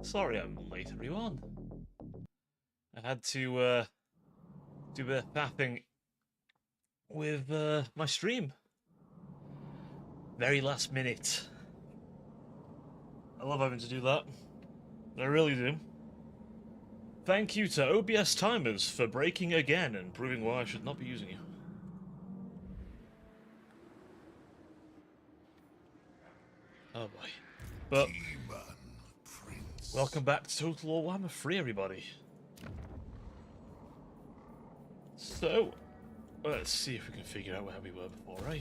Sorry I'm late, everyone. I had to do a bit of faffing with my stream. Very last minute. I love having to do that. I really do. Thank you to OBS Timers for breaking again and proving why I should not be using you. Oh boy. But welcome back to Total Warhammer 3, everybody. So, let's see if we can figure out where we were before, eh?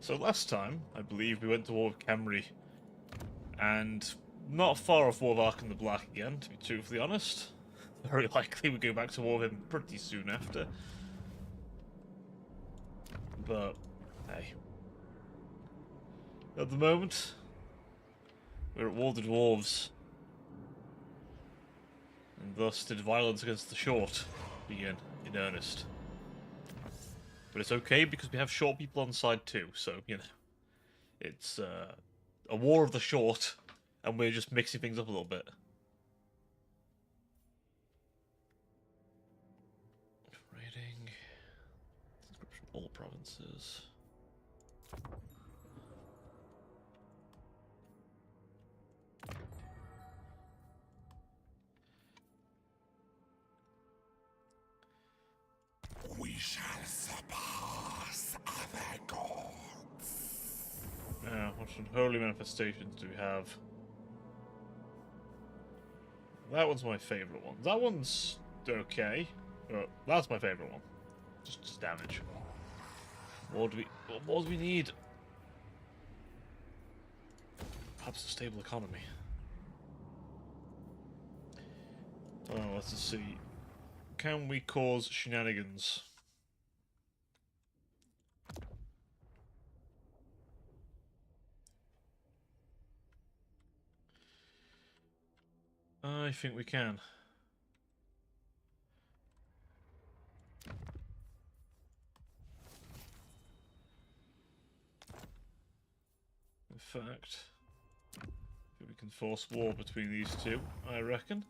So last time, I believe we went to war with Camry, and not far off war with Ark and the Black again, to be truthfully honest. Very likely we go back to war with him pretty soon after. But, hey. At the moment, we're at war with dwarves. And thus did violence against the short begin in earnest. But it's okay because we have short people on side too, so, you know. It's a war of the short, and we're just mixing things up a little bit. Raiding. Description all provinces. We shall surpass other gods. Now, what unholy manifestations do we have? That one's my favourite one. That one's okay, but that's my favourite one. Just damage. What more do we need? Perhaps a stable economy. Oh, let's just see. Can we cause shenanigans? I think we can. In fact, I think we can force war between these two, I reckon.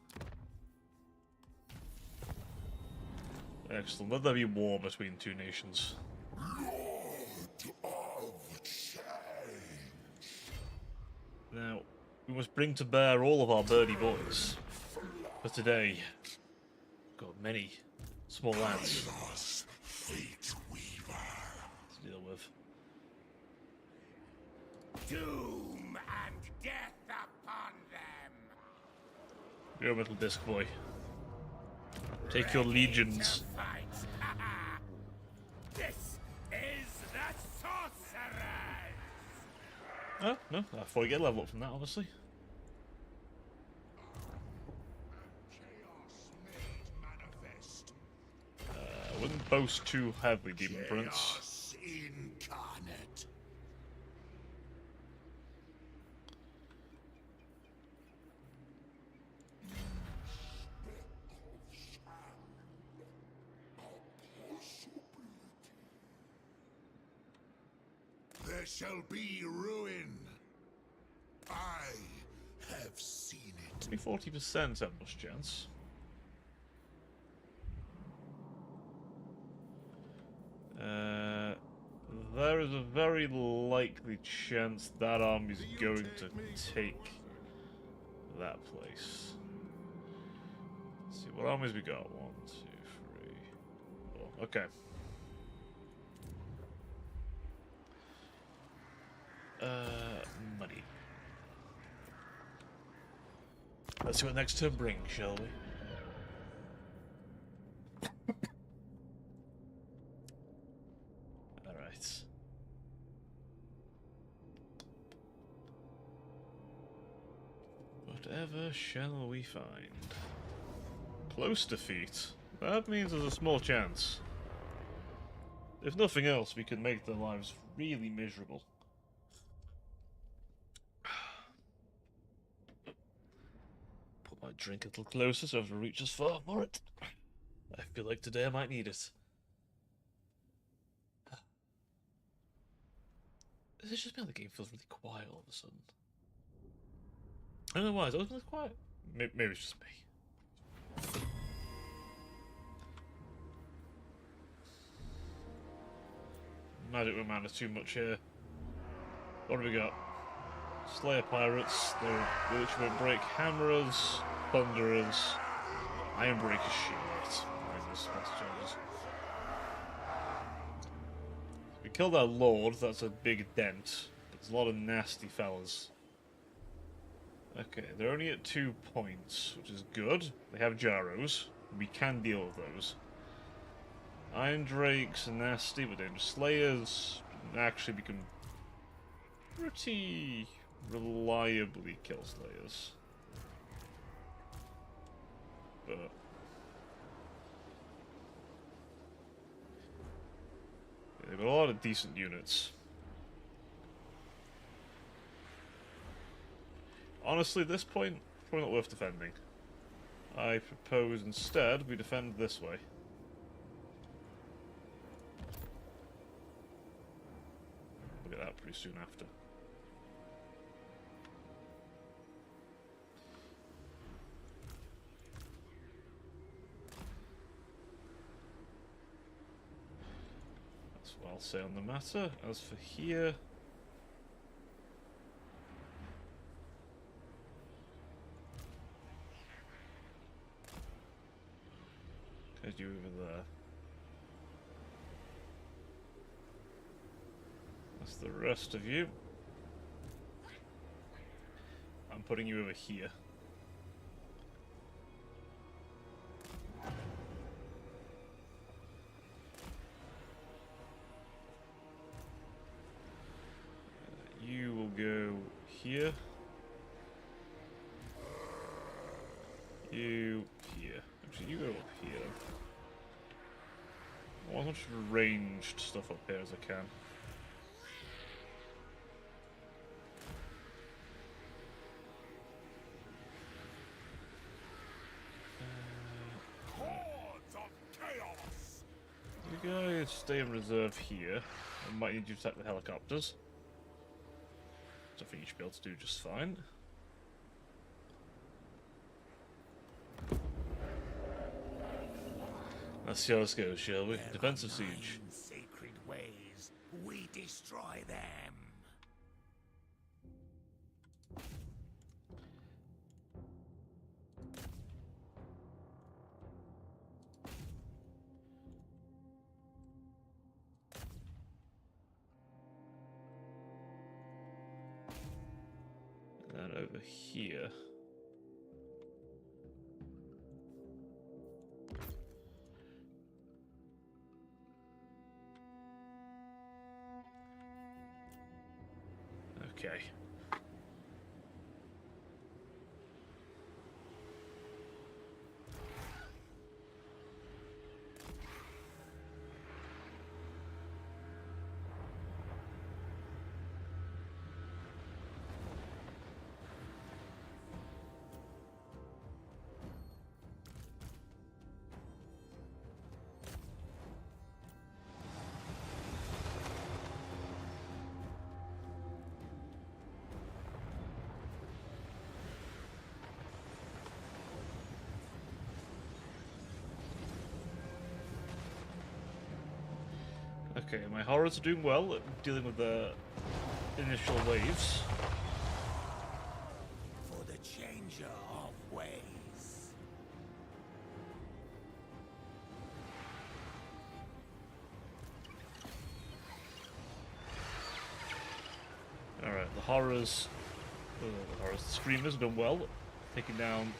Excellent. Let there be war between two nations. Lord of Change. Now, we must bring to bear all of our birdie boys. For today, we've got many small lads Lost Fate Weaver. to deal with. Doom and death upon them. Go, Metal Disc Boy. Take your legions. This is the sorcerers. Oh, no, I thought you get level up from that, honestly. Manifest. Wouldn't boast too heavily, Demon Prince. Chaos incarnate. There shall be ruin. I have seen it. Only 40% have much chance. There is a very likely chance that army's going to take that place. Let's see, what armies we got? 1, 2, 3, 4. Okay. Money. Let's see what next turn brings, shall we? Alright. Whatever shall we find? Close defeat. That means there's a small chance. If nothing else, we can make their lives really miserable. Put my drink a little closer so I have to reach as far for it. I feel like today I might need it. It's just me, the game feels really quiet all of a sudden. I don't know why, it's always really quiet. Maybe it's just me. Magic won't matter too much here. What do we got? Slayer Pirates, they literally won't break hammerers, thunderers, ironbreaker shit. We killed our lord, that's a big dent. But there's a lot of nasty fellas. Okay, they're only at 2 points, which is good. They have Jarrows. We can deal with those. Iron Drakes are nasty, but then Slayers actually we can pretty reliably kill Slayers. But yeah, they've got a lot of decent units. Honestly, at this point, probably not worth defending. I propose instead we defend this way. Look at that pretty soon after. That's what I'll say on the matter. As for here... There's you over there. That's the rest of you. I'm putting you over here. You will go here. You here. Actually, you go up here. I want as much ranged stuff up here as I can. Hordes of chaos. You guys stay in reserve here. I might need you to attack the helicopters. Which I think you should be able to do just fine. Let's see how this goes, shall we? Defensive siege. Sacred ways, we destroy them. And over here. Okay. Okay, my horrors are doing well at dealing with the initial waves. For the changer of ways. Alright, the horrors... the screamers are doing well, taking down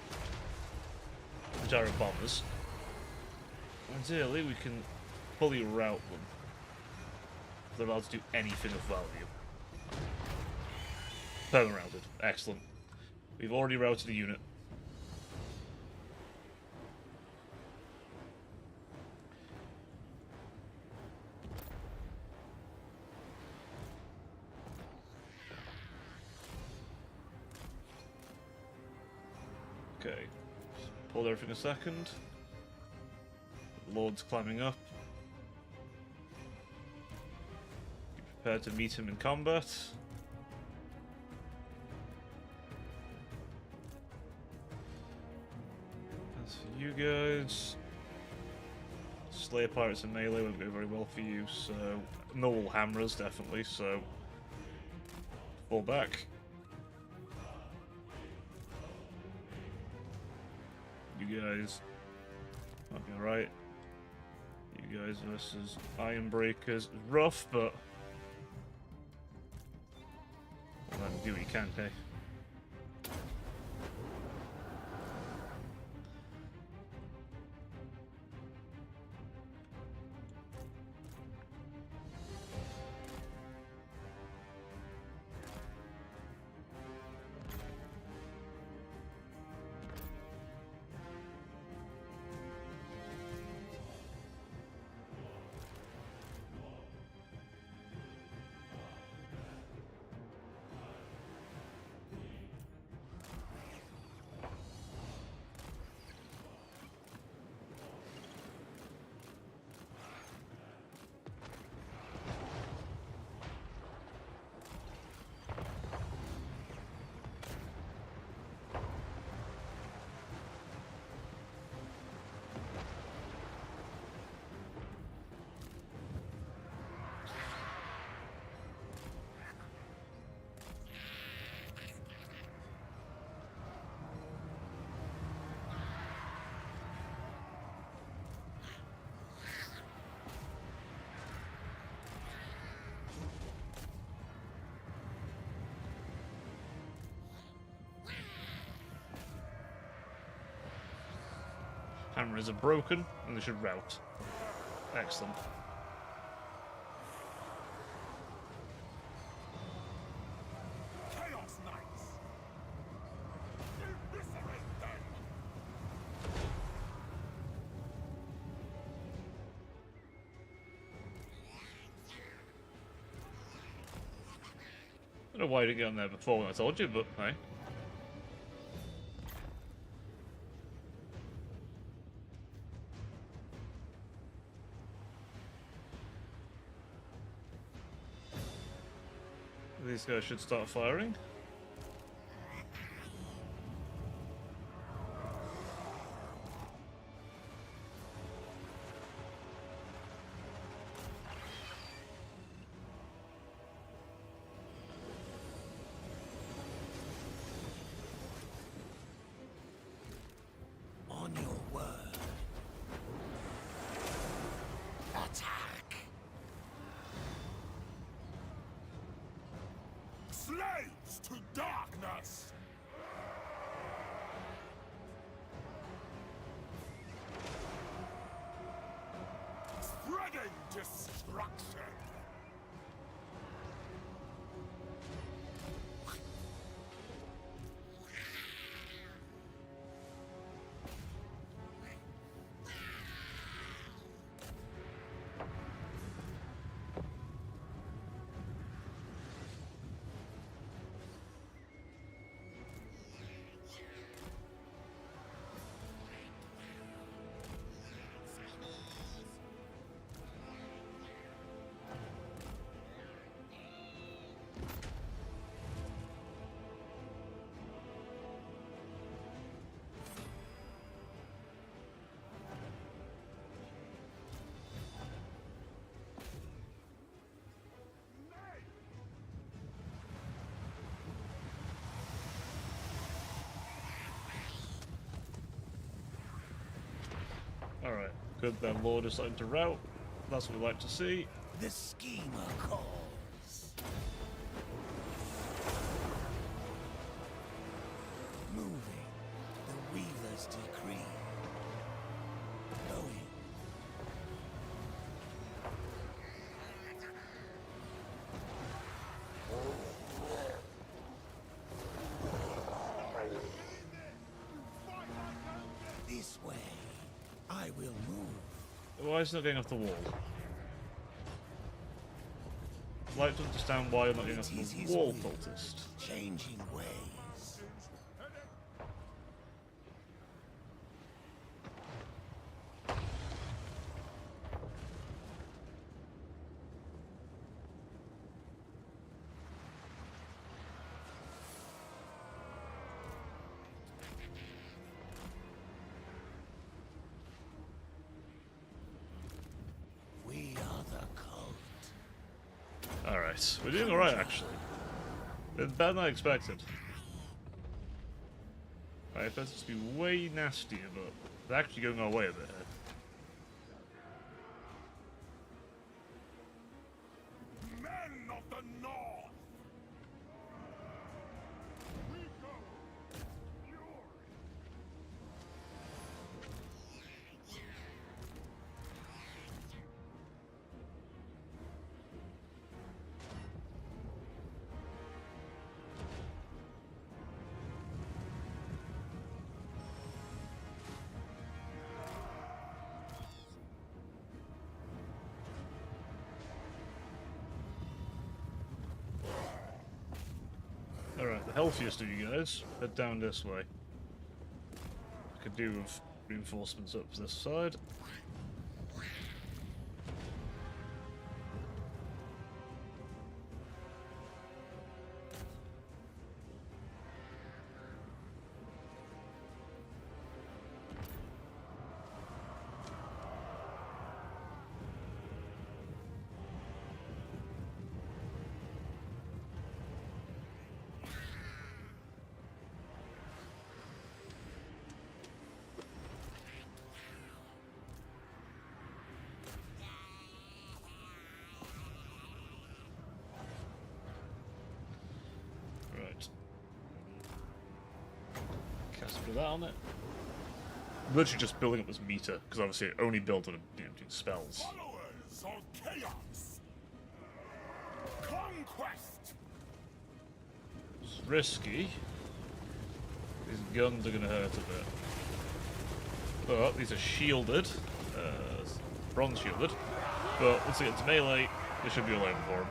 the gyro bombers. Ideally, we can fully rout them. They're allowed to do anything of value. Perma routed. Excellent. We've already routed a unit. Okay. Pull everything a second. Lord's climbing up. Be prepared to meet him in combat. As for you guys, Slayer Pirates and Melee won't go very well for you, so no Warhammers definitely, so fall back. You guys might be alright. You guys versus Iron Breakers. Rough, but well, do what you can, hey? Hammers are broken, and they should rout. Excellent. Chaos Knights! Eviscerate them! I don't know why I didn't get on there before when I told you, but hey. These guys should start firing. On your word. Attack! Slaves to darkness! Spreading destruction! Alright, good then, Lord is starting to rout. That's what we like to see. The schemer calls. Moving. The Weaver's decree. Going. This way. I will move. Why is it not getting off the wall? I'd like to understand why you're not getting off the wall, cultist. Changing ways. alright. We're doing alright, actually. It's better than I expected. I expected it to be way nastier, but it's actually going our way a bit here. Men of the North! Alright, the healthiest of you guys, head down this way. I could do with reinforcements up this side. Cast a bit of that on it. I'm literally just building up this meter, because obviously it only builds on doing spells. Followers of chaos! Conquest! It's risky. These guns are going to hurt a bit. But these are shielded. Bronze shielded. But once they get to melee, they should be all over for them.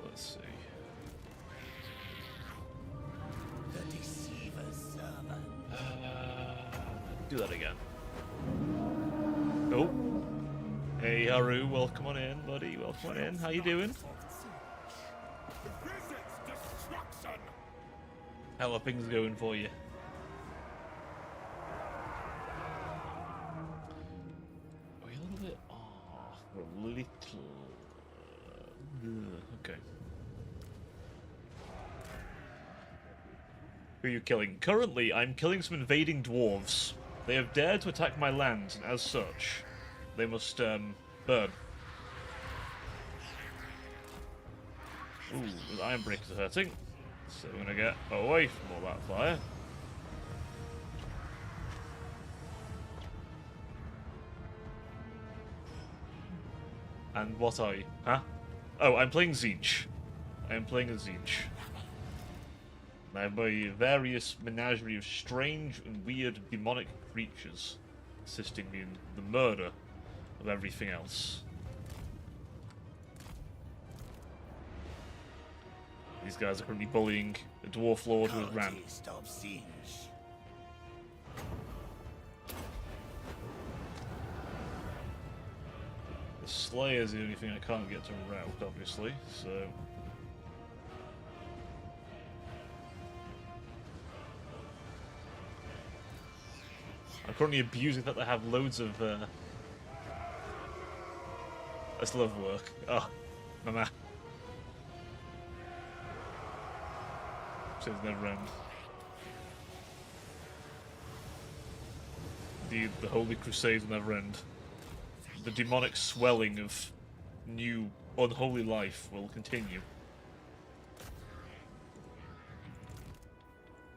Let's see. The Deceiver's servant. Do that again. Oh. Hey, Haru, welcome on in, buddy. Welcome on in. How you doing? Visits destruction! How are things going for you? Are we a little bit off? A little. Okay. Who are you killing? Currently, I'm killing some invading dwarves. They have dared to attack my land, and as such, they must, burn. Ooh, the iron breakers are hurting. So we're gonna get away from all that fire. And what are you? Huh? Oh, I'm playing Siege. I'm playing a Siege. I have a various menagerie of strange and weird demonic creatures assisting me in the murder of everything else. These guys are currently bullying a dwarf lord who has ran. Cultist of Siege. The Slayer's the only thing I can't get to route, obviously, so... I'm currently abusing that they have loads of, Let's love work. Oh, mama. Says never end. The Holy Crusades never end. The demonic swelling of new, unholy life will continue.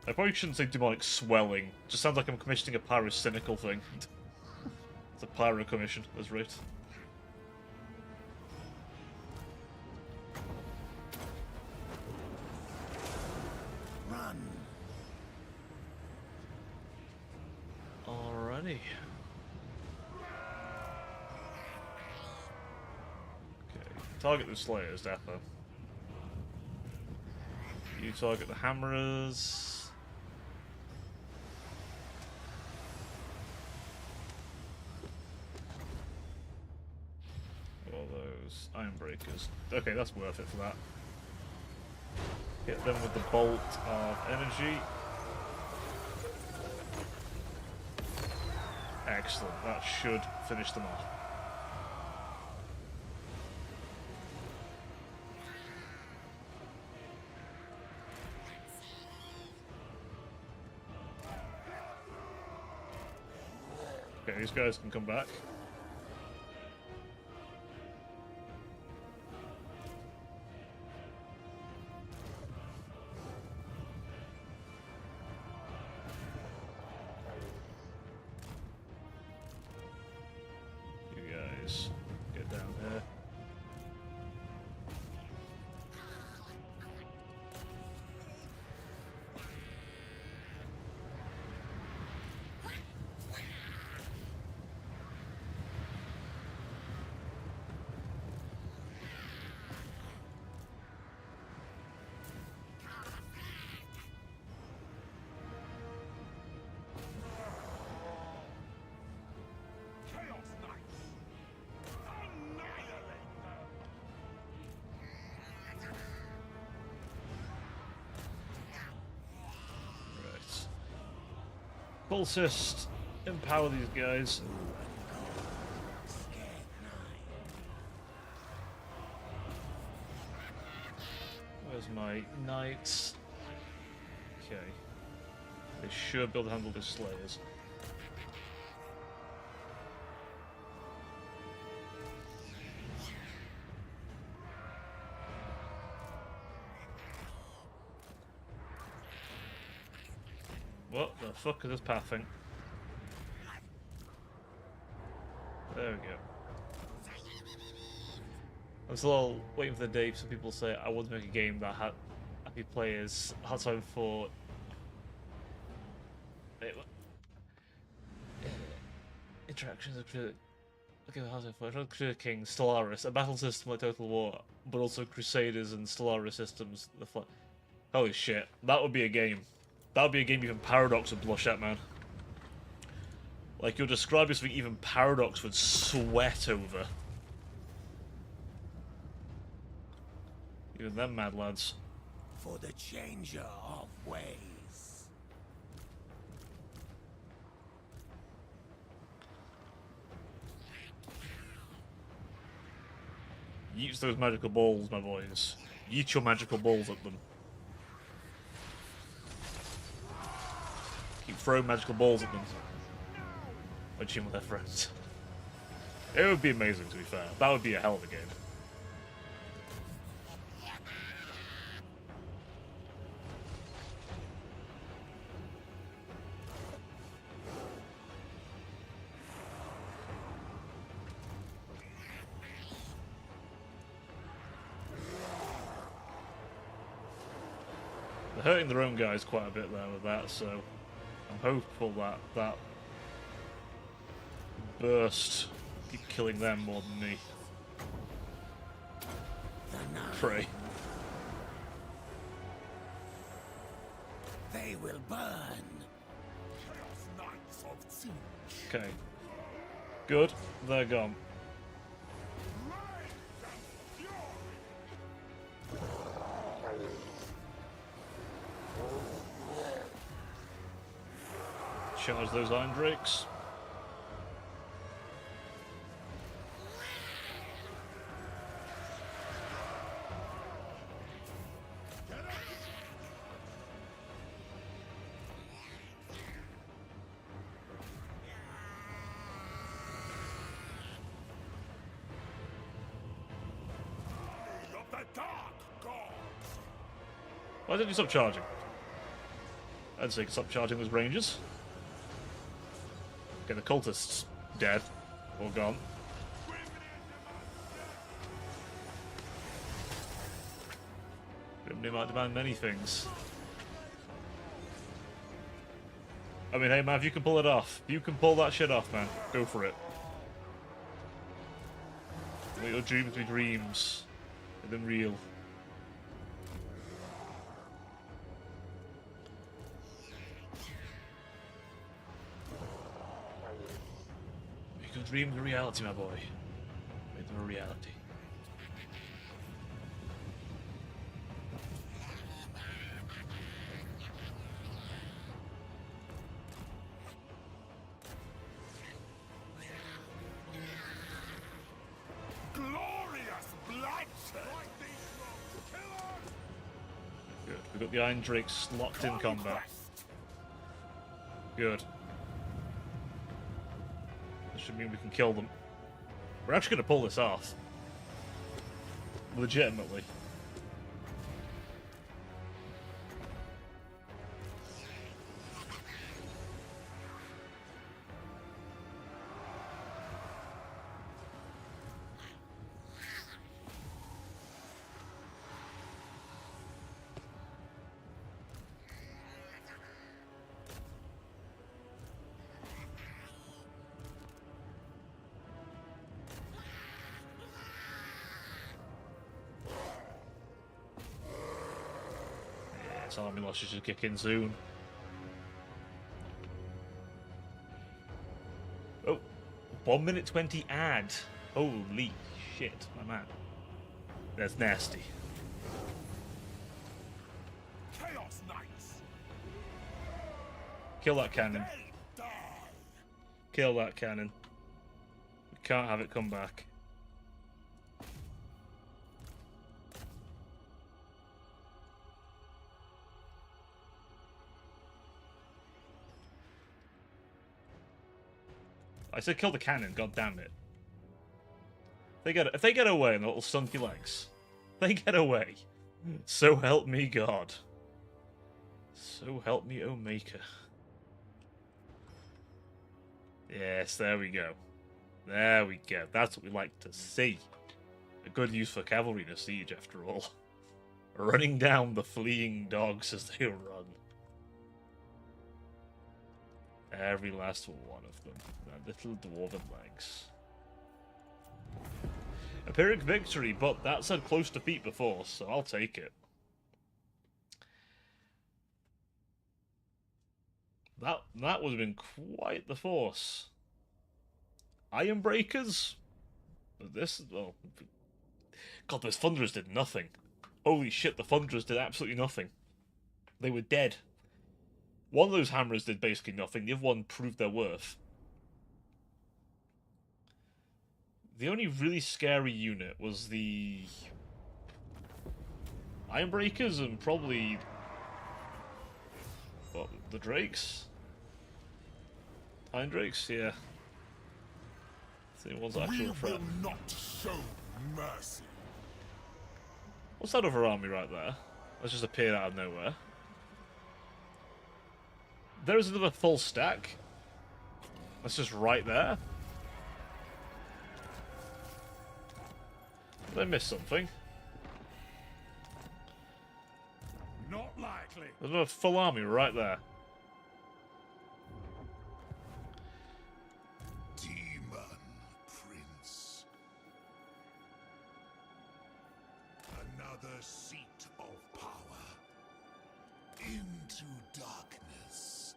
I probably shouldn't say demonic swelling. It just sounds like I'm commissioning a pyrocynical thing. It's a pyro commission, that's right. Run! Alrighty. Okay, target the Slayers, Dapper. You target the Hammerers. those iron breakers. Okay, that's worth it for that. Hit them with the bolt of energy. Excellent. That should finish them off. Okay, these guys can come back. You guys get down here. Cultist, empower these guys. Where's my knights? Okay. They should be able to handle the slayers. What the fuck is this pathing? There we go. I'm still waiting for the day some people say I want to make a game that had happy players, had time for interactions of Crusader King, Stellaris, a battle system like Total War, but also Crusaders and Stellaris systems. Holy shit, that would be a game. That would be a game even Paradox would blush at, man. Like, you're describing something even Paradox would sweat over. Even them mad lads. For the changer of ways. Yeet those magical balls, my boys. Yeet your magical balls at them. Keep throwing magical balls at them. Punching with their friends. It would be amazing, to be fair. That would be a hell of a game. They're hurting their own guys quite a bit there with that, so I'm hopeful that that burst keep killing them more than me. Pray. They will burn. Okay. Good. They're gone. Charge those iron drakes. Why didn't you stop charging? I'd say stop charging those rangers. Okay, the cultists dead or gone. They might demand many things. I mean, hey man, if you can pull it off, if you can pull that shit off, man, go for it. Let your dreams be dreams, and then real. Make your dreams a reality, my boy. Make them a reality. We've got the Iron Drakes locked in combat. Good. This should mean we can kill them. We're actually going to pull this off. Legitimately. Army losses should kick in soon. Oh, 1 minute 20 ad. Holy shit, my man. That's nasty. Chaos Knights. Kill that cannon. Kill that cannon. We can't have it come back. I said kill the cannon, god damn it. If they get away in the little stunky legs. They get away. So help me God. So help me, O Maker. Yes, there we go. There we go. That's what we like to see. A good use for cavalry in a siege, after all. Running down the fleeing dogs as they run. Every last one of them. Their little dwarven legs. A Pyrrhic victory, but that said close defeat before, so I'll take it. That would have been quite the force. Iron Breakers? This, well... God, those Thunderers did nothing. Holy shit, the Thunderers did absolutely nothing. They were dead. One of those hammers did basically nothing, the other one proved their worth. The only really scary unit was the Ironbreakers and probably... what, the Drakes? Iron Drakes, yeah. The ones that actually threat. We will not show mercy. What's that other army right there? That's just appeared out of nowhere. There is another full stack. That's just right there. Did I miss something? Not likely. There's another full army right there. Demon Prince. Another seat of power. Into darkness.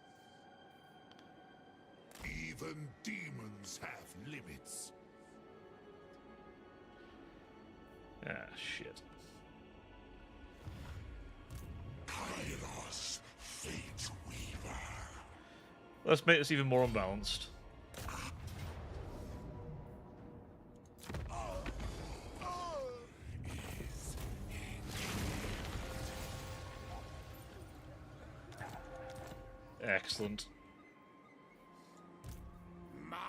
Even demons have limits. Ah, shit. Kairos, Fate Weaver. Let's make this even more unbalanced. Excellent. Marvelous.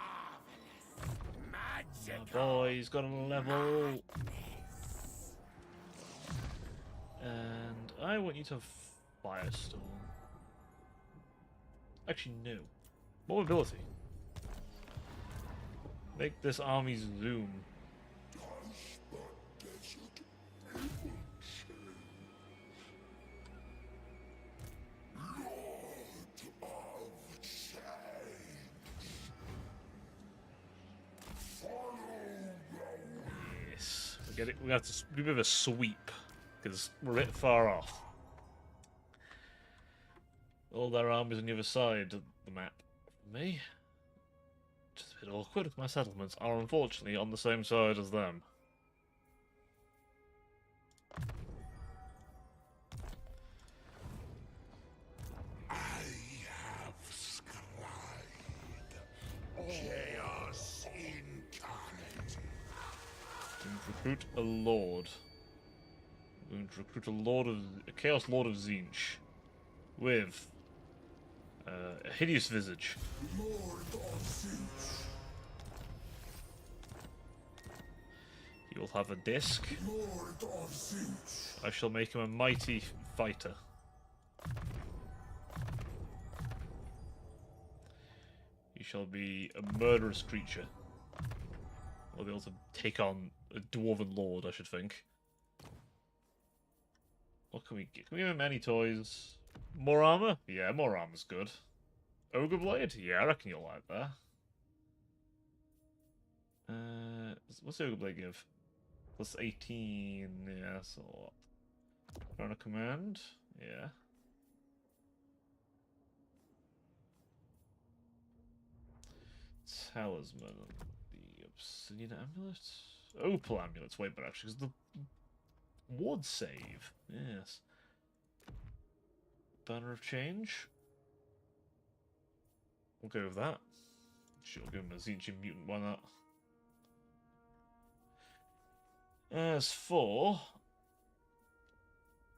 Magical. Boy's got a level. And I want you to Firestorm. Actually, no. More mobility. Make this army zoom. Yes, we get it. We have to do a bit of a sweep because we're a bit far off. All their armies on the other side of the map. Me? Just a bit awkward. My settlements are unfortunately on the same side as them. I have scribed chaos incarnate. And recruit a lord. We're going to recruit a Chaos Lord of Zinch with a hideous visage. Lord of Zinch. He will have a disc. Lord of Zinch. I shall make him a mighty fighter. He shall be a murderous creature. We'll be able to take on a dwarven lord, I should think. What can we get? Can we give him any toys? More armor? Yeah, more armor's good. Ogre Blade? Yeah, I reckon you'll like that. What's the Ogre Blade give? Plus 18, yeah, that's a lot. Crown of Command? Yeah. Talisman. The Obsidian Amulet? Opal Amulet's way better, actually, because the ward save. Yes. Banner of Change? We'll go with that. Sure, give him a Zinchian Mutant, why not? As for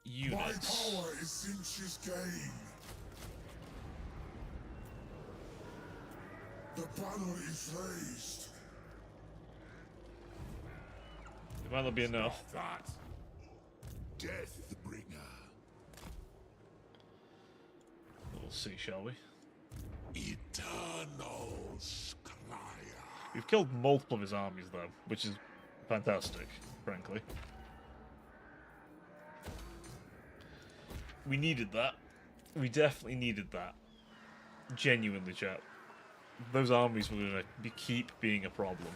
units, My power is Zinch's gain. The banner is raised. it might not be enough. That death bringer. We'll see, shall we? Eternal Scryer. We've killed multiple of his armies, though, which is fantastic, frankly. We needed that. We definitely needed that. Genuinely, chat. Those armies were going to keep being a problem.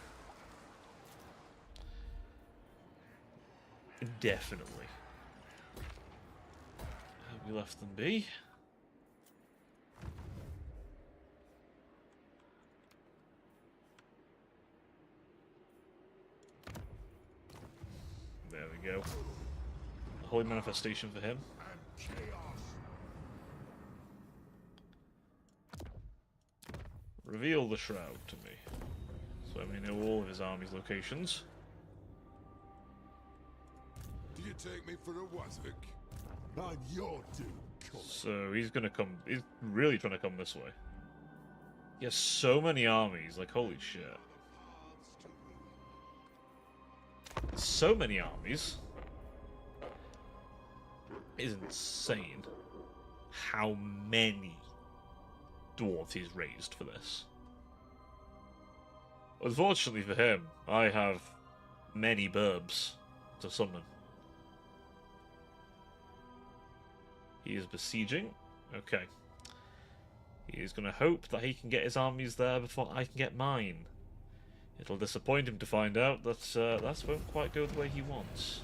Definitely. We left them be. There we go. A holy manifestation for him. Reveal the shroud to me, so I may know all of his army's locations. Do you take me for a wazzock? I'm your dude. So he's gonna come. He's really trying to come this way. He has so many armies, like holy shit. So many armies. It is insane how many dwarves he's raised for this. Unfortunately for him, I have many burbs to summon. He is besieging. Okay. He is going to hope that he can get his armies there before I can get mine. It'll disappoint him to find out that that won't quite go the way he wants.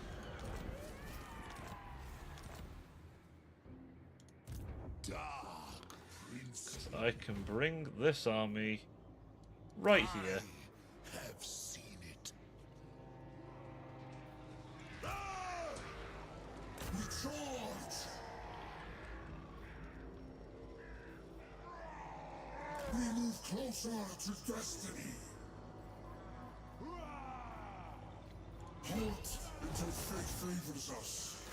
I can bring this army right here. I have seen it. We charge! We move closer to destiny. Halt until fate favors us.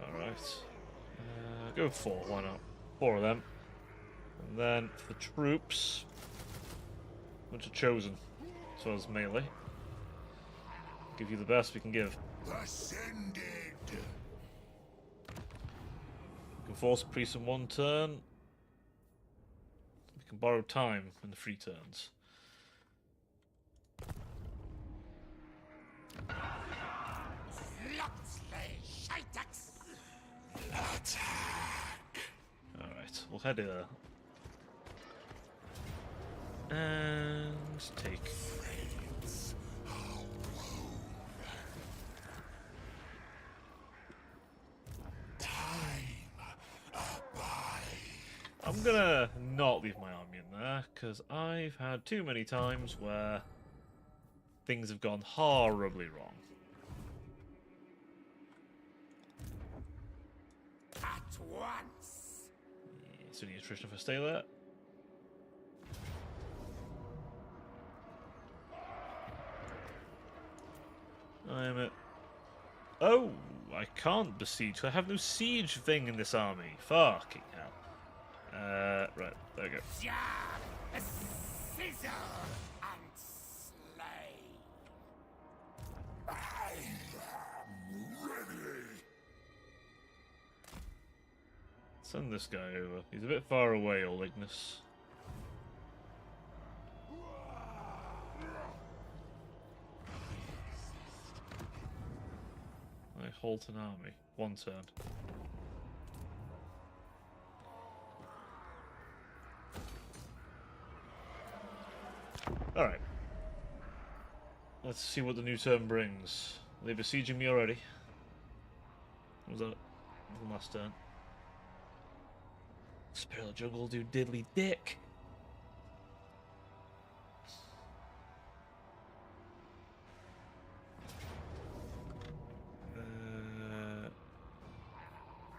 Alright. Go 4, why not? 4 of them. And then for the troops, bunch of chosen, as well as melee. Give you the best we can give. Ascended. We can force a priest in 1 turn. We can borrow time in the 3 turns. Alright, we'll head here. And take. I'm gonna not leave my army in there, because I've had too many times where things have gone horribly wrong. At once. Yeah, so any attrition if I stay there. I am Oh, I can't besiege. I have no siege thing in this army. Fucking hell. Right, there we go. Jab, scissor, and slay. I am ready. Send this guy over. He's a bit far away, old Ignis. I halt an army. One turn. Alright. Let's see what the new turn brings. Are they besieging me already? What was that? The last turn. Spirit of the Jungle do diddly dick.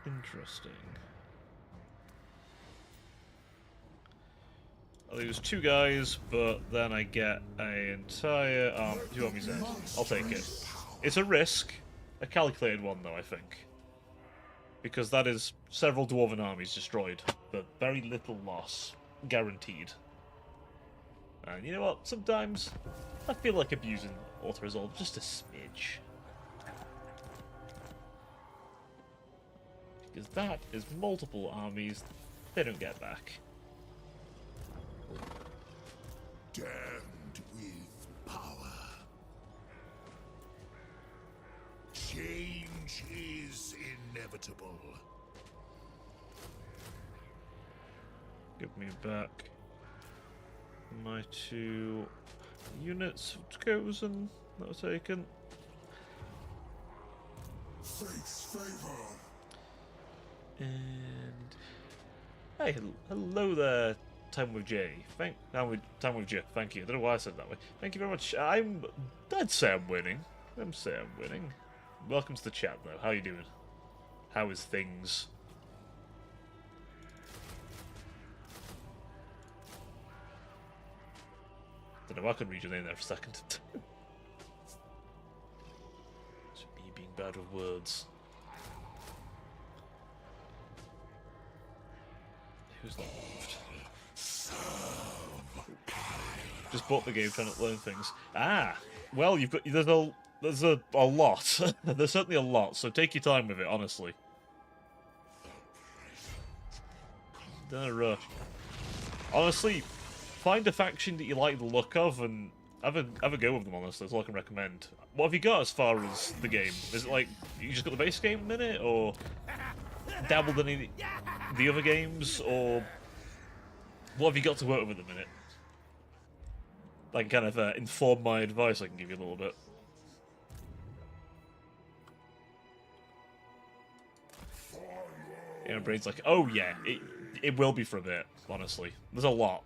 Interesting. I'll use 2 guys, but then I get an entire army. 2 armies there. I'll take it. It's a risk. A calculated one, though, I think. Because that is several dwarven armies destroyed, but very little loss. Guaranteed. And you know what? Sometimes I feel like abusing auto-resolve just a smidge. Because that is multiple armies they don't get back. Damned with power. Change is inevitable. Give me back my 2 units of chosen that were taken. Fate's favor. And hey, hello there, Time with J. Time with J. Thank you. I don't know why I said it that way. Thank you very much. I'd say I'm winning. Welcome to the chat, though. How you doing? How is things? Don't know. I couldn't read your name there for a second. It's me being bad with words. Who's not moved? Just bought the game trying to learn things. Ah, well, there's a lot. There's certainly a lot. So take your time with it, honestly. Don't rush. Honestly, find a faction that you like the look of and have a go with them. Honestly, that's all I can recommend. What have you got as far as the game? Is it like you just got the base game in it, or dabbled in any the other games, or what have you got to work with at the minute? I can kind of inform my advice. I can give you a little bit. Yeah, my brain's like, oh yeah, it will be for a bit. Honestly, there's a lot.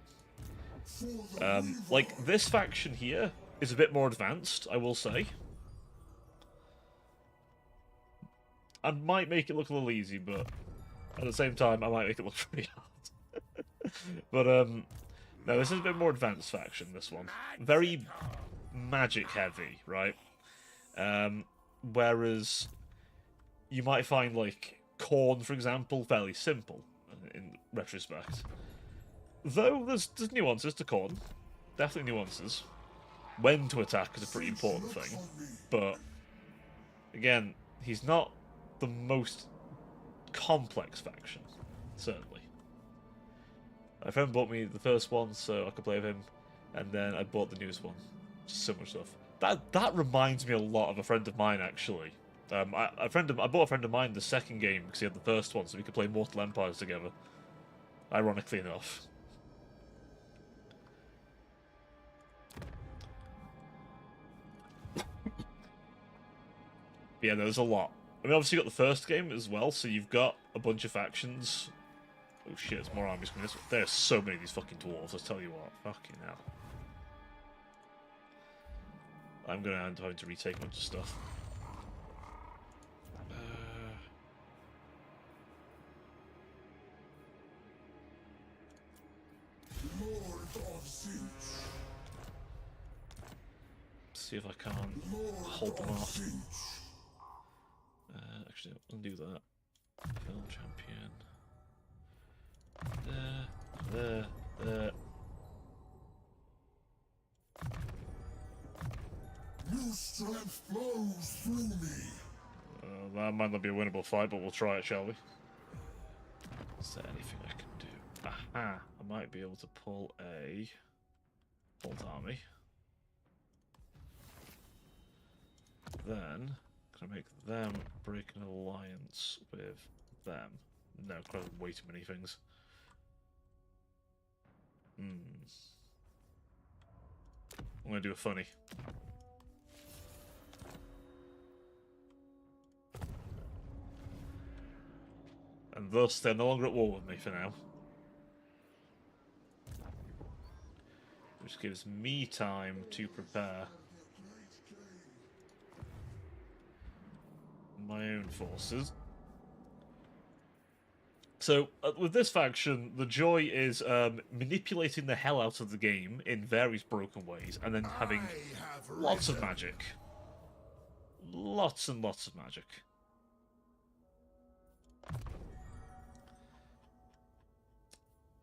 Like this faction here is a bit more advanced, I will say. I might make it look a little easy, but at the same time, I might make it look pretty hard. But, no, this is a bit more advanced faction, this one. Very magic heavy, right? Whereas you might find, like, Khorne, for example, fairly simple in retrospect. Though there's nuances to Khorne. Definitely nuances. When to attack is a pretty important thing. But, again, he's not the most complex faction, certainly. My friend bought me the first one so I could play with him, and then I bought the newest one. Just so much stuff. That reminds me a lot of a friend of mine, actually. I bought a friend of mine the second game because he had the first one, so we could play Mortal Empires together. Ironically enough. Yeah, there's a lot. I mean, obviously you got the first game as well, so you've got a bunch of factions. Oh shit, there's more armies coming this way. There's so many of these fucking dwarves, let's tell you what. Fucking hell. I'm gonna end up having to retake a bunch of stuff. See if I can hold them off. Actually, undo that. Film champion. There. New strength flows through me. That might not be a winnable fight, but we'll try it, shall we? Is there anything I can do? Aha! I might be able to pull a Bolt Army. Then, can I make them break an alliance with them? No, because way too many things. I'm gonna do a funny. And thus, they're no longer at war with me for now. Which gives me time to prepare my own forces. So, with this faction, the joy is manipulating the hell out of the game in various broken ways, and then having lots of magic. Lots and lots of magic.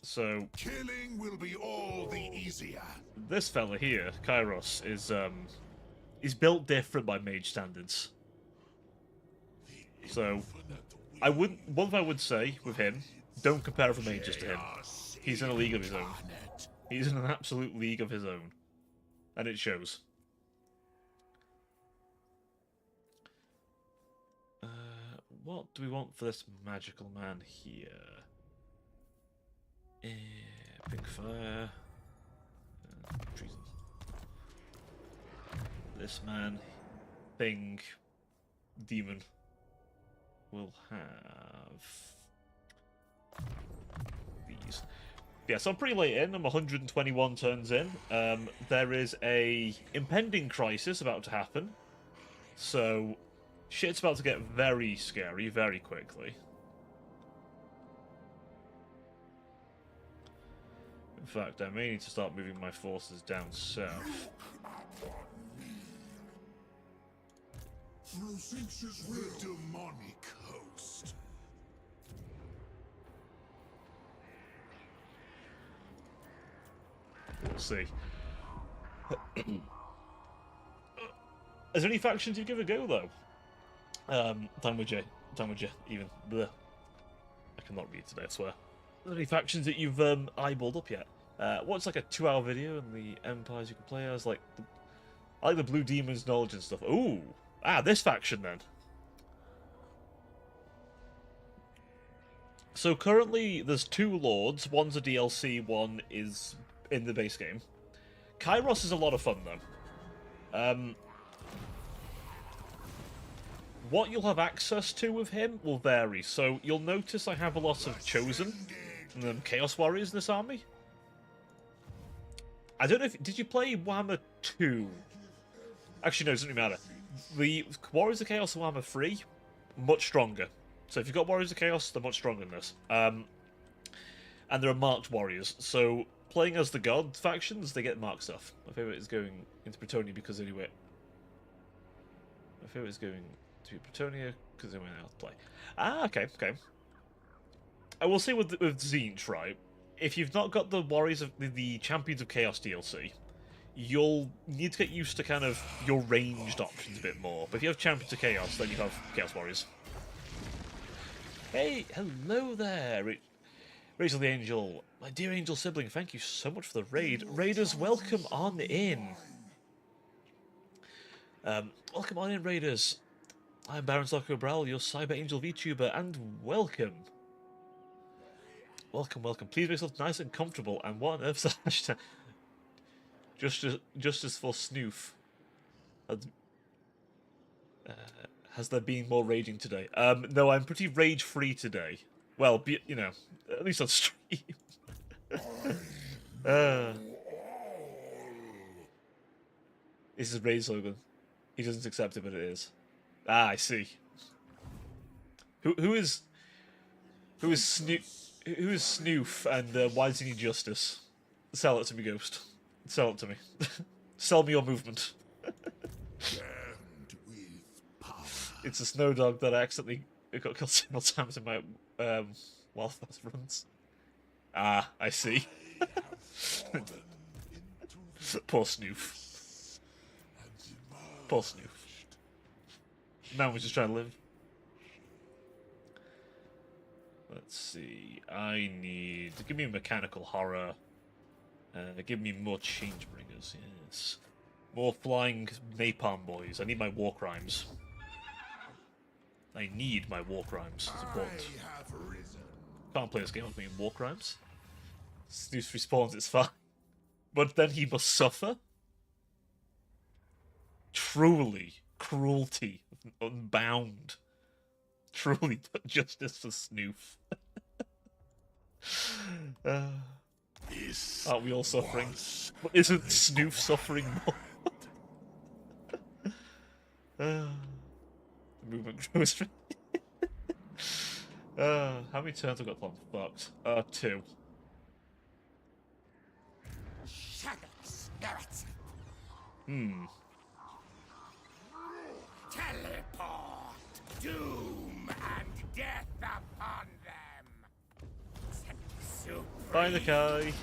So, Killing will be all the easier. this fella here, Kairos, is built different by mage standards. So, one thing I would say with him, don't compare other mages to him. He's in a league of his own. He's in an absolute league of his own. And it shows. What do we want for this magical man here? Big fire. Treason. This man, thing, demon, will have these. Yeah, so I'm pretty late in. I'm 121 turns in. There is a impending crisis about to happen. So, shit's about to get very scary very quickly. In fact, I may need to start moving my forces down south. The demonic host. We'll see. Is there any factions you give a go, though? Time with you, even. Bleh. I cannot read today, I swear. Are there any factions that you've eyeballed up yet? What's like a 2-hour video and the empires you can play as? Like, I like the Blue Demons knowledge and stuff. Ooh! This faction then. So currently there's 2 lords. One's a DLC, one is in the base game. Kairos is a lot of fun though. What you'll have access to with him will vary. So you'll notice I have a lot of Chosen and Chaos Warriors in this army. I don't know if... Did you play Warhammer 2? Actually, no, it doesn't really matter. The Warriors of Chaos and Warhammer 3, much stronger. So if you've got Warriors of Chaos, they're much stronger than this. And there are marked warriors. So playing as the God factions, they get marked stuff. My favourite is going into Bretonia because anyway... My favourite is going to Bretonia because they went out to play. Okay. I will say with Tzeentch, right? If you've not got the Warriors of the Champions of Chaos DLC, you'll need to get used to kind of your ranged options a bit more. But if you have Champions of Chaos, then you have Chaos Warriors. Hey, hello there, Rachel the Angel, my dear angel sibling. Thank you so much for the raid. Raiders, welcome on in. Welcome on in, Raiders. I'm Baron Socko Browl, your Cyber Angel VTuber, and welcome. Welcome. Please make yourself nice and comfortable. And what on earth's that hashtag? Justice for Snoof. Has there been more raging today? No, I'm pretty rage-free today. Well, you know, at least on stream. This is Ray's slogan. He doesn't accept it, but it is. I see. Who is Snoof, and why does he need justice? Sell it to me, Ghost. Sell it to me. Sell me your movement. It's a snow dog that I accidentally got killed several times in my wildfire runs. Ah, I see. Poor Snoof. Poor Snoof. Now we're just trying to live. Let's see. I need to give me mechanical horror. Give me more changebringers. Yes. More flying napalm boys. I need my war crimes. I need my war crimes. It's important. Can't play this game without me war crimes. Snooze respawns, it's fine. But then he must suffer? Truly, cruelty, unbound. Truly put justice for Snoof. Aren't we all suffering? But isn't Snoof suffering more? The movement grows. How many turns have I got planned? Fucked. 2. Teleport! Doom and death upon them! Find the Kai!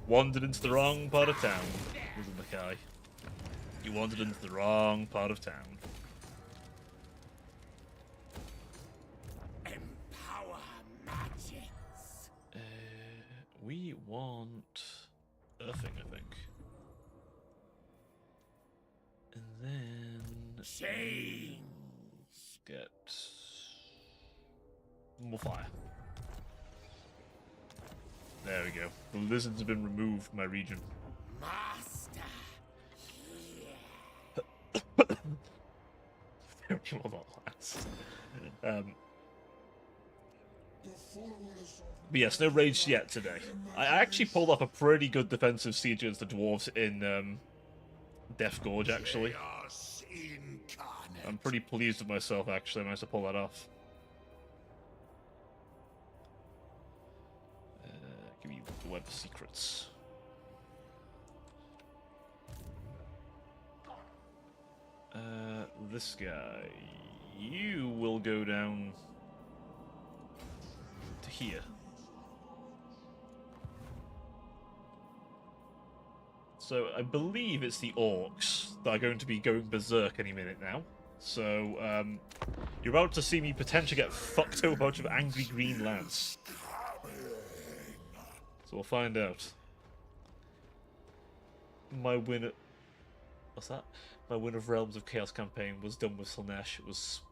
Wandered into the wrong part of town. Little Mackay. You wandered into the wrong part of town. Empower magics! We want earthing, I think. And then Change! get more fire. There we go. The lizards have been removed from my region. Master! Very well not last. But yes, no rage yet today. I actually pulled up a pretty good defensive siege against the dwarves in Death Gorge, actually. I'm pretty pleased with myself, actually. I managed to pull that off. Give me the web of secrets. This guy, you will go down to here. So I believe it's the orcs that are going to be going berserk any minute now. So you're about to see me potentially get fucked over a bunch of angry green lads. So we'll find out. My win. What's that? My win of Realms of Chaos campaign was done with Slaanesh. It was.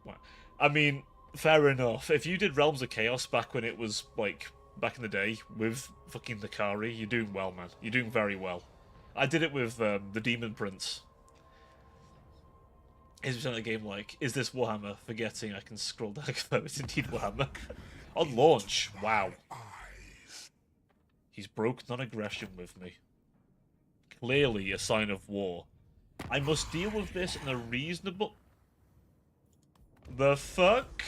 I mean, fair enough. If you did Realms of Chaos back when it was like back in the day with fucking Nakari, you're doing well, man. You're doing very well. I did it with the Demon Prince. He's trying the game like, is this Warhammer? Forgetting I can scroll down. It's indeed Warhammer. On launch, wow. He's broke non-aggression with me. Clearly a sign of war. I must deal with this in a reasonable... The fuck?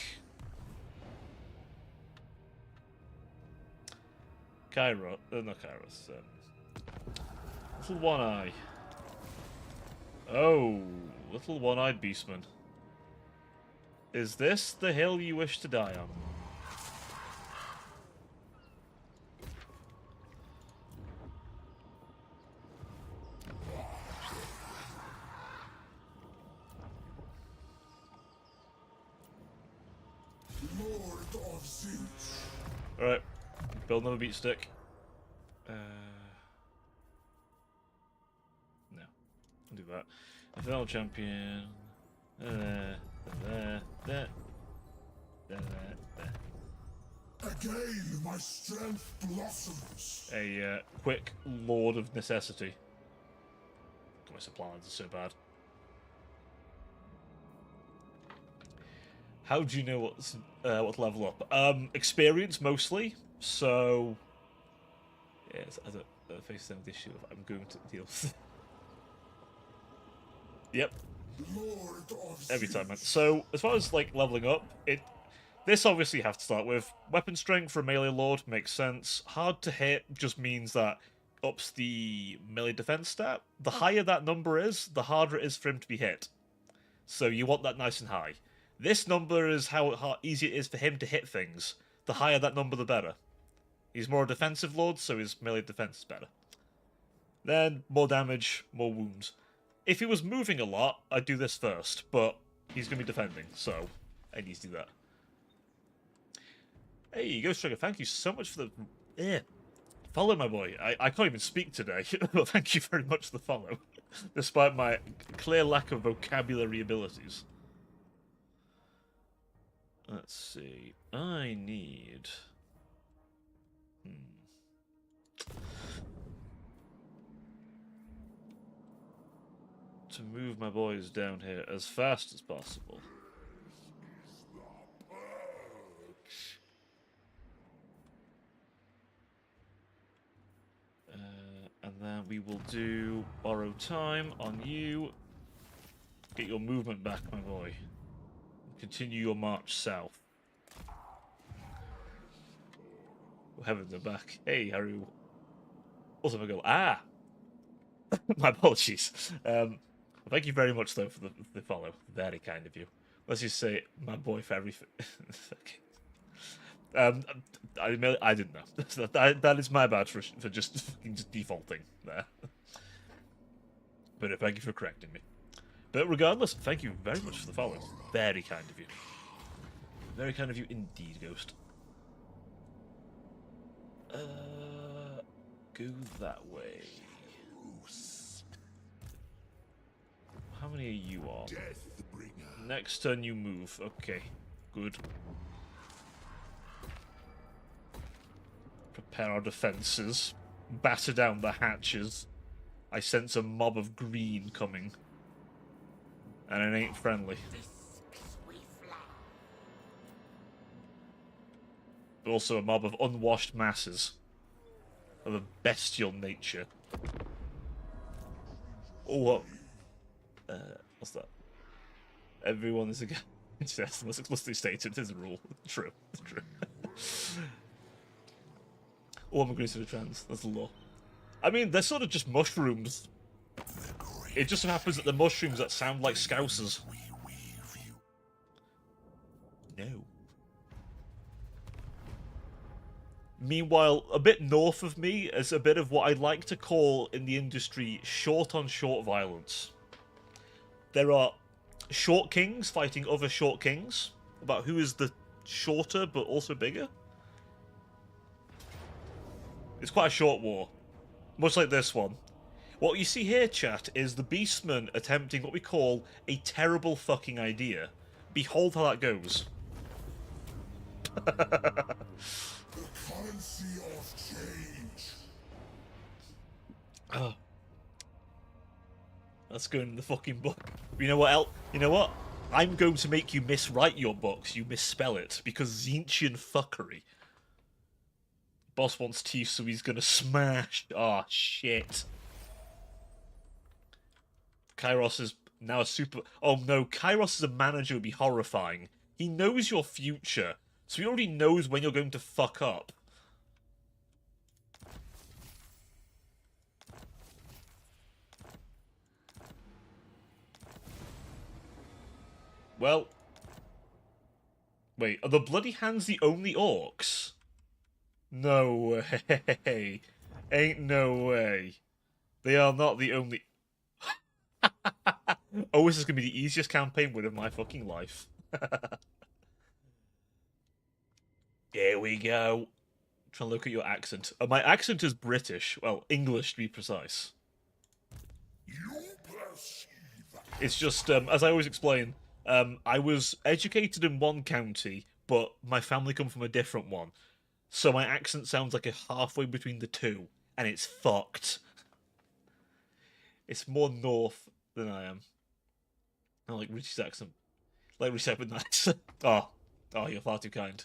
Cairo... not Kairos. Little One-Eye. Oh, little one-eyed beastman. Is this the hill you wish to die on? Alright, build another beat stick. No, I'll do that. Final champion. Again, my strength blossoms. A quick Lord of Necessity. God, my supply lines are so bad. How do you know what to level up? Experience mostly. So, yes, as a face the issue, I'm going to deal with it. Yep. Every time, man. So, as far as like leveling up, this obviously you have to start with. Weapon strength for a melee lord makes sense. Hard to hit just means that ups the melee defense stat. The higher that number is, the harder it is for him to be hit. So you want that nice and high. This number is how easy it is for him to hit things. The higher that number, the better. He's more a defensive lord, so his melee defense is better. Then, more damage, more wounds. If he was moving a lot, I'd do this first, but he's going to be defending, so I need to do that. Hey, Ghost Trigger, thank you so much for the... follow, my boy. I can't even speak today, but thank you very much for the follow, despite my clear lack of vocabulary abilities. Let's see. I need... to move my boys down here as fast as possible. And then we will do borrow time on you. Get your movement back, my boy. Continue your march south. Oh, heavens are back. Hey, Haru. Also, I go, ah! My apologies. Thank you very much, though, for the follow. Very kind of you. Let's just say, my boy for everything. Okay. I didn't know. That is my bad for just defaulting there. But thank you for correcting me. But regardless, thank you very much for the follow. Very kind of you. Very kind of you indeed, Ghost. Go that way. How many are you on? Next turn you move. Okay, good. Prepare our defences. Batter down the hatches. I sense a mob of green coming. And it ain't friendly. But also a mob of unwashed masses. Of a bestial nature. Oh, what? What's that? Everyone is against. Yes, unless explicitly stated, it is a rule. True. True. All immigrants to the trans. That's the law. I mean, they're sort of just mushrooms. It just so happens that the mushrooms that sound like scousers. No. Meanwhile, a bit north of me is a bit of what I like to call in the industry short-on-short violence. There are short kings fighting other short kings about who is the shorter but also bigger. It's quite a short war, much like this one. What you see here, chat, is the Beastmen attempting what we call a terrible fucking idea. Behold how that goes. The currency of change. Oh. That's going in the fucking book. You know what, You know what? I'm going to make you miswrite your books. You misspell it because Zinchian fuckery. Boss wants teeth, so he's gonna smash. Oh shit. Kairos is now a super. Oh no, Kairos as a manager would be horrifying. He knows your future, so he already knows when you're going to fuck up. Well, wait, are the Bloody Hands the only orcs? No way. Ain't no way. They are not the only... Oh, this is going to be the easiest campaign win of my fucking life. Here we go. Trying to look at your accent. My accent is British. Well, English to be precise. It's just, as I always explain, I was educated in one county, but my family come from a different one. So my accent sounds like a halfway between the two, and it's fucked. It's more north than I am. I like Richie's accent. Like Richie said with nice. Oh, you're far too kind.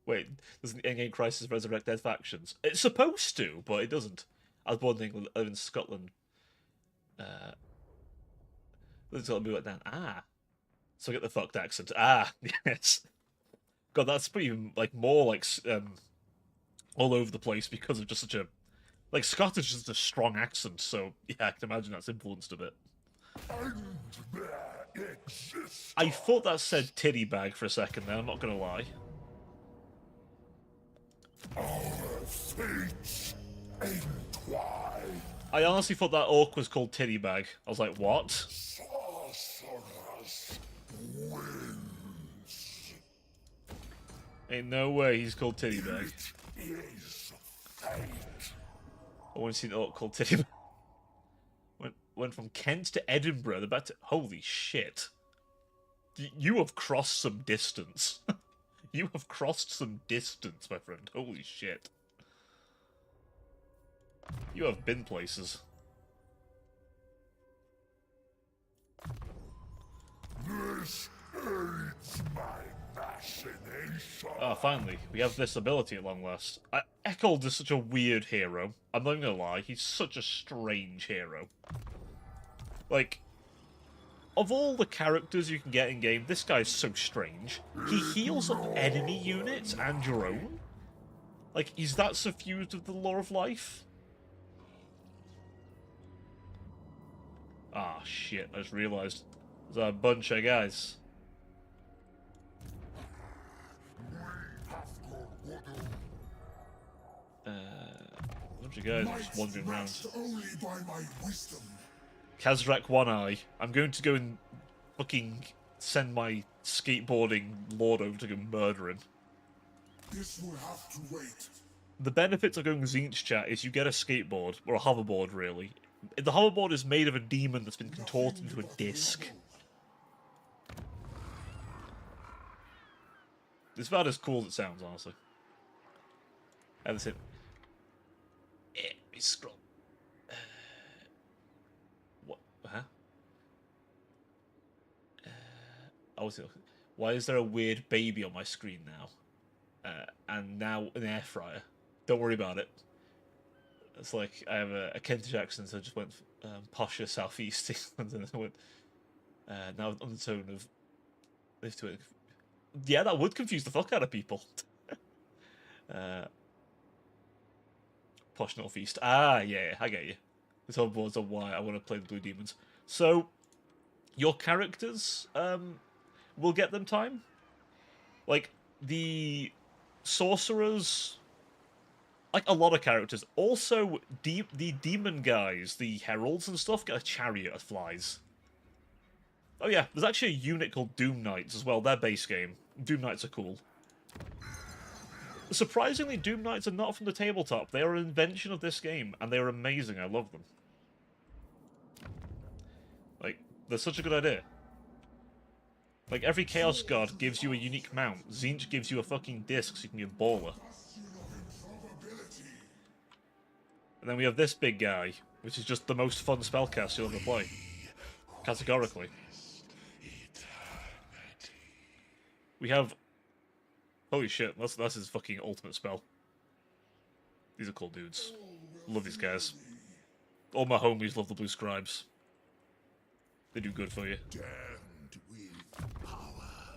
Wait, doesn't the Endgame Crisis resurrect dead factions? It's supposed to, but it doesn't. I was born in England, I live in Scotland. Let's gotta move it down. Ah. So I get the fucked accent. Ah, yes. God, that's pretty, like, more, like, all over the place because of just such a... Like, Scottish is just a strong accent, so, yeah, I can imagine that's influenced a bit. And back. existence. thought that said titty bag for a second there, I'm not gonna lie. Our fates entwine. I honestly thought that orc was called titty bag. I was like, what? Sorceress wins. Ain't no way he's called titty bag. Is fate. I want to see an orc called titty bag. Went from Kent to Edinburgh. They're back to... Holy shit. You have crossed some distance. You have crossed some distance, my friend. Holy shit. You have been places. This aids my machination. Ah, finally. We have this ability at long last. Echold is such a weird hero. I'm not even gonna lie. He's such a strange hero. Like, of all the characters you can get in-game, this guy's so strange. He heals up enemy units and your own? Like, he's that suffused with the law of life? Ah, shit, I just realised. There's a bunch of guys. A bunch of guys just wandering around. Only by my wisdom. Kazrak One Eye. I'm going to go and fucking send my skateboarding lord over to go murder him. This will have to wait. The benefits of going Zinch chat is you get a skateboard, or a hoverboard really. The hoverboard is made of a demon that's been contorted into a disc. It's about as cool as it sounds, honestly. And that's it. Let me scroll. What? Huh? Why is there a weird baby on my screen now? And now an air fryer. Don't worry about it. It's like I have a Kentish accent, so I just went posher southeast England, and I went now on the tone of live to it. Yeah, that would confuse the fuck out of people. Posh northeast. Ah, yeah, I get you. This whole board's on why I want to play the Blue Demons. So, your characters will get them time. Like the sorcerers. Like a lot of characters. Also, the demon guys, the heralds and stuff, get a chariot that flies. Oh yeah, there's actually a unit called Doom Knights as well, their base game. Doom Knights are cool. Surprisingly, Doom Knights are not from the tabletop. They are an invention of this game, and they are amazing. I love them. Like, they're such a good idea. Like, every Chaos God gives you a unique mount. Zinch gives you a fucking disc so you can be a baller. And then we have this big guy, which is just the most fun spellcast you'll ever play. Categorically. We have... Holy shit, that's his fucking ultimate spell. These are cool dudes. Love these guys. All my homies love the Blue Scribes. They do good for you.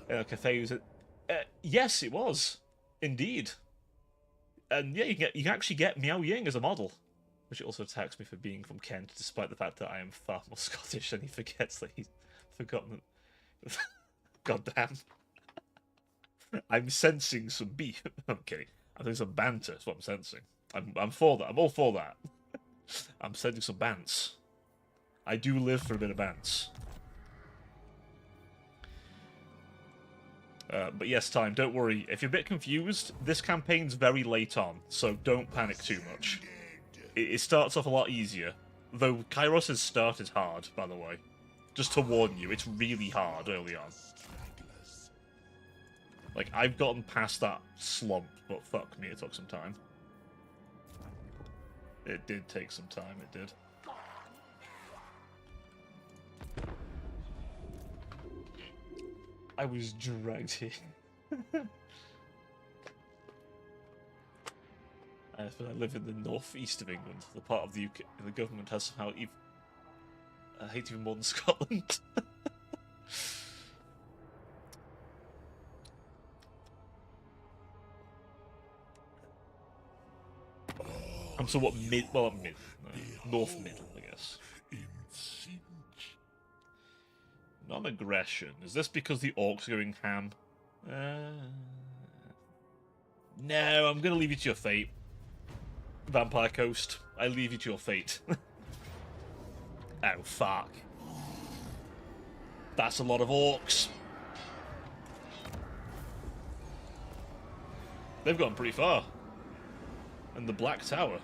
Cathay was it? Yes, it was. Indeed. And yeah, you can actually get Miao Ying as a model. Which also attacks me for being from Kent, despite the fact that I am far more Scottish, and he forgets that he's forgotten that... God damn. I'm sensing some beef. I'm kidding. I'm doing some banter, is what I'm sensing. I'm for that. I'm all for that. I'm sensing some bants. I do live for a bit of bants. But yes, Time, don't worry. If you're a bit confused, this campaign's very late on, so don't panic too much. It starts off a lot easier. Though Kairos' start is hard, by the way. Just to warn you, it's really hard early on. Like, I've gotten past that slump, but fuck me, it took some time. It did take some time, it did. I was dragged here. I live in the northeast of England, the part of the UK the government has somehow I hate even more than Scotland. I'm somewhat north middle, I guess. Non-aggression. Is this because the orcs are going ham? No, I'm gonna leave you to your fate. Vampire Coast, I leave you to your fate. Oh, fuck. That's a lot of orcs. They've gone pretty far. And the Black Tower.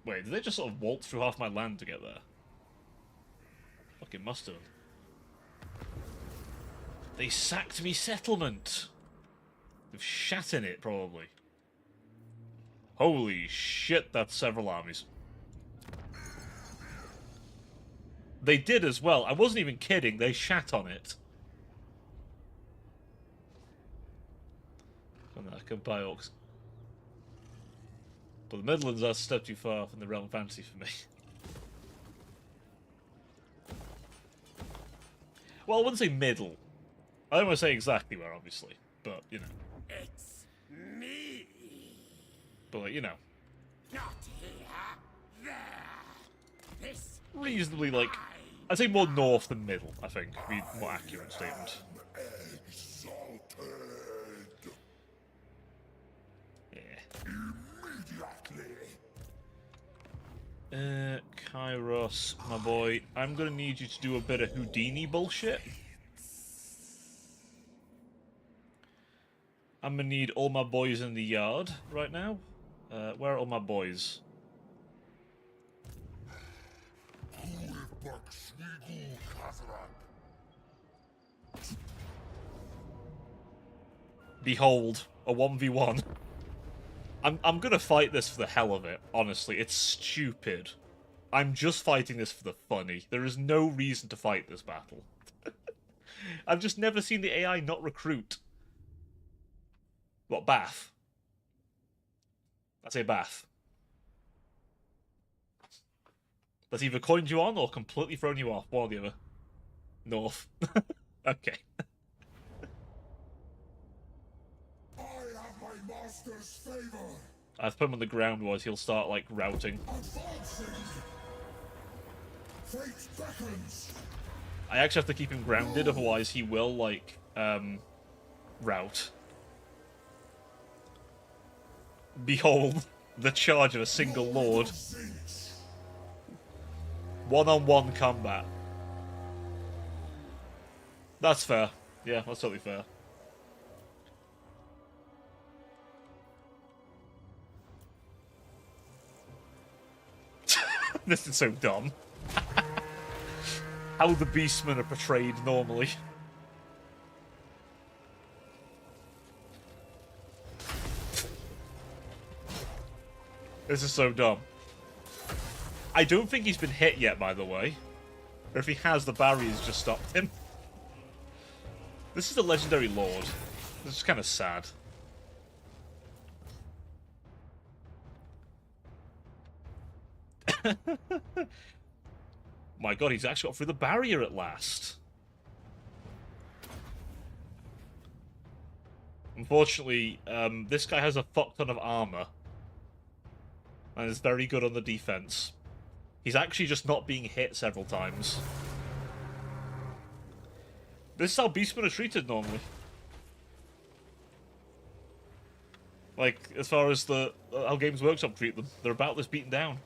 Wait, did they just sort of waltz through half my land to get there? Fucking must have. They sacked me settlement. They've shat in it, probably. Holy shit, that's several armies. They did as well. I wasn't even kidding. They shat on it. Oh, no, I can buy orcs. But the Midlands are a step too far from the realm of fantasy for me. Well, I wouldn't say middle. I don't want to say exactly where, obviously. But, you know. It's me. But, like, you know. Not here. There. This. Reasonably, like... I'd say more north than middle, I think. Would be a more accurate statement. Exalted. Yeah. Immediately. Kairos, my boy. I'm gonna need you to do a bit of Houdini bullshit. I'm gonna need all my boys in the yard right now. Where are all my boys? Behold, a 1v1. I'm gonna fight this for the hell of it, honestly. It's stupid. I'm just fighting this for the funny. There is no reason to fight this battle. I've just never seen the AI not recruit. What, Bath? I say Bath. That's either coined you on or completely thrown you off. One or the other. North. Okay. I have my master's favor. I've put him on the ground, otherwise he'll start, like, routing. Advancing. Fate beckons. I actually have to keep him grounded, otherwise he will, like, rout. Behold, the charge of a single lord. One-on-one combat. That's fair. Yeah, that's totally fair. This is so dumb. How the beastmen are portrayed normally. This is so dumb. I don't think he's been hit yet, by the way. Or if he has, the barrier's just stopped him. This is a legendary lord. This is kind of sad. My god, he's actually got through the barrier at last. Unfortunately, this guy has a fuck ton of armor. And is very good on the defense. He's actually just not being hit several times. This is how beastmen are treated normally. Like, as far as the how Games Workshop treat them, they're about this beaten down.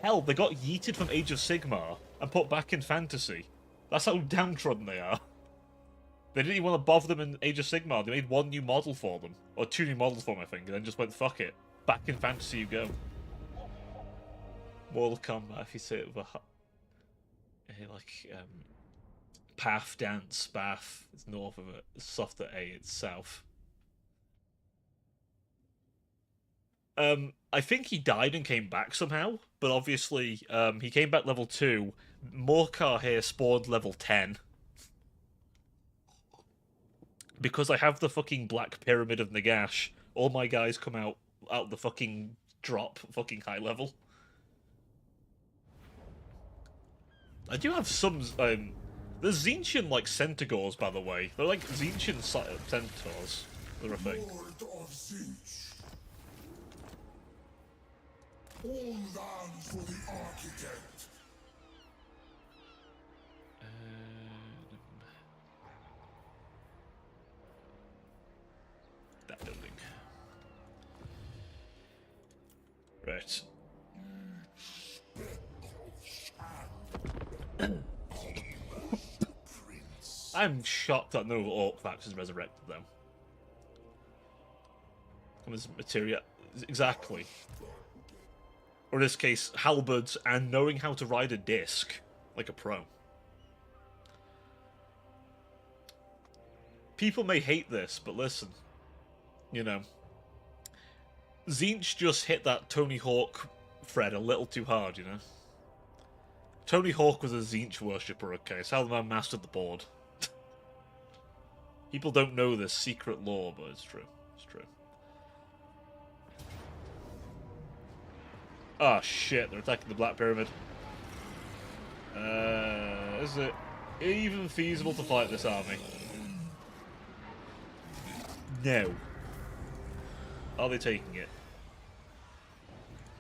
Hell, they got yeeted from Age of Sigmar and put back in Fantasy. That's how downtrodden they are. They didn't even want to bother them in Age of Sigmar. They made one new model for them. Or two new models for them, I think, and then just went, fuck it. Back in Fantasy you go. Mortal Kombat, if you say it with a Path, Dance, Bath, it's north of it. Soft at A, it's south. I think he died and came back somehow, but obviously, he came back level 2. Morcar here spawned level 10. Because I have the fucking Black Pyramid of Nagash, all my guys come out the fucking drop, fucking high level. I do have some, there's Zinchian, like, Centaurs, by the way. They're like Zinchian Centaurs. They're a thing. Lord of Zinch. All lands for the architect. That building. Right. I'm shocked that no orc faction resurrected them. And this materia, exactly. Or in this case, halberds and knowing how to ride a disc like a pro. People may hate this, but listen, you know, Tzeentch just hit that Tony Hawk thread a little too hard, you know. Tony Hawk was a Tzeentch worshipper, okay? It's how the man mastered the board. People don't know this secret lore, but it's true. It's true. Ah, shit, they're attacking the Black Pyramid. Is it even feasible to fight this army? No. Are they taking it?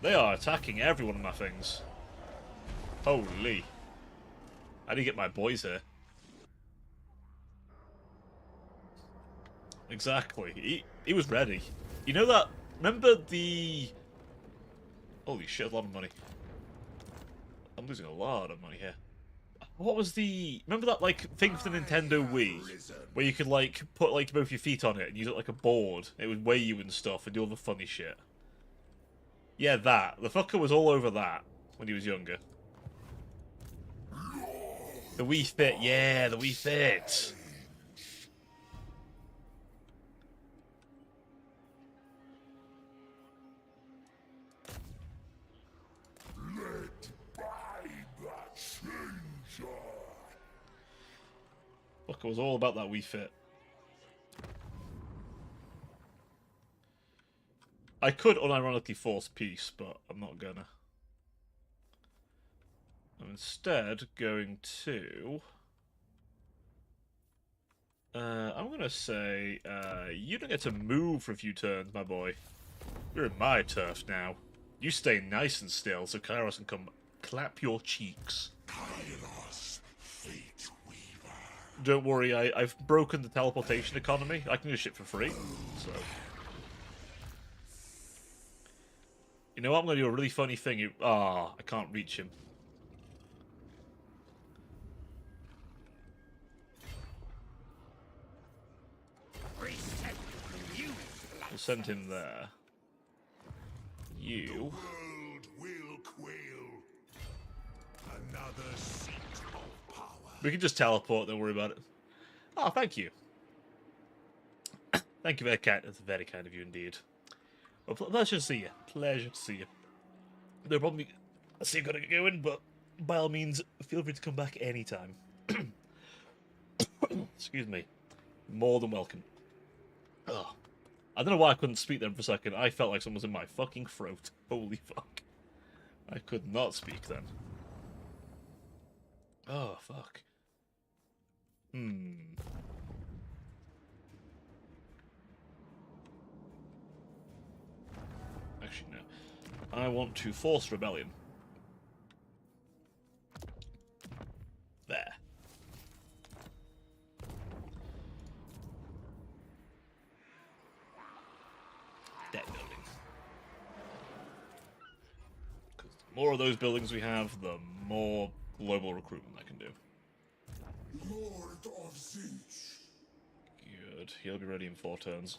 They are attacking every one of my things. Holy. How do you get my boys here? Exactly. He was ready. You know that... Remember the... Holy shit, a lot of money. I'm losing a lot of money here. What was the... Remember that, like, thing for the Nintendo Wii? Where you could, like, put, like, both your feet on it and use it like a board. It would weigh you and stuff and do all the funny shit. Yeah, that. The fucker was all over that when he was younger. The Wii Fit. Yeah, the Wii Fit. Fucker was all about that Wii Fit. I could unironically force peace, but I'm not gonna. I'm instead going to... I'm gonna say, you don't get to move for a few turns, my boy. You're in my turf now. You stay nice and still so Kairos can come clap your cheeks. Kairos, Fate Weaver. Don't worry, I've broken the teleportation economy. I can do shit for free, so... You know what? I'm going to do a really funny thing. I can't reach him. We'll send him there. You... World will quail. Another seat of power. We can just teleport, don't worry about it. Oh, thank you. Thank you, very kind. That's very kind of you indeed. Well, pleasure to see you. Pleasure to see you. No problem. I see you've got to get going, but by all means, feel free to come back anytime. Excuse me. More than welcome. Oh. I don't know why I couldn't speak then for a second. I felt like someone was in my fucking throat. Holy fuck. I could not speak then. Oh, fuck. Actually, no. I want to force rebellion. There. That building. Because the more of those buildings we have, the more global recruitment I can do. Lord of Tzeentch. Good. He'll be ready in 4 turns.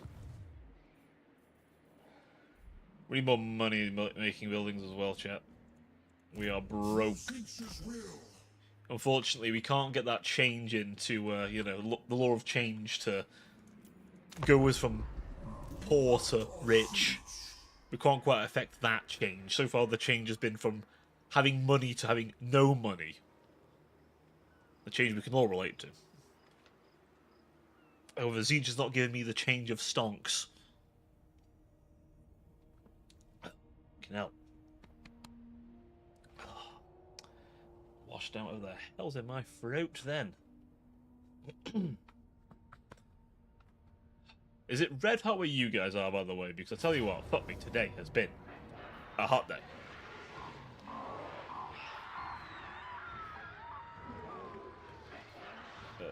We need more money making buildings as well, chat. We are broke. Tzeentch's will. Unfortunately, we can't get that change into, you know, the law of change to go as from poor to rich. We can't quite affect that change. So far, the change has been from having money to having no money. The change we can all relate to. However, Tzeentch has not given me the change of stonks. Hell. Washed out of the hell's in my throat then. Is it red hot where you guys are, by the way? Because I tell you what, fuck me, today has been a hot day.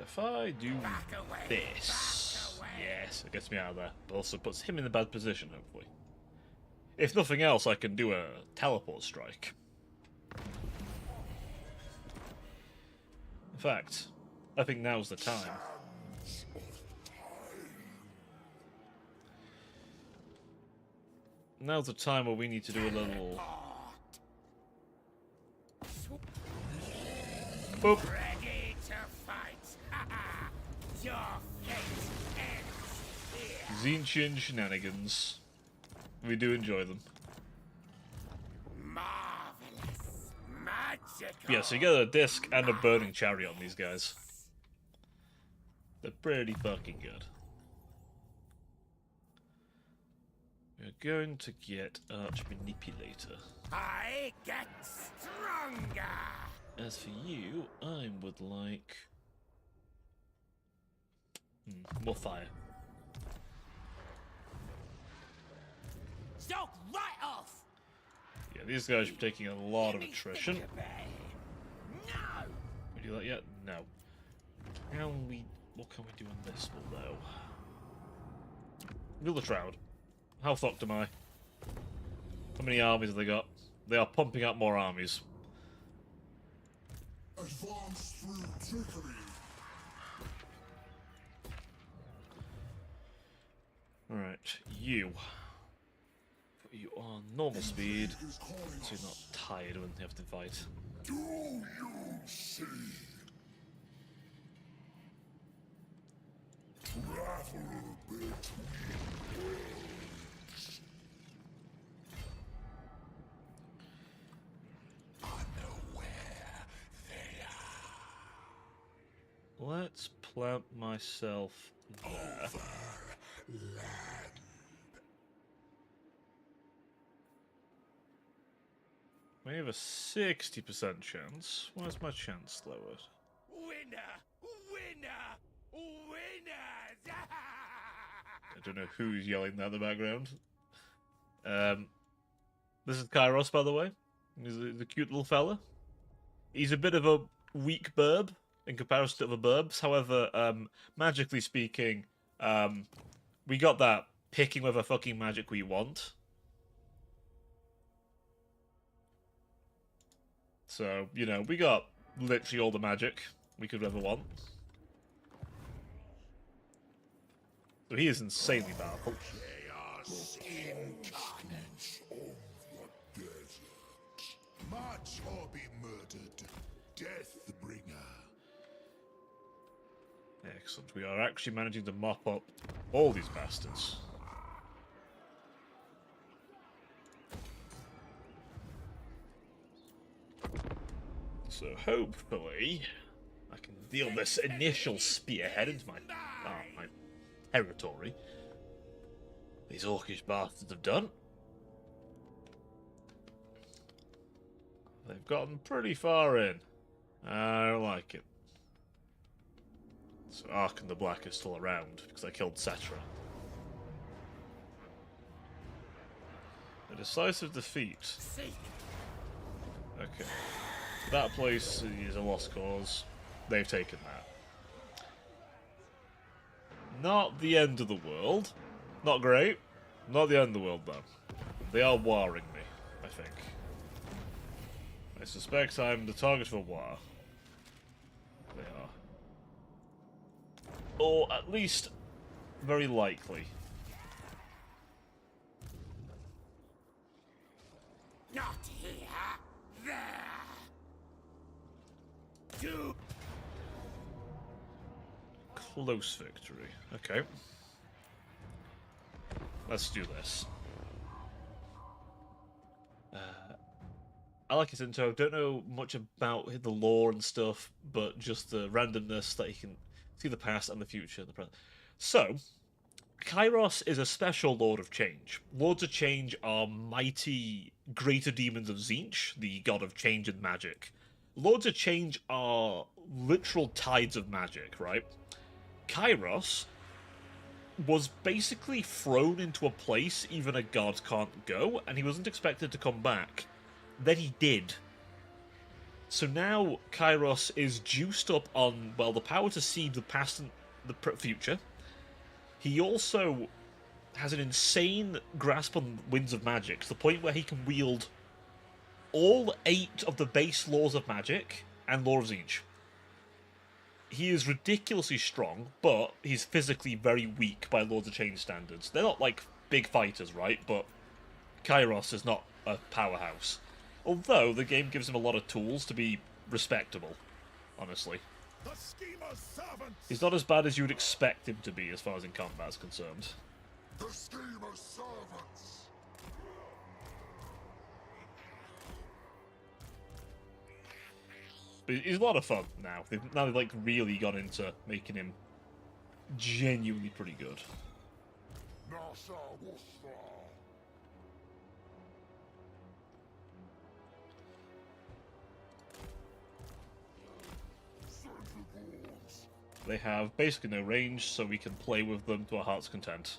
If I do this... Yes, it gets me out of there, but also puts him in a bad position, hopefully. If nothing else, I can do a teleport strike. In fact, I think now's the time. Now's the time where we need to do a little... Boop! Ready to fight! Your fate ends here! Zinchian shenanigans. We do enjoy them. Marvelous! Magical! Yeah, so you get a disc and a burning chariot on these guys. They're pretty fucking good. We're going to get Arch Manipulator. I get stronger! As for you, I would like... more fire. Stop right off! Yeah, these guys are taking a lot of attrition. No! We do that yet? No. What can we do on this one, though? Wheel the Shroud. How fucked am I? How many armies have they got? They are pumping out more armies. Advance through trickery. Alright, you. Put you on normal speed, so you're not tired when you have to fight. Do you see? Traveler between worlds. I know where they are. Let's plant myself there. Land. We have a 60% chance. Why is my chance lowered? Winner! Winner! Winners! I don't know who's yelling that in the background. This is Kairos, by the way. He's a cute little fella. He's a bit of a weak burb in comparison to other burbs. However, magically speaking, we got that picking whatever fucking magic we want. So, you know, we got literally all the magic we could ever want. So he is insanely powerful. Chaos incarnates of the desert. March or be murdered. Deathbringer. Excellent. We are actually managing to mop up all these bastards. So hopefully I can deal this initial spearhead into my territory. These orcish bastards have done. They've gotten pretty far in. I don't like it. So Ark and the Black is still around because I killed Cetra. A decisive defeat. Okay. That place is a lost cause. They've taken that. Not the end of the world. Not great. Not the end of the world, though. They are warring me, I think. I suspect I'm the target for war. They are. Or at least very likely. Not here! There! Do Close victory. Okay. Let's do this. I like his intro. Don't know much about the lore and stuff, but just the randomness that he can see the past and the future and the present. So, Kairos is a special Lord of Change. Lords of Change are mighty greater demons of Tzeentch, the god of change and magic. Lords of Change are literal tides of magic, right? Kairos was basically thrown into a place even a god can't go, and he wasn't expected to come back. Then he did. So now Kairos is juiced up on, well, the power to see the past and the future, he also has an insane grasp on winds of magic, to the point where he can wield all 8 of the base laws of magic and Law of Siege. He is ridiculously strong, but he's physically very weak by Lords of Change standards. They're not like big fighters, right? But Kairos is not a powerhouse. Although the game gives him a lot of tools to be respectable, honestly. The schemer's servants! He's not as bad as you would expect him to be as far as in combat is concerned. The schemer's servants! But he's a lot of fun now. They've like really gone into making him genuinely pretty good. Nasha Wusra! Centripedes! They have basically no range, so we can play with them to our heart's content.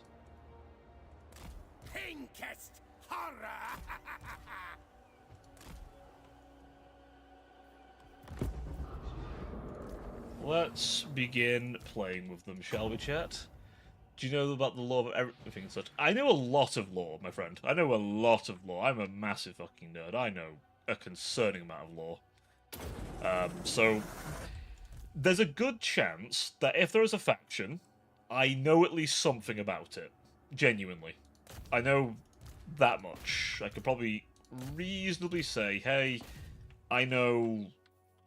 Pinkest horror! Let's begin playing with them, shall we, chat? Do you know about the lore of everything and such? I know a lot of lore, my friend. I know a lot of lore. I'm a massive fucking nerd. I know a concerning amount of lore. So, there's a good chance that if there is a faction, I know at least something about it. Genuinely. I know that much. I could probably reasonably say, hey, I know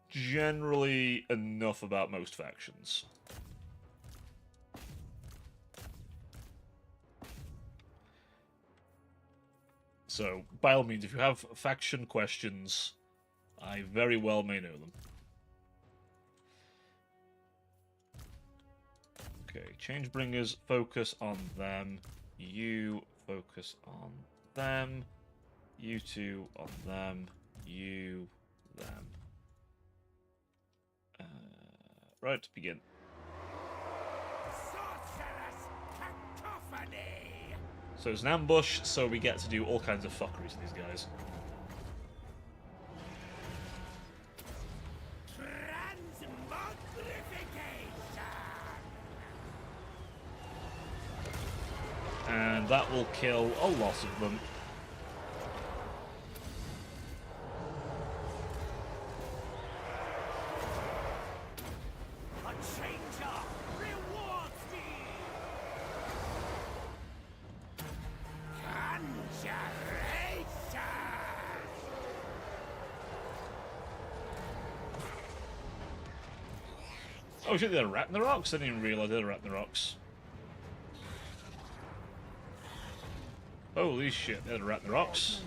generally enough about most factions. So, by all means, if you have faction questions, I very well may know them. Okay, Changebringers, focus on them. You focus on them. You two on them. You, them. Right, begin. Sorcerous cacophony! So it's an ambush, so we get to do all kinds of fuckery to these guys. And that will kill a lot of them. A changer rewards me! Conjuration! Oh shit, they're a rat in the rocks? I didn't even realise they're a rat in the rocks. Holy shit, they're a rat in the rocks.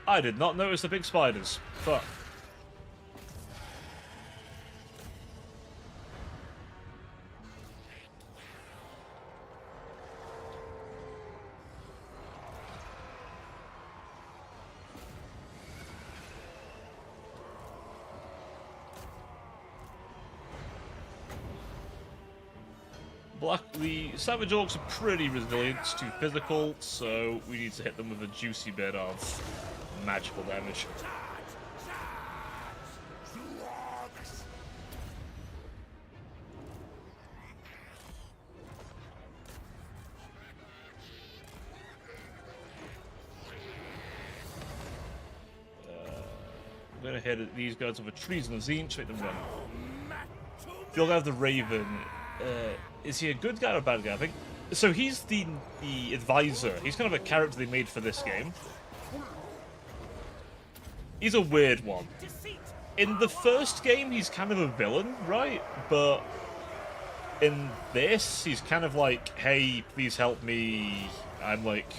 I did not notice the big spiders. Fuck. The Savage Orcs are pretty resilient to physical, so we need to hit them with a juicy bit of magical damage. I'm gonna hit these guys with a treason of Zinch, make them run. You'll have the Raven. Is he a good guy or a bad guy? I think. So he's the advisor. He's kind of a character they made for this game. He's a weird one. In the first game, he's kind of a villain, right? But in this, he's kind of like, hey, please help me. I'm like...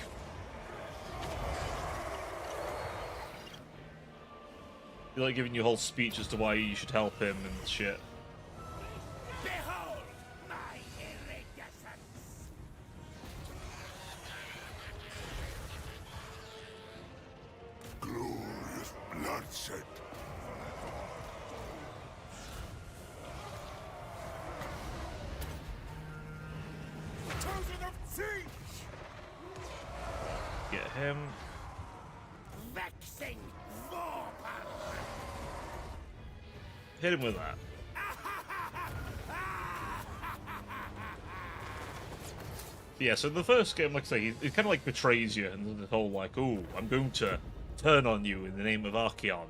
He's like giving you a whole speech as to why you should help him and shit. Behold my iridescence! Glorious bloodshed! Chosen of siege! Get him. Vexing Vorpal! Hit him with that. Yeah, so the first game, like I say, it kind of like betrays you, and the whole like, oh, I'm going to turn on you in the name of Archeon.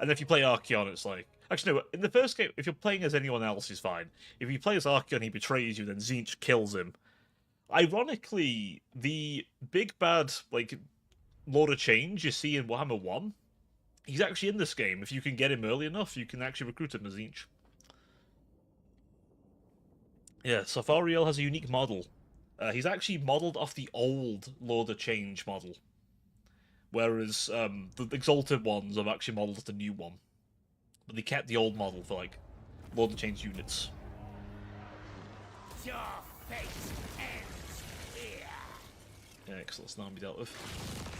And if you play Archeon, it's like, actually no, in the first game, if you're playing as anyone else, is fine. If you play as Archeon, he betrays you, then Tzeentch kills him. Ironically, the big bad like Lord of Change you see in Warhammer 1, he's actually in this game. If you can get him early enough, you can actually recruit him as Tzeentch. Yeah, Safariel has a unique model. He's actually modelled off the old Lord of Change model, whereas the Exalted ones have actually modelled the new one. But they kept the old model for, like, Lord of Change units. Your fate ends here. Yeah, excellent. Now be dealt with.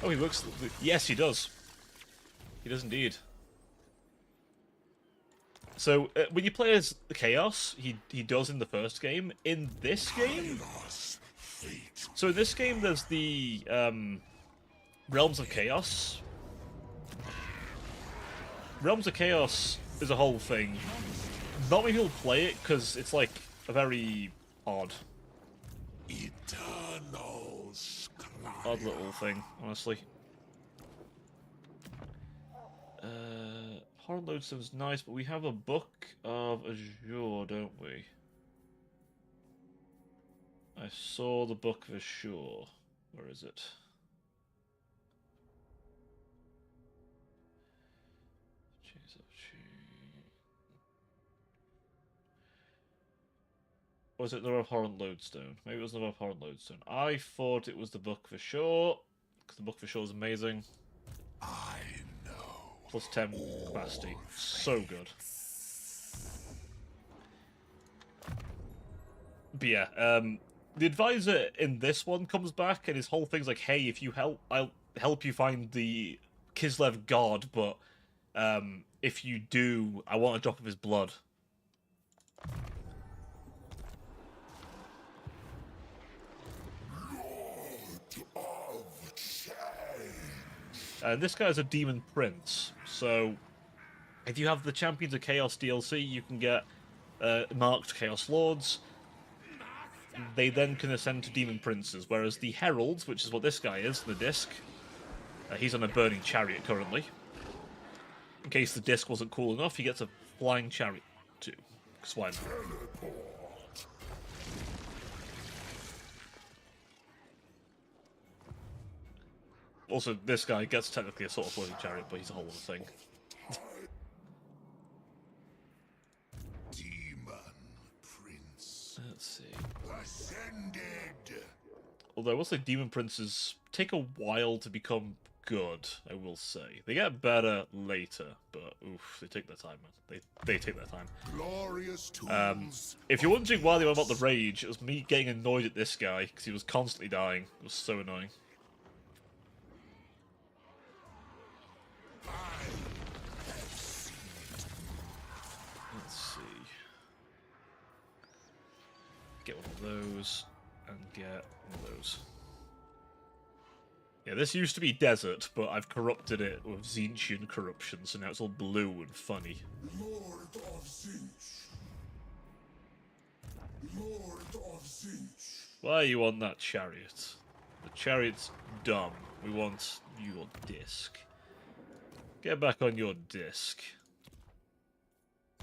Oh, he works... Yes, he does. He does indeed. So, when you play as the Chaos, he does in the first game. In this game... So in this game, there's the Realms of Chaos. Realms of Chaos is a whole thing. Not many people play it because it's like a very odd little thing, honestly. Horror Lodestone's nice, but we have a Book of Azure, don't we? I saw the Book of Azure. Where is it? Was it the Abhorrent Lodestone? Maybe it was the Abhorrent Lodestone. I thought it was the Book of Azure, because the Book of Azure is amazing. I know. Plus 10 capacity. So good. But yeah, the advisor in this one comes back, and his whole thing's like, hey, if you help, I'll help you find the Kislev god, but if you do, I want a drop of his blood. And this guy's a demon prince, so if you have the Champions of Chaos DLC, you can get marked Chaos Lords. They then can ascend to demon princes, whereas the heralds, which is what this guy is, the disc, he's on a burning chariot currently. In case the disc wasn't cool enough, he gets a flying chariot too. Because why not? Also, this guy gets technically a sort of floating chariot, but he's a whole other thing. Demon Prince. Let's see. Ascended. Although I will say demon princes take a while to become good, I will say. They get better later, but oof, they take their time, man. They take their time. Glorious tools. If you're wondering why they were about the rage, it was me getting annoyed at this guy, because he was constantly dying. It was so annoying. Let's see. Get one of those, and get one of those. Yeah, this used to be desert, but I've corrupted it with Tzeentchian corruption, so now it's all blue and funny. Lord of Tzeentch. Lord of Tzeentch. Why you want that chariot? The chariot's dumb. We want your disc. Get back on your disc.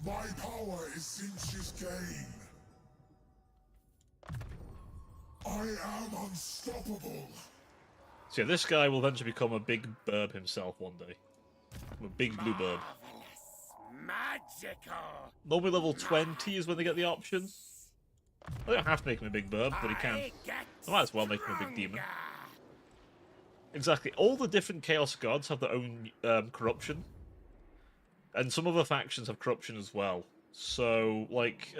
My power is Tzeentch's gain. I am unstoppable. So yeah, this guy will eventually become a big burb himself one day. A big blue burb. Magical. Normally level 20 is when they get the option. They don't have to make him a big burb, but he can. I might as well make him a big demon. Exactly. All the different Chaos Gods have their own corruption. And some other factions have corruption as well. So, like,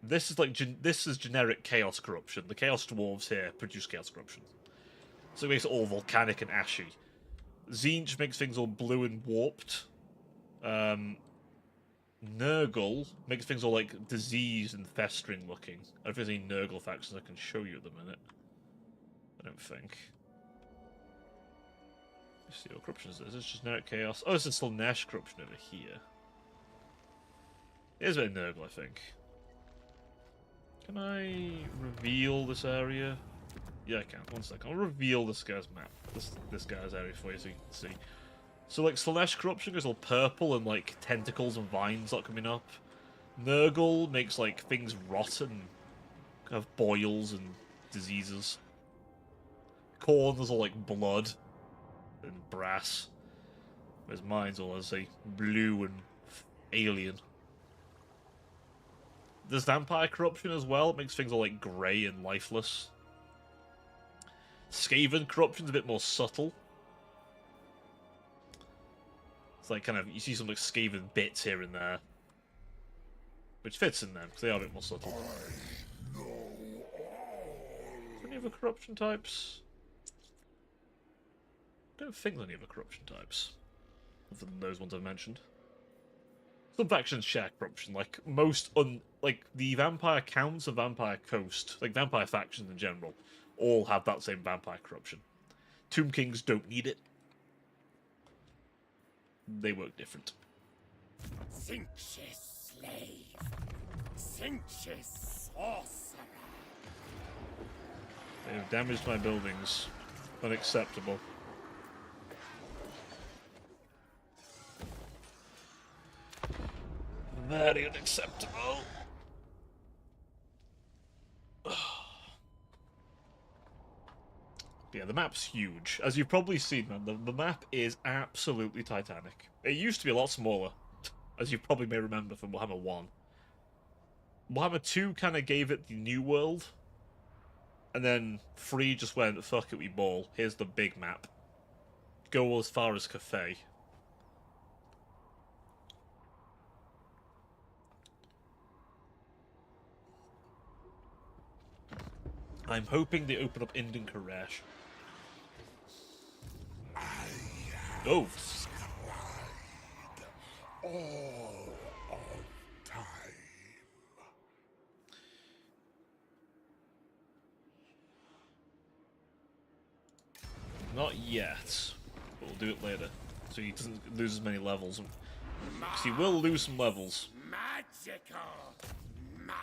this is like this is generic Chaos corruption. The Chaos Dwarves here produce Chaos corruption. So it makes it all volcanic and ashy. Tzeentch makes things all blue and warped. Nurgle makes things all like diseased and festering looking. I don't know if there's any Nurgle factions I can show you at the minute. I don't think. Let's see what corruption is this. Is this just generic chaos? Oh, this is still Nash corruption over here. Here's a bit of Nurgle, I think. Can I reveal this area? Yeah, I can. One second. I'll reveal this guy's map. This guy's area for you so you can see. So, like, Slanesh Corruption goes all purple and, like, tentacles and vines are coming up. Nurgle makes, like, things rot and have boils and diseases. Khorne is all, like, blood and brass. Whereas mine's all, as I say, blue and alien. There's Vampire Corruption as well. It makes things all, like, grey and lifeless. Skaven Corruption's a bit more subtle. It's like kind of, you see some like Skaven bits here and there. Which fits in them, because they are a bit more subtle. Is there any other corruption types? I don't think there's any other corruption types. Other than those ones I've mentioned. Some factions share corruption, like most like the Vampire Counts and Vampire Coast, like vampire factions in general, all have that same vampire corruption. Tomb Kings don't need it. They work different. Cinches slave. Cinches sorcerer. They have damaged my buildings. Unacceptable. Very unacceptable. Yeah, the map's huge. As you've probably seen, man, the map is absolutely titanic. It used to be a lot smaller, as you probably may remember from Warhammer 1. Warhammer 2 kind of gave it the new world, and then 3 just went, fuck it, we ball. Here's the big map. Go as far as Cathay. I'm hoping they open up Indian Koresh. Oh! All of time. Not yet. But we'll do it later. So he doesn't lose as many levels. Because he will lose some levels. Magical madness.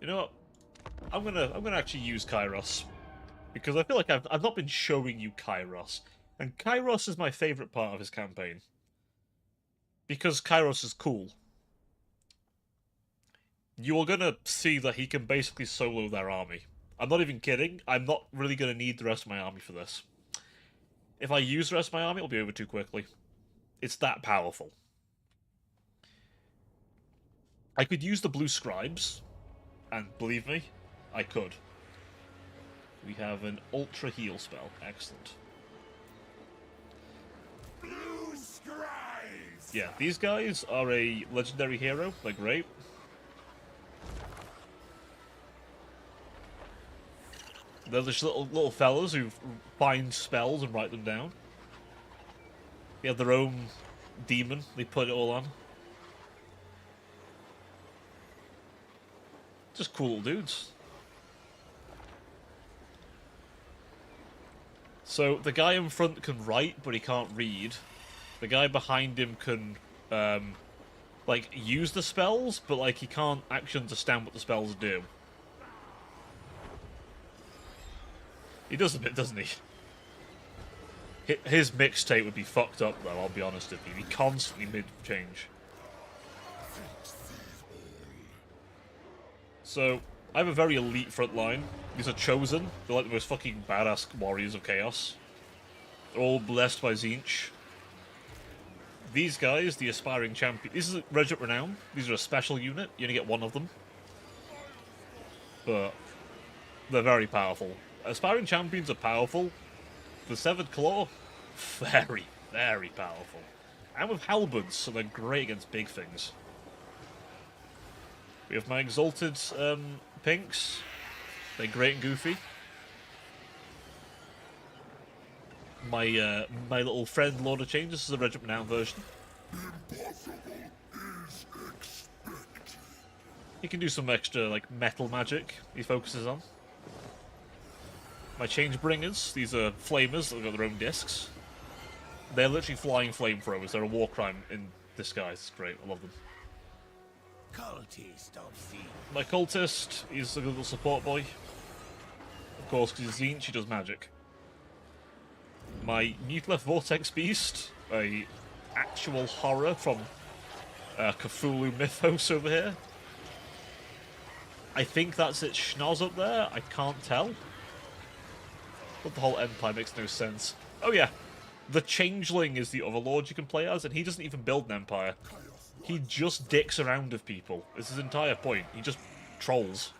You know what? I'm gonna actually use Kairos. Because I feel like I've not been showing you Kairos. And Kairos is my favourite part of his campaign. Because Kairos is cool. You are gonna see that he can basically solo their army. I'm not even kidding. I'm not really gonna need the rest of my army for this. If I use the rest of my army, it'll be over too quickly. It's that powerful. I could use the blue scribes. And believe me, I could. We have an ultra heal spell. Excellent. Blue scribes. Yeah, these guys are a legendary hero. They're great. They're just little fellas who find spells and write them down. They have their own demon. They put it all on. Just cool little dudes. So the guy in front can write, but he can't read. The guy behind him can, like, use the spells, but, like, he can't actually understand what the spells do. He does a bit, doesn't he? His mixtape would be fucked up, though, I'll be honest with you. He constantly mid-change. So, I have a very elite front line. These are chosen. They're like the most fucking badass warriors of chaos. They're all blessed by Tzeentch. These guys, the aspiring champion. This is Regiment Renown. These are a special unit. You only get one of them. But they're very powerful. Aspiring champions are powerful. The Severed Claw, very, very powerful. And with halberds, so they're great against big things. We have my Exalted Pinks. They're great and goofy. My my little friend Lord of Change, this is the Regiment Renown version. He can do some extra like metal magic he focuses on. My Change Bringers, these are flamers that have got their own discs. They're literally flying flamethrowers. They're a war crime in disguise. It's great. I love them. Cultist of the My cultist, he's a little support boy. Of course, because he's Zinch, he does magic. My Nuclear Vortex Beast, a actual horror from Cthulhu mythos over here. I think that's its schnoz up there. I can't tell. But the whole Empire makes no sense. Oh yeah, the Changeling is the Overlord you can play as, and he doesn't even build an Empire. He just dicks around with people. It's his entire point. He just trolls.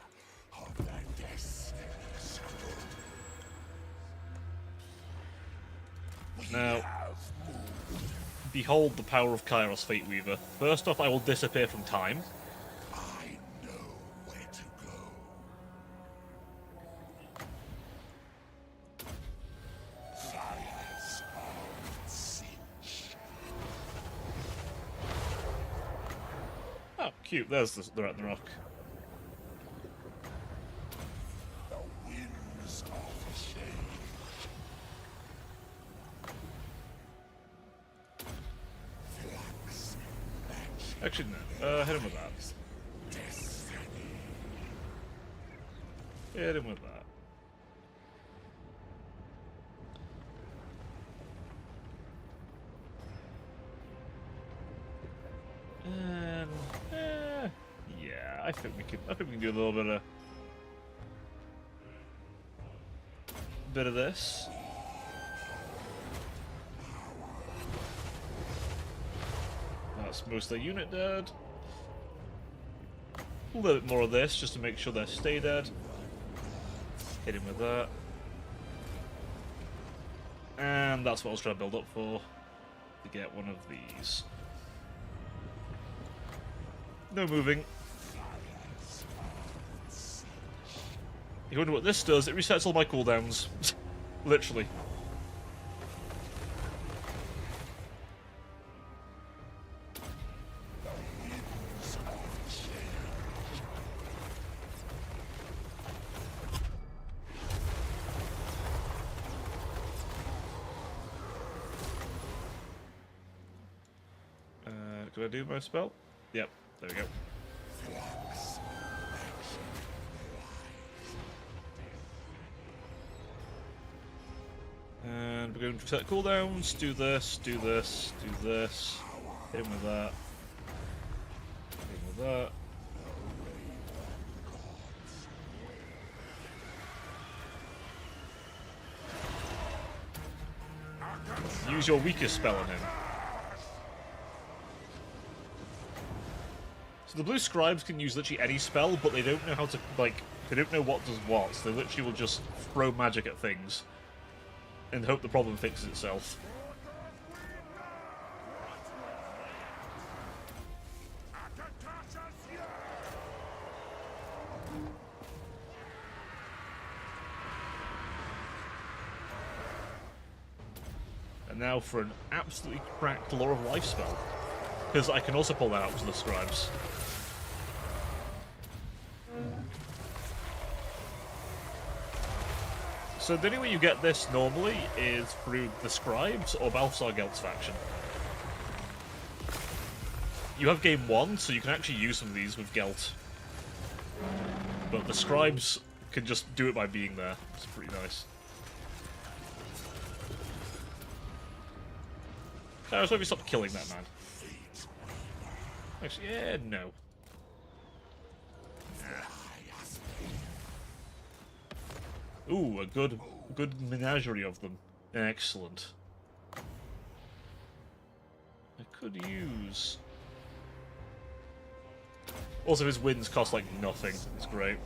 Now, behold the power of Kairos, Fate Weaver. First off, I will disappear from time. I know where to go. Fires on Sinch. Oh, cute. There's the Ragnarok. The winds of change. Flux. Magic. Actually, no. Hit him with that. Destiny. Hit him with that. And yeah, I think we can do a little bit of this. That's most of their unit dead. A little bit more of this just to make sure they stay dead. Hit him with that. And that's what I was trying to build up for. To get one of these. No moving. You wonder what this does? It resets all my cooldowns. Literally. Can I do my spell? Yep, there we go. And we're going to set cooldowns. Do this, do this, do this. Hit him with that. Hit him with that. Use your weakest spell on him. So the blue scribes can use literally any spell, but they don't know how to, like, they don't know what does what, so they literally will just throw magic at things and hope the problem fixes itself. And now for an absolutely cracked Law of Life spell. Because I can also pull that out to the scribes. So the only way you get this normally is through the scribes or Balthasar Gelt's faction. You have game 1, so you can actually use some of these with Gelt. But the scribes can just do it by being there. It's pretty nice. I was hoping you stop killing that man. Actually, yeah, no. Ooh, a good menagerie of them. Excellent. I could use... Also, his wins cost, like, nothing. It's great.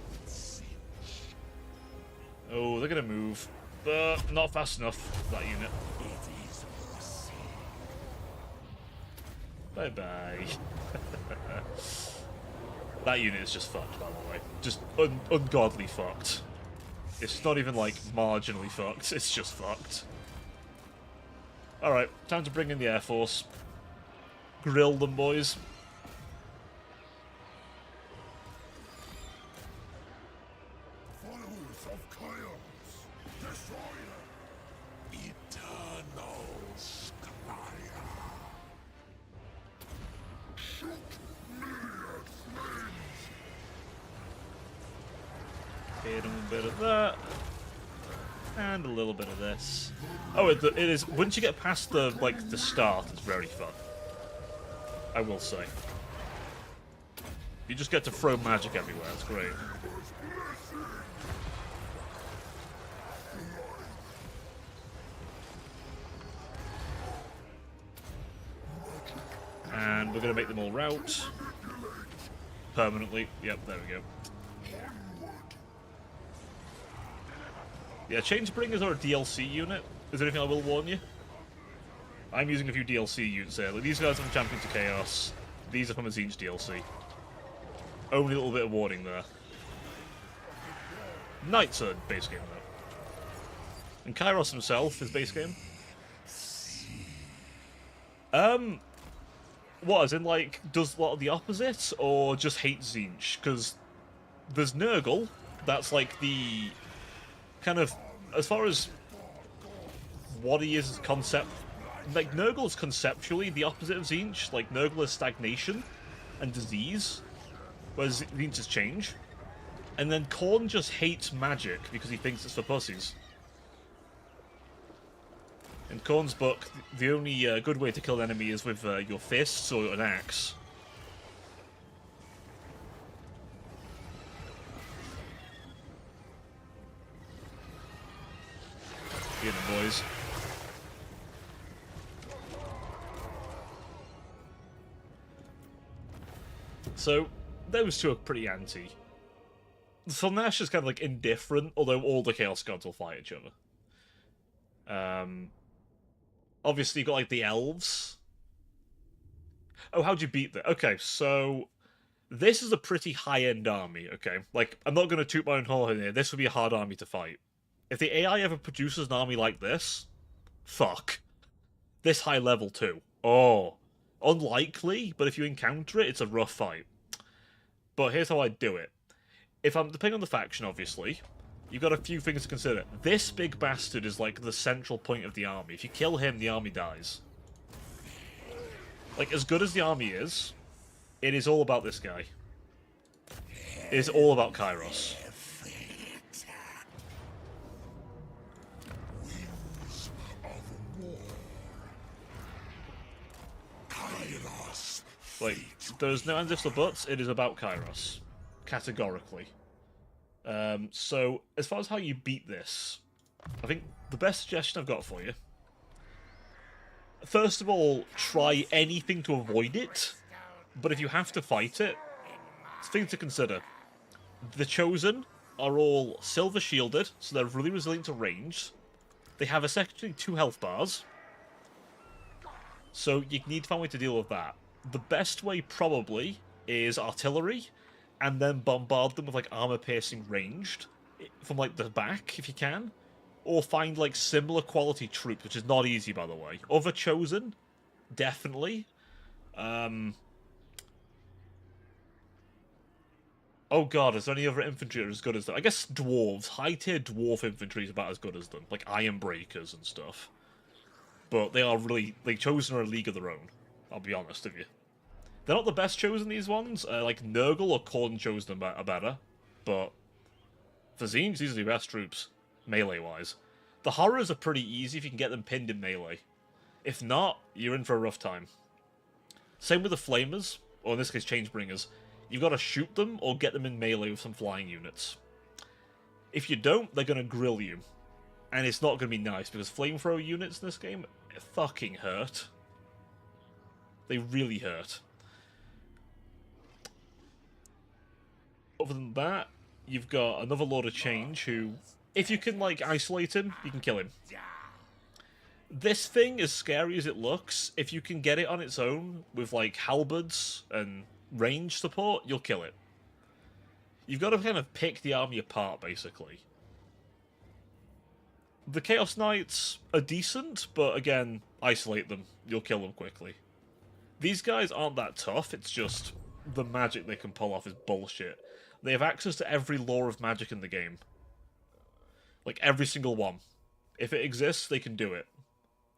Oh, they're gonna move. But not fast enough, that unit. Bye-bye. That unit is just fucked, by the way. Just ungodly fucked. It's not even, like, marginally fucked. It's just fucked. Alright, time to bring in the Air Force. Grill them, boys. Followers of Chaos. Destroyer. Eternal scum. Hit him a bit of that. And a little bit of this. Oh, it is. Once you get past the start, it's very fun. I will say. You just get to throw magic everywhere. It's great. And we're going to make them all rout. Permanently. Yep, there we go. Yeah, Changebringers are a DLC unit. Is there anything I will warn you? I'm using a few DLC units here. Like, these guys are from Champions of Chaos. These are from a Tzeentch DLC. Only a little bit of warning there. Knights are base game, though. And Kairos himself is base game. What, as in, like, does a lot of the opposite, or just hates Tzeentch? Because there's Nurgle, that's, like, the kind of, as far as what he is as a concept, like, Nurgle is conceptually the opposite of Tzeentch. Like, Nurgle is stagnation and disease, whereas Tzeentch is change. And then Khorne just hates magic because he thinks it's for pussies. In Khorne's book, the only good way to kill an enemy is with your fists or an axe. Get them, boys. So, those two are pretty anti. Slaanesh is kind of like indifferent, although all the Chaos Gods will fight each other. Obviously, you've got, like, the elves. Oh, how'd you beat that? Okay, so this is a pretty high-end army, okay? Like, I'm not going to toot my own horn here. This would be a hard army to fight. If the AI ever produces an army like this, fuck. This high level, too. Oh. Unlikely, but if you encounter it, it's a rough fight. But here's how I'd do it. If I'm depending on the faction, obviously, you've got a few things to consider. This big bastard is like the central point of the army. If you kill him, the army dies. Like, as good as the army is, it is all about this guy. It is all about Kairos. Like, there's no ands, ifs, or buts. It is about Kairos. Categorically. So, as far as how you beat this, I think the best suggestion I've got for you, first of all, try anything to avoid it, but if you have to fight it, it's things to consider. The Chosen are all silver shielded, so they're really resilient to range. They have essentially 2 health bars, so you need to find a way to deal with that. The best way, probably, is artillery, and then bombard them with, like, armor-piercing ranged from, like, the back, if you can. Or find, like, similar quality troops, which is not easy, by the way. Other Chosen, definitely. Oh god, is there any other infantry that are as good as them? I guess dwarves. High-tier dwarf infantry is about as good as them. Like, Iron Breakers and stuff. But they are really... Like, Chosen are a league of their own. I'll be honest with you. They're not the best Chosen, these ones. Like, Nurgle or Khorne Chosen are better. But for Tzeentch, these are the best troops, melee-wise. The Horrors are pretty easy if you can get them pinned in melee. If not, you're in for a rough time. Same with the Flamers, or in this case, Changebringers. You've got to shoot them or get them in melee with some flying units. If you don't, they're going to grill you. And it's not going to be nice, because flamethrower units in this game fucking hurt. They really hurt. Other than that, you've got another Lord of Change who, if you can, like, isolate him, you can kill him. This thing, as scary as it looks, if you can get it on its own with, like, halberds and range support, you'll kill it. You've got to kind of pick the army apart, basically. The Chaos Knights are decent, but again, isolate them. You'll kill them quickly. These guys aren't that tough, it's just the magic they can pull off is bullshit. They have access to every lore of magic in the game. Like, every single one. If it exists, they can do it.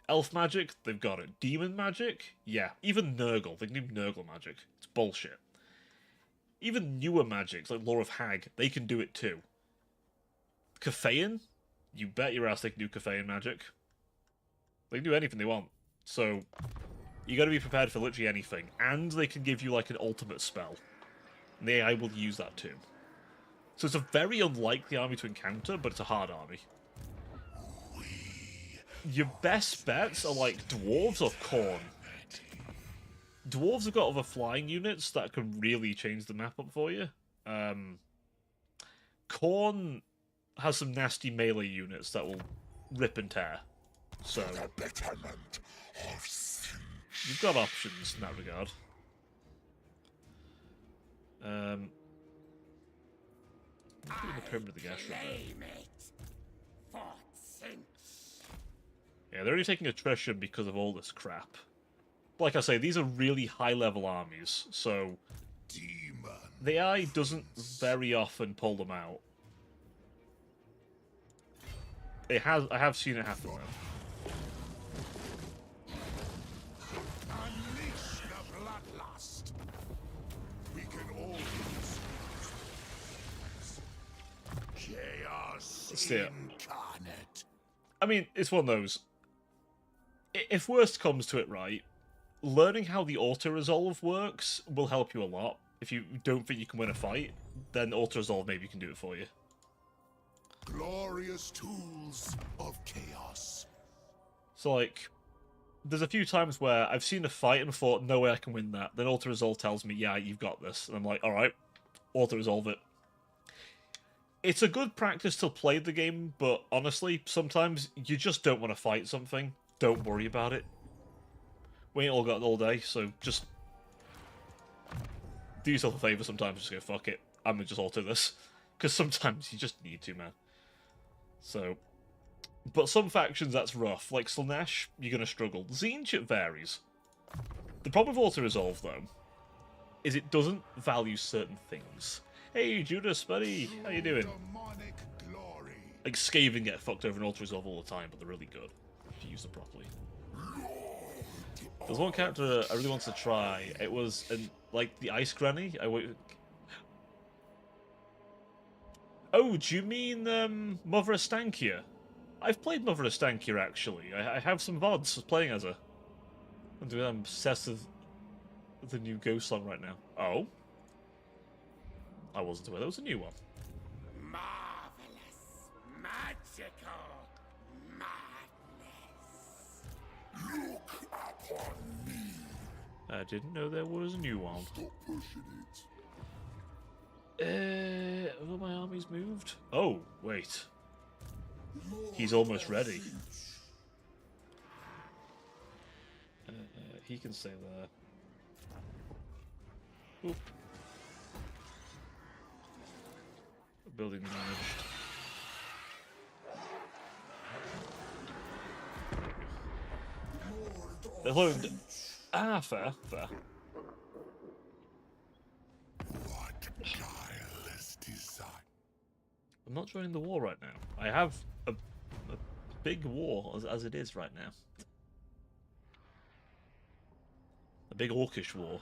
Elf magic, they've got it. Demon magic, yeah. Even Nurgle, they can do Nurgle magic. It's bullshit. Even newer magics, like Lore of Hag, they can do it too. Cathayan, you bet your ass they can do Cathayan magic. They can do anything they want. So, you gotta be prepared for literally anything. And they can give you like an ultimate spell. And the AI will use that too. So it's a very unlikely army to encounter, but it's a hard army. Your best bets are like dwarves or Khorne. Dwarves have got other flying units that can really change the map up for you. Khorne has some nasty melee units that will rip and tear. So you've got options in that regard. The Pyramid of the Gas Yeah, they're only taking attrition because of all this crap. Like I say, these are really high-level armies, so the AI doesn't very often pull them out. I have seen it happen though. Unleash the bloodlust. We can all use chaos incarnate. I mean, it's one of those. If worst comes to it, right, learning how the auto-resolve works will help you a lot. If you don't think you can win a fight, then auto-resolve maybe can do it for you. Glorious tools of chaos. So, like, there's a few times where I've seen a fight and thought, no way I can win that. Then auto-resolve tells me, yeah, you've got this. And I'm like, alright, auto-resolve it. It's a good practice to play the game, but honestly, sometimes you just don't want to fight something. Don't worry about it. We ain't all got all day, so just do yourself a favour sometimes, just go, fuck it, I'm gonna just alter this. Because sometimes you just need to, man. So, but some factions, that's rough. Like Slaanesh, you're gonna struggle. Tzeentch, it varies. The problem with auto-resolve, though, is it doesn't value certain things. Hey, Judas, buddy, how you doing? Like, Skaven get fucked over in auto-resolve all the time, but they're really good if you use them properly. There's one character I really wanted to try. It was, like, the Ice Granny. Oh, do you mean, Mother Estankia? I've played Mother Estankia, actually. I have some VODs playing as her. I'm obsessed with the new Ghost song right now. Oh? I wasn't aware there was a new one. Marvelous, magical madness. Look upon me. I didn't know there was a new one. Stop pushing it. Have all my armies moved? Oh, wait. He's almost ready. He can stay there. Oop. Building managed. They're loaded. Ah, fair, fair. What guileless design. I'm not joining the war right now. I have a big war as it is right now. A big orcish war.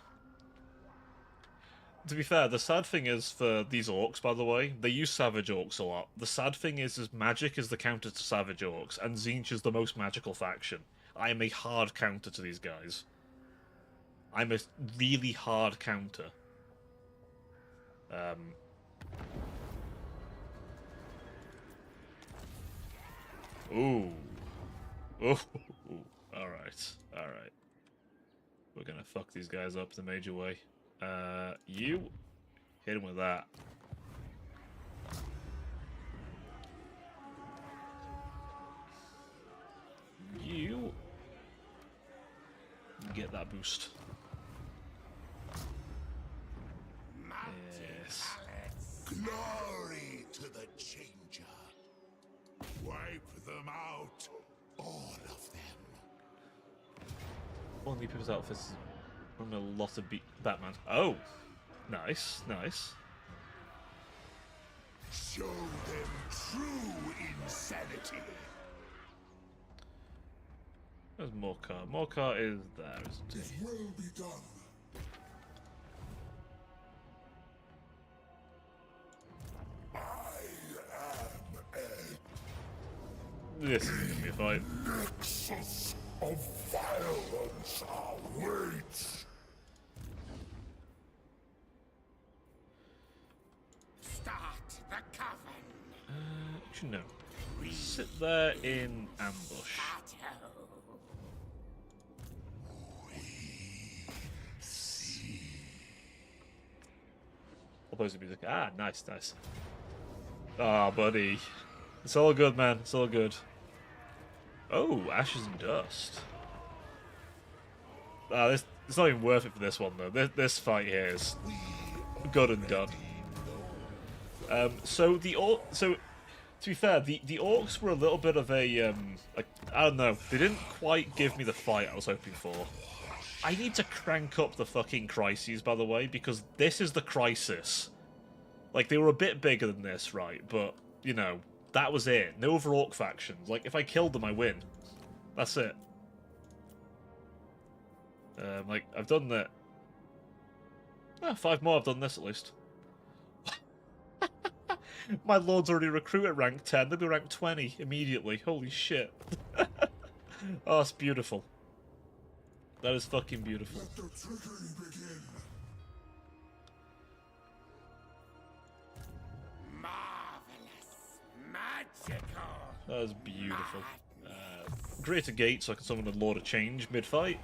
To be fair, the sad thing is for these orcs, by the way, they use savage orcs a lot. The sad thing is magic is the counter to savage orcs, and Tzeentch is the most magical faction. I am a hard counter to these guys. I'm a really hard counter. Ooh. Ooh. Alright. Alright. We're gonna fuck these guys up the major way. You hit him with that. You get that boost. Yes. Glory to the changer. Wipe them out. All of them. One of the people's outfits is from a lot of Batman. Oh! Nice, nice. Show them true insanity. Where's Morcar? Morcar is there, isn't It he? will be done. This is gonna be a fight. Nexus of violence awaits. Start the coven. Actually, no. Sit there in ambush. Battle. Opposing music. Ah, nice, nice. Ah, buddy. It's all good, man. It's all good. Oh, ashes and dust. Ah, it's not even worth it for this one though. This fight here is good and done. So to be fair, the orcs were a little bit of a like, I don't know. They didn't quite give me the fight I was hoping for. I need to crank up the fucking crises, by the way, because this is the crisis. Like, they were a bit bigger than this, right? But you know, that was it. No other orc factions. Like, if I killed them, I win. That's it. Like, I've done that. 5 more. I've done this at least. My lord's already recruited rank 10. They'll be rank 20 immediately. Holy shit. Oh, it's beautiful. That is fucking beautiful. Let the trickery begin. Marvelous. Magical. That is beautiful. Greater Gate, so I can summon the Lord of Change mid-fight.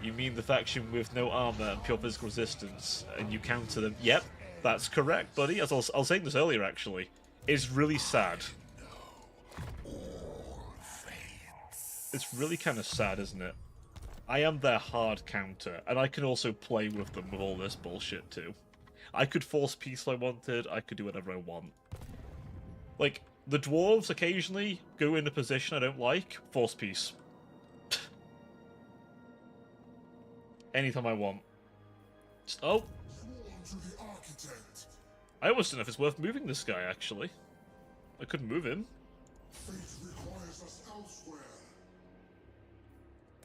You mean the faction with no armor and pure physical resistance, and you counter them? Yep, that's correct, buddy. As I was saying this earlier, actually. It's really sad. It's really kind of sad, isn't it? I am their hard counter, and I can also play with them with all this bullshit, too. I could force peace if I wanted, I could do whatever I want. Like, the dwarves occasionally go in a position I don't like, force peace. Anytime I want. Oh! Sworn to the architect. I almost don't know if it's worth moving this guy, actually. I couldn't move him. Fate requires us elsewhere.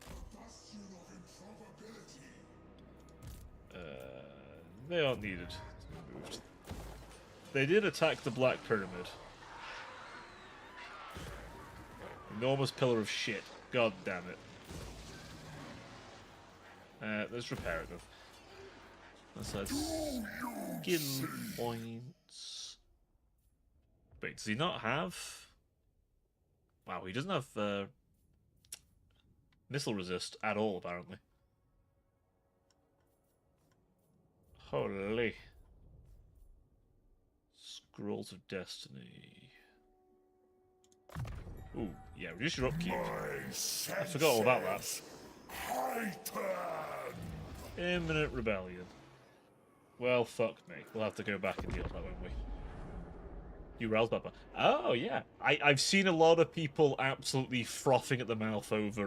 A bastion of improbability. They aren't needed to be moved. They did attack the Black Pyramid. Enormous pillar of shit. God damn it. Let's repair it though. Let's skill points. Wait, does he not have? Wow, he doesn't have missile resist at all, apparently. Holy. Scrolls of Destiny. Ooh, yeah, reduce your upkeep. I forgot all about that. Imminent rebellion. Well, fuck me. We'll have to go back and deal with that, won't we? You Rails Pepper. Oh, yeah. I've seen a lot of people absolutely frothing at the mouth over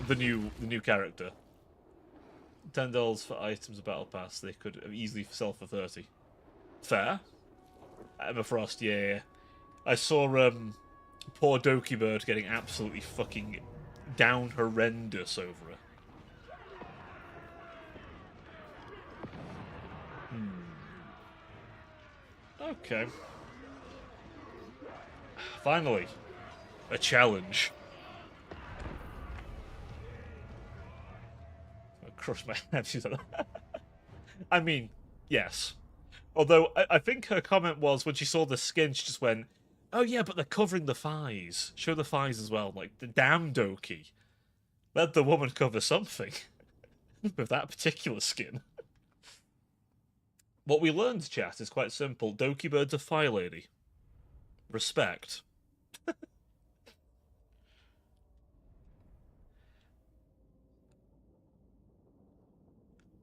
the new character. $10 for items of Battle Pass. They could easily sell for 30. Fair. Emma Frost, yeah. I saw poor Doki Bird getting absolutely fucking down horrendous over it. Okay. Finally, a challenge. I'll crush my head. I mean, yes. Although, I think her comment was, when she saw the skin, she just went, oh yeah, but they're covering the thighs. Show the thighs as well. Like, the damn Doki. Let the woman cover something. With that particular skin. What we learned, chat, is quite simple. Doki Bird's a fire lady. Respect.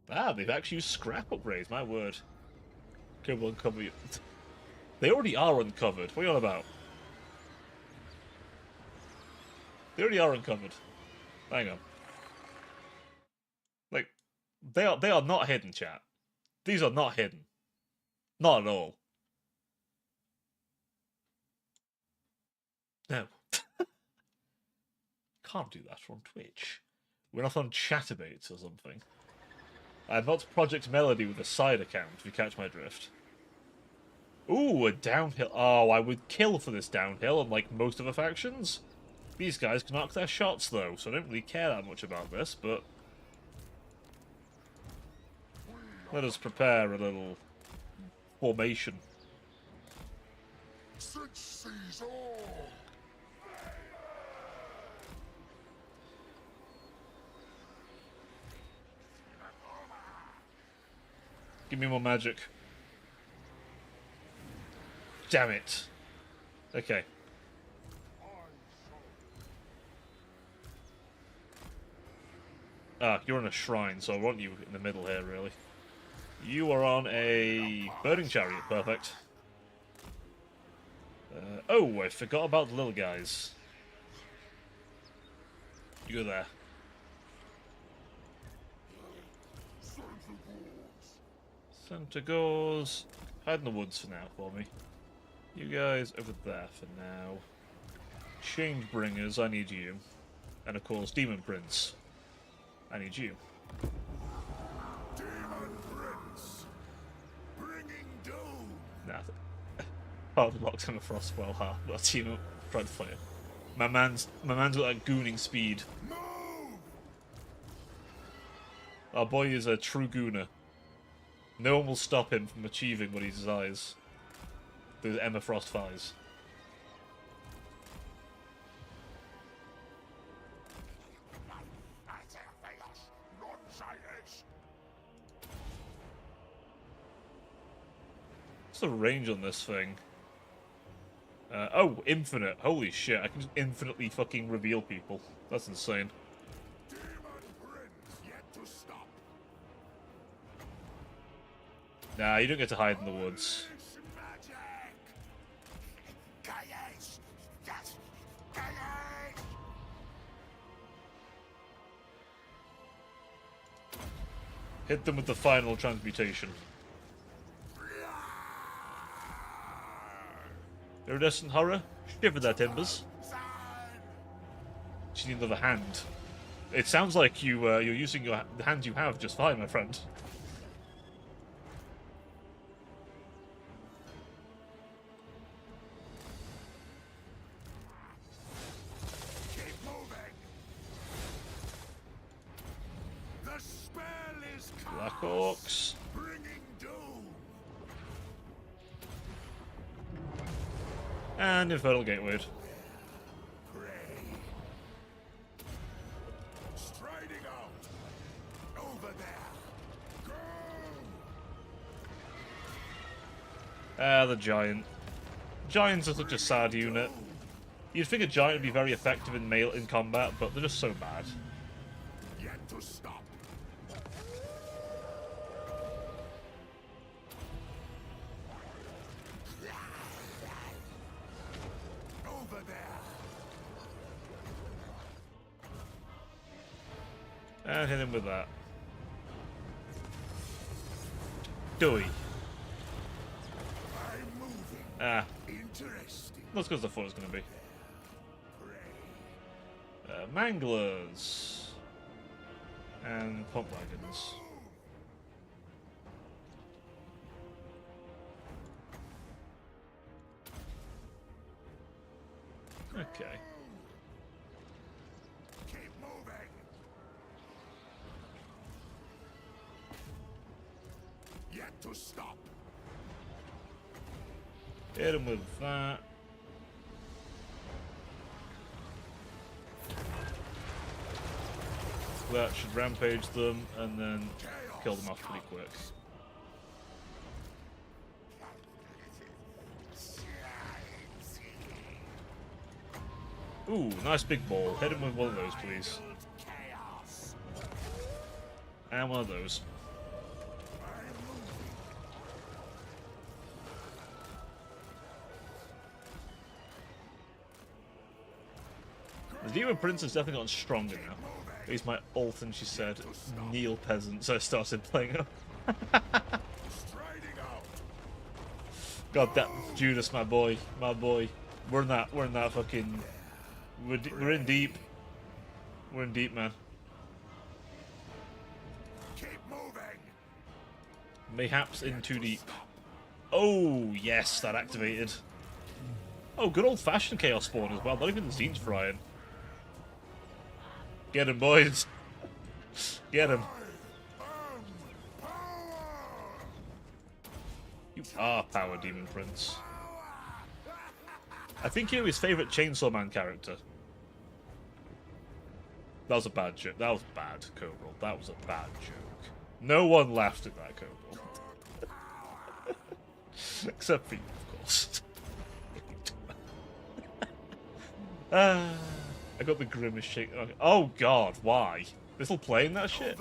Ah, they've actually used scrap upgrades, my word. Okay, we'll uncover you. They already are uncovered. What are you on about? They already are uncovered. Hang on. Like, they are not hidden, chat. These are not hidden. Not at all. No. can't do that on Twitch. We're not on Chatterbaits or something. I'm not Project Melody with a side account, if you catch my drift. Ooh, a downhill. Oh, I would kill for this downhill, unlike most of the factions. These guys can arc their shots, though, so I don't really care that much about this, but... let us prepare a little formation. Give me more magic. Damn it. Okay. Ah, you're on a shrine, so I want you in the middle here, really. You are on a burning chariot, perfect. Oh, I forgot about the little guys. You go there. Santa Gauze. Hide in the woods for now for me. You guys over there for now. Change Bringers, I need you. And of course, Demon Prince. I need you. Demon Prince, bringing doom. Nah. Hard blocks him a Frostwell, ha. That team up, try to play it. My man's got that gooning speed. Move. Our boy is a true gooner. No one will stop him from achieving what he desires. Those Emma Frost fires. What's the range on this thing? Oh, infinite. Holy shit, I can just infinitely fucking reveal people. That's insane. Demon Prince, yet to stop. Nah, you don't get to hide in the woods. It's magic. Chaos. Yes. Chaos. Hit them with the final transmutation. Iridescent horror? Shiver their timbers. She needs another hand. It sounds like you're using the hands you have just fine, my friend. Keep moving. The spell is Black Orcs. bringing doom. And Infernal Gateway. Pray. Striding out. Over there. Go. Ah, the Giant. Giants are such a sad unit. You'd think a Giant would be very effective in combat, but they're just so bad. Yet to stop. Over there. And hit him with that. Dewey. I'm moving. Ah, Interesting. that's because I thought it was going to be. Pray. Manglers. And Pump Wagons. Okay. Keep moving. Yet to stop. Hit him with that. That should rampage them and then kill them off pretty quick. Ooh, nice big ball. Hit him with one of those, please. Chaos. And one of those. The Demon Prince has definitely gotten stronger now. He's my ult, and she said, "Kneel, peasant." So I started playing her. Striding out. God, that Judas, my boy, my boy. We're in that fucking. We're in deep. We're in deep, man. Keep moving. Mayhaps in too deep. Oh, yes, that activated. Oh, good old-fashioned Chaos Spawn as well. Not even the Tzeentch frying. Get him, boys. Get him. You are Power Demon Prince. I think you're his favourite Chainsaw Man character. That was a bad joke. That was bad, Cobral. That was a bad joke. No one laughed at that, Cobral. Except for you, of course. I got the grimmest shake. Oh god, why? This'll play in that shit?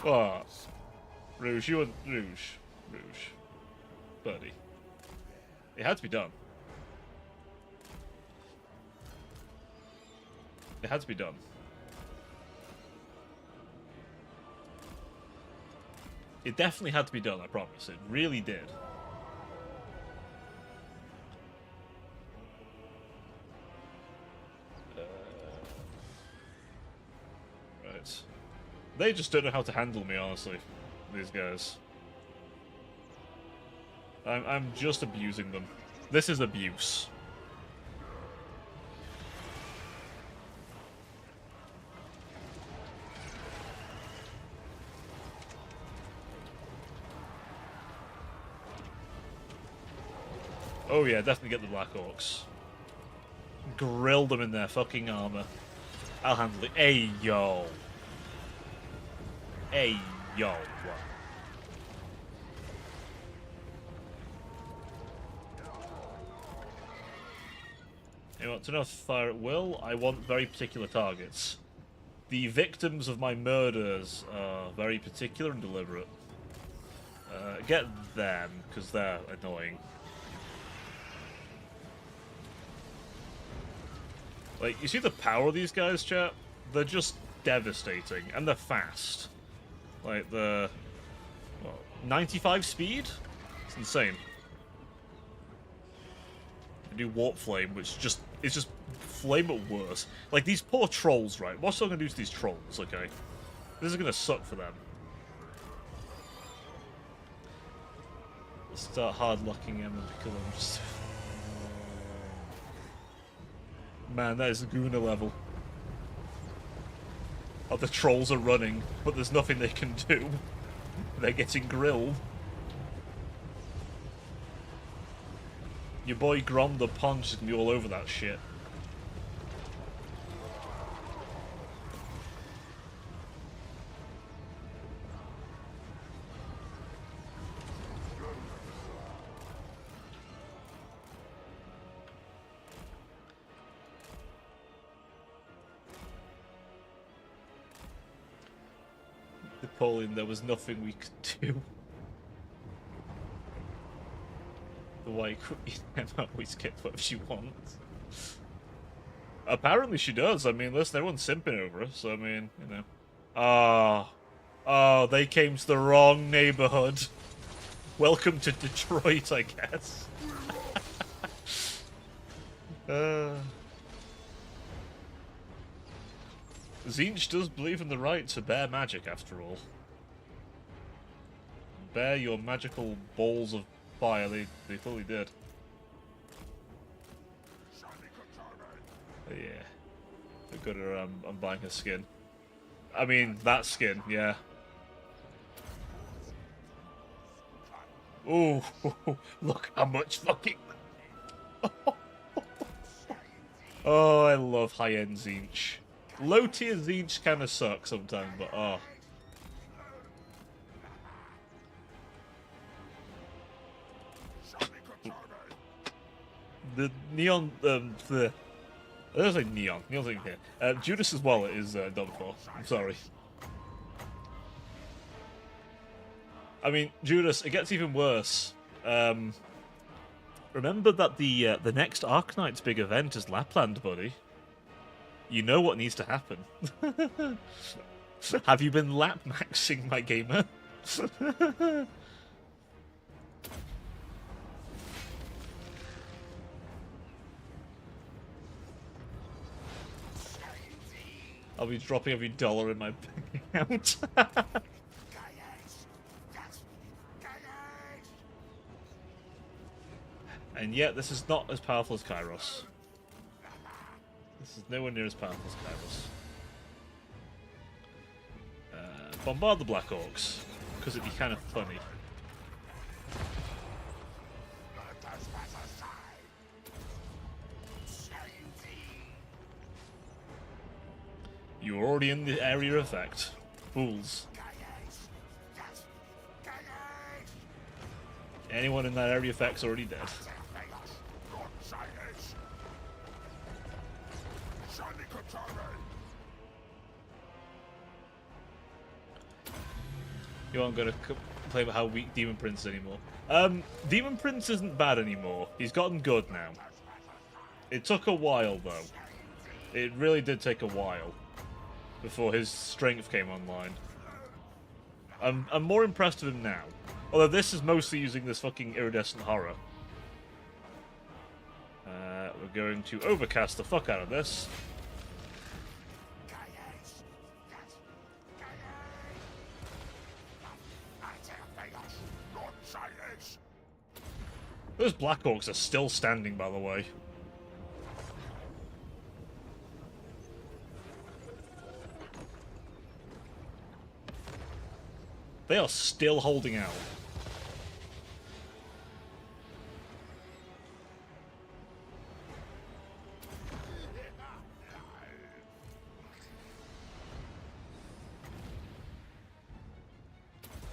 What? Rouge, you want Rouge. Rouge. Buddy. It had to be done. It had to be done. It definitely had to be done, I promise. It really did. Right. They just don't know how to handle me, honestly. These guys. I'm just abusing them. This is abuse. Oh yeah, definitely get the Black Orcs. Grill them in their fucking armor. I'll handle it. Hey yo. Hey yo. You want to know if fire at will? I want very particular targets. The victims of my murders are very particular and deliberate. Get them, because they're annoying. Like, you see the power of these guys, chat? They're just devastating, and they're fast. Like, the 95 speed? It's insane. They do Warp Flame, which it's just flame but worse. Like, these poor trolls, right? What's I gonna do to these trolls, okay? This is gonna suck for them. Let's start hard-locking them because I'm just... Man, that is Guna level. Oh, the trolls are running, but there's nothing they can do. They're getting grilled. Your boy Grom the Punch is gonna be all over that shit. Napoleon, there was nothing we could do. The White Queen never always gets what she wants. Apparently she does. I mean, listen, everyone's simping over her, so I mean, you know. Oh, they came to the wrong neighborhood. Welcome to Detroit, I guess. Tzeentch does believe in the right to bear magic, after all. Bear your magical balls of fire, they totally did. But yeah. They've got her, I'm buying her skin. I mean, that skin, yeah. Ooh, look how much fucking... Oh, I love high-end Tzeentch. Low-tier Tzeentch kind of sucks sometimes, but oh. The neon, I don't say neon. Neon's in here. Judas's wallet is done for. I'm sorry. I mean, Judas, it gets even worse. Remember that the next Arknight's big event is Lapland, buddy. You know what needs to happen. Have you been lap maxing, my gamer? I'll be dropping every dollar in my bank account. And yet, this is not as powerful as Kairos. This is nowhere near as powerful as Kairos. Bombard the Black Orcs, because it'd be kind of funny. You're already in the area of effect. Fools. Anyone in that area of effect's already dead. You aren't going to complain about how weak Demon Prince is anymore. Demon Prince isn't bad anymore. He's gotten good now. It took a while, though. It really did take a while before his strength came online. I'm more impressed with him now. Although this is mostly using this fucking iridescent horror. We're going to overcast the fuck out of this. Those Black Orcs are still standing, by the way. They are still holding out.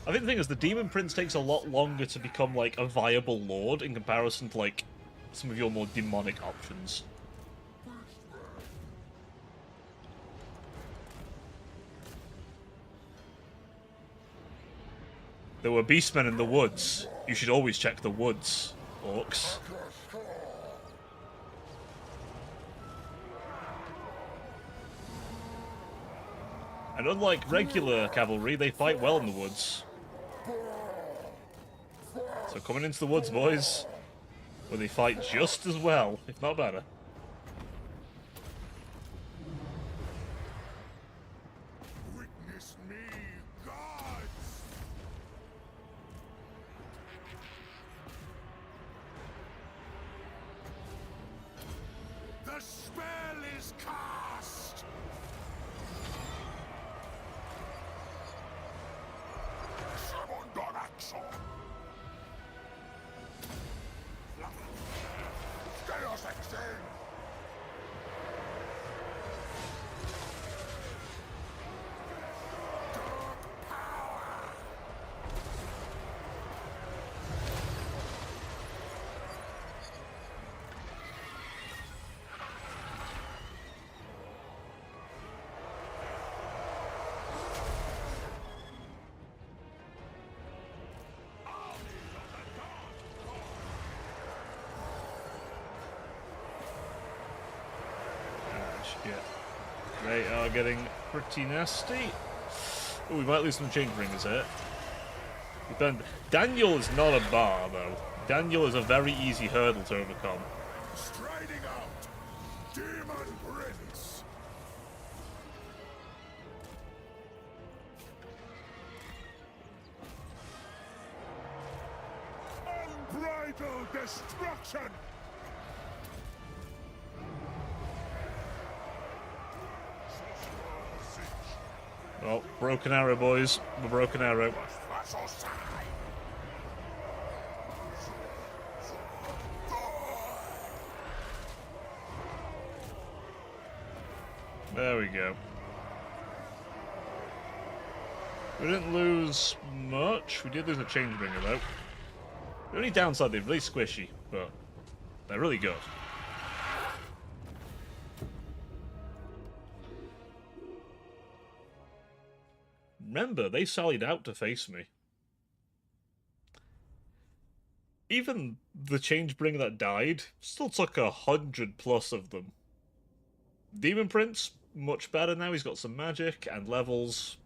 I think the thing is, the Demon Prince takes a lot longer to become, like, a viable lord in comparison to, like, some of your more demonic options. There were beastmen in the woods. You should always check the woods, orcs. And unlike regular cavalry, they fight well in the woods. So coming into the woods, boys, where they fight just as well, if not better. Witness me, gods! The spell is cast! Summoned on action! Chaos Exchange! Yeah. They are getting pretty nasty. Oh, we might lose some Changebringers here. Daniel is not a bar, though. Daniel is a very easy hurdle to overcome. Striding out! Demon Prince! Unbridled destruction! Well, broken arrow, boys. The broken arrow. There we go. We didn't lose much. We did lose a Changebringer, though. The only downside, they're really squishy, but they're really good. Remember, they sallied out to face me. Even the Changebringer that died still took 100+ of them. Demon Prince, much better now. He's got some magic and levels.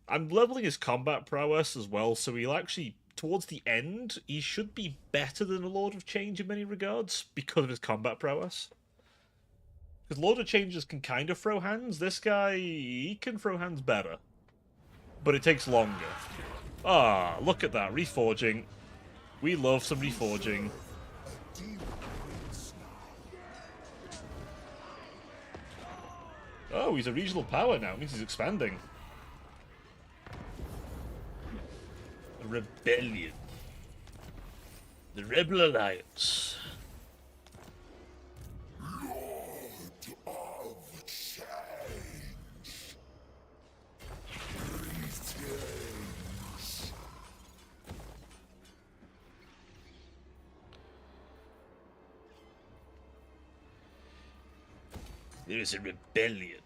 I'm leveling his combat prowess as well, so he'll actually, towards the end, he should be better than a Lord of Change in many regards because of his combat prowess. Because Lord of Changes can kind of throw hands. This guy, he can throw hands better. But it takes longer. Ah, look at that. Reforging. We love some reforging. Oh, he's a regional power now. It means he's expanding. A rebellion. The Rebel Alliance. There is a rebellion.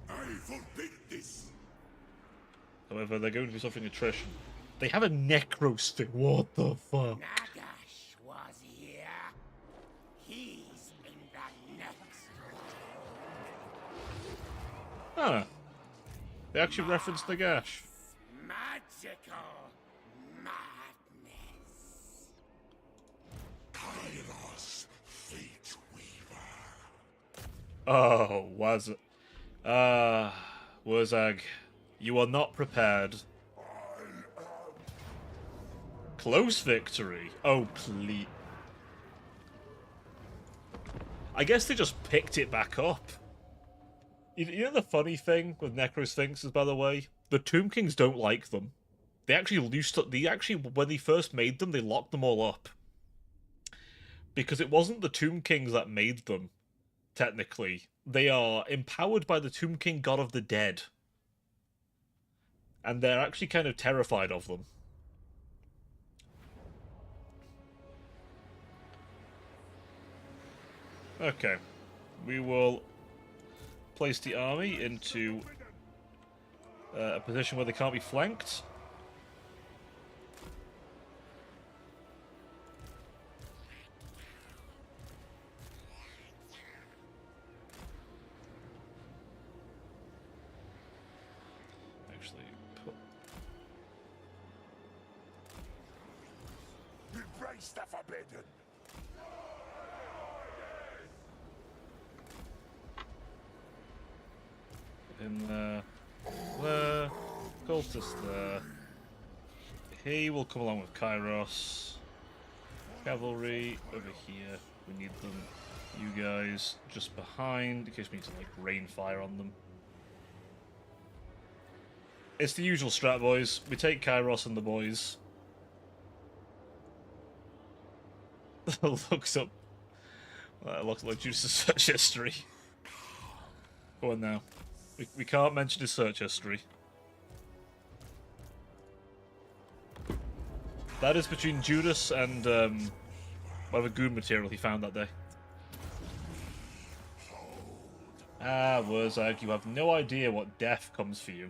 I forbid this. However, they're going to be suffering attrition. They have a necrosphere. What the fuck? Nagash was here. He's in the next room. Huh. They actually referenced the gash. Magical madness. Kairos, fate weaver. Oh, Wazag, you are not prepared. Close victory. Oh, please. I guess they just picked it back up. You know the funny thing with Necrosphinxes, by the way? The Tomb Kings don't like them. They actually when they first made them, they locked them all up. Because it wasn't the Tomb Kings that made them, technically. They are empowered by the Tomb King God of the Dead. And they're actually kind of terrified of them. Okay. We will place the army into a position where they can't be flanked. Actually, Embrace the forbidden. in there, cultist there. He will come along with Kairos. Cavalry over here. We need them. You guys just behind in case we need to like rain fire on them. It's the usual strat, boys. We take Kairos and the boys. Looks up. Looks like Judas' search history. Go on now. We can't mention his search history. That is between Judas and whatever goon material he found that day. Ah, Wurzag, you have no idea what death comes for you.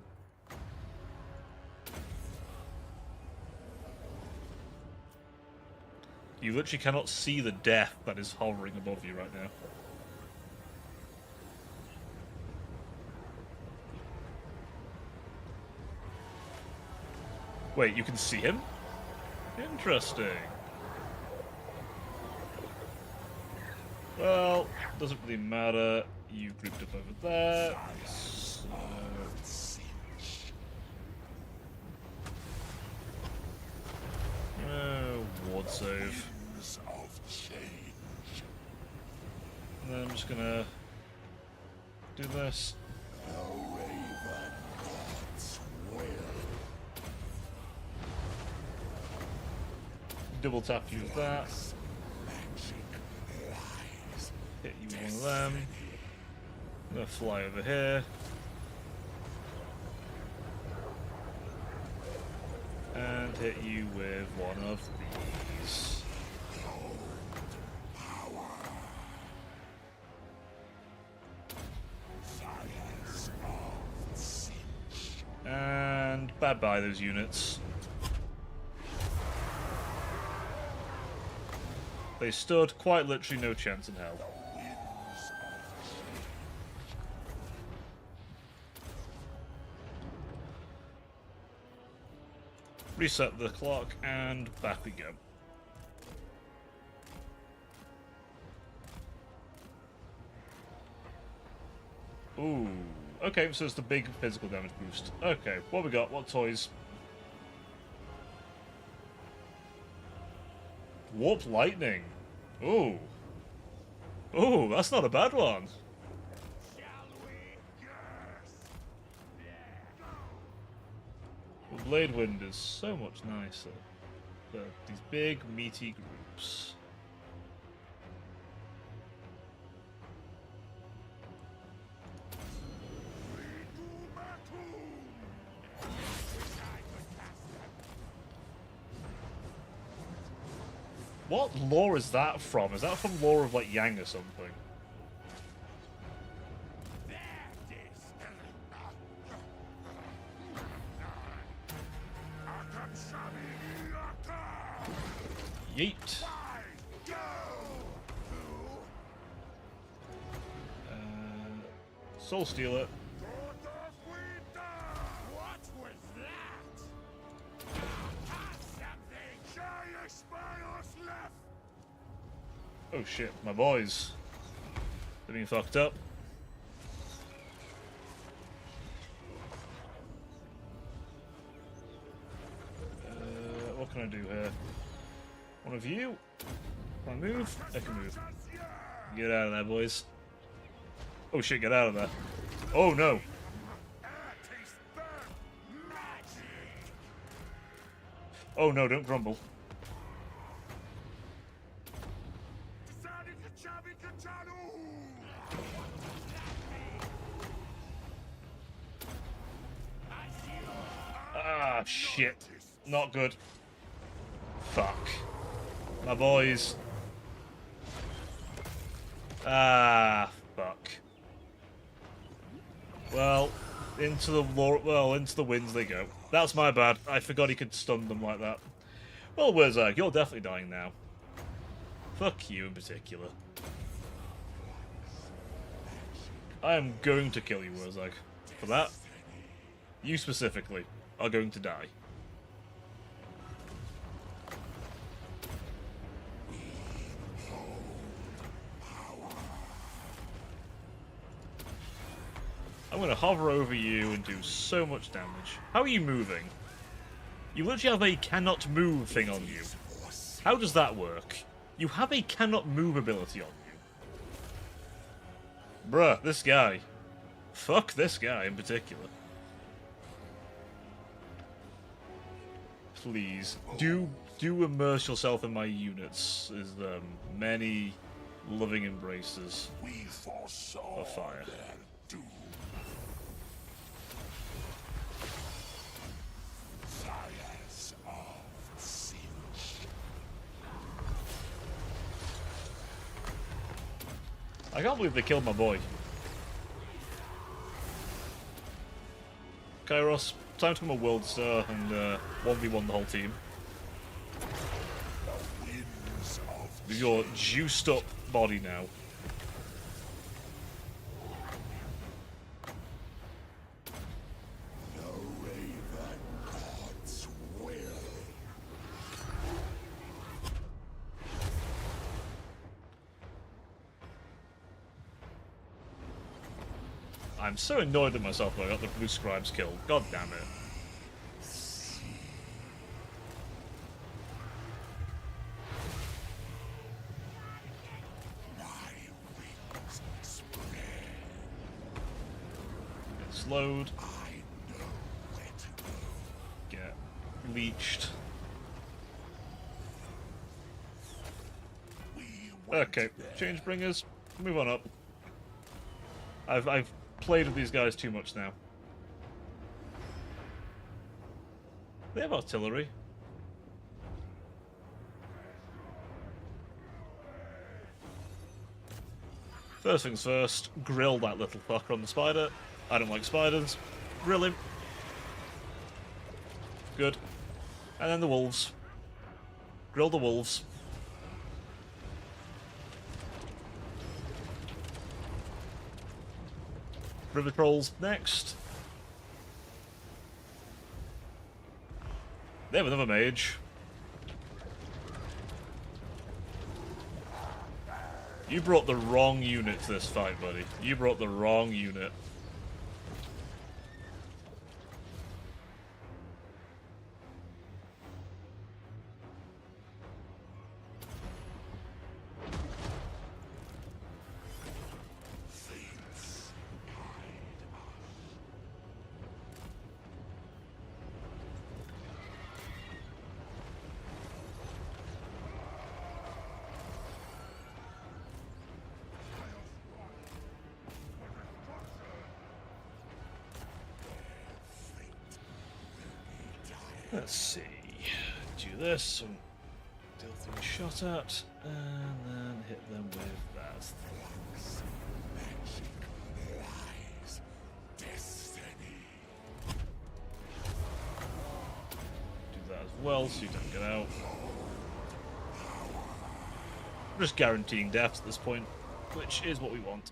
You literally cannot see the death that is hovering above you right now. Wait, you can see him? Interesting. Well, doesn't really matter. You grouped up over there. So... ward save. And then I'm just gonna do this. Double tap you with that. Hit you with one of them. I'm gonna fly over here. And hit you with one of these. And bye-bye those units. They stood quite literally no chance in hell. Reset the clock, and back we go. Ooh. Okay, so it's the big physical damage boost. Okay, what we got? What toys? Warp lightning. Ooh. Ooh, that's not a bad one. The Blade Wind is so much nicer. These big, meaty groups. What lore is that from? Is that from lore of, like, Yang or something? Yeet. Soul Stealer. What was that? Oh shit, my boys. They're being fucked up. What can I do here? One of you. Can I move? I can move. Get out of there, boys. Oh shit, get out of there. Oh no. Oh no, don't grumble. Ah, shit. Not good. Fuck. My boys. Ah, fuck. Well, into the winds they go. That's my bad. I forgot he could stun them like that. Well, Wurzag, you're definitely dying now. Fuck you in particular. I am going to kill you, Wurzag. For that, you specifically are going to die. I'm going to hover over you and do so much damage. How are you moving? You literally have a cannot move thing on you. How does that work? You have a cannot move ability on you. Bruh, this guy. Fuck this guy in particular. Please, do immerse yourself in my units as many loving embraces of fire. I can't believe they killed my boy. Kairos, time to become a world star and 1v1 the whole team. With your juiced up body now. I'm so annoyed at myself that I got the blue scribes killed. God damn it. Get slowed. Get leeched. Okay, change bringers. Move on up. I've played with these guys too much now. They have artillery. First things first, grill that little fucker on the spider. I don't like spiders. Grill him. Good. And then the wolves. Grill the wolves. River trolls next. They have another mage. You brought the wrong unit to this fight, buddy. You brought the wrong unit. Let's see. Do this, so deal things shot at, and then hit them with that. Do that as well, so you don't get out. I'm just guaranteeing deaths at this point, which is what we want.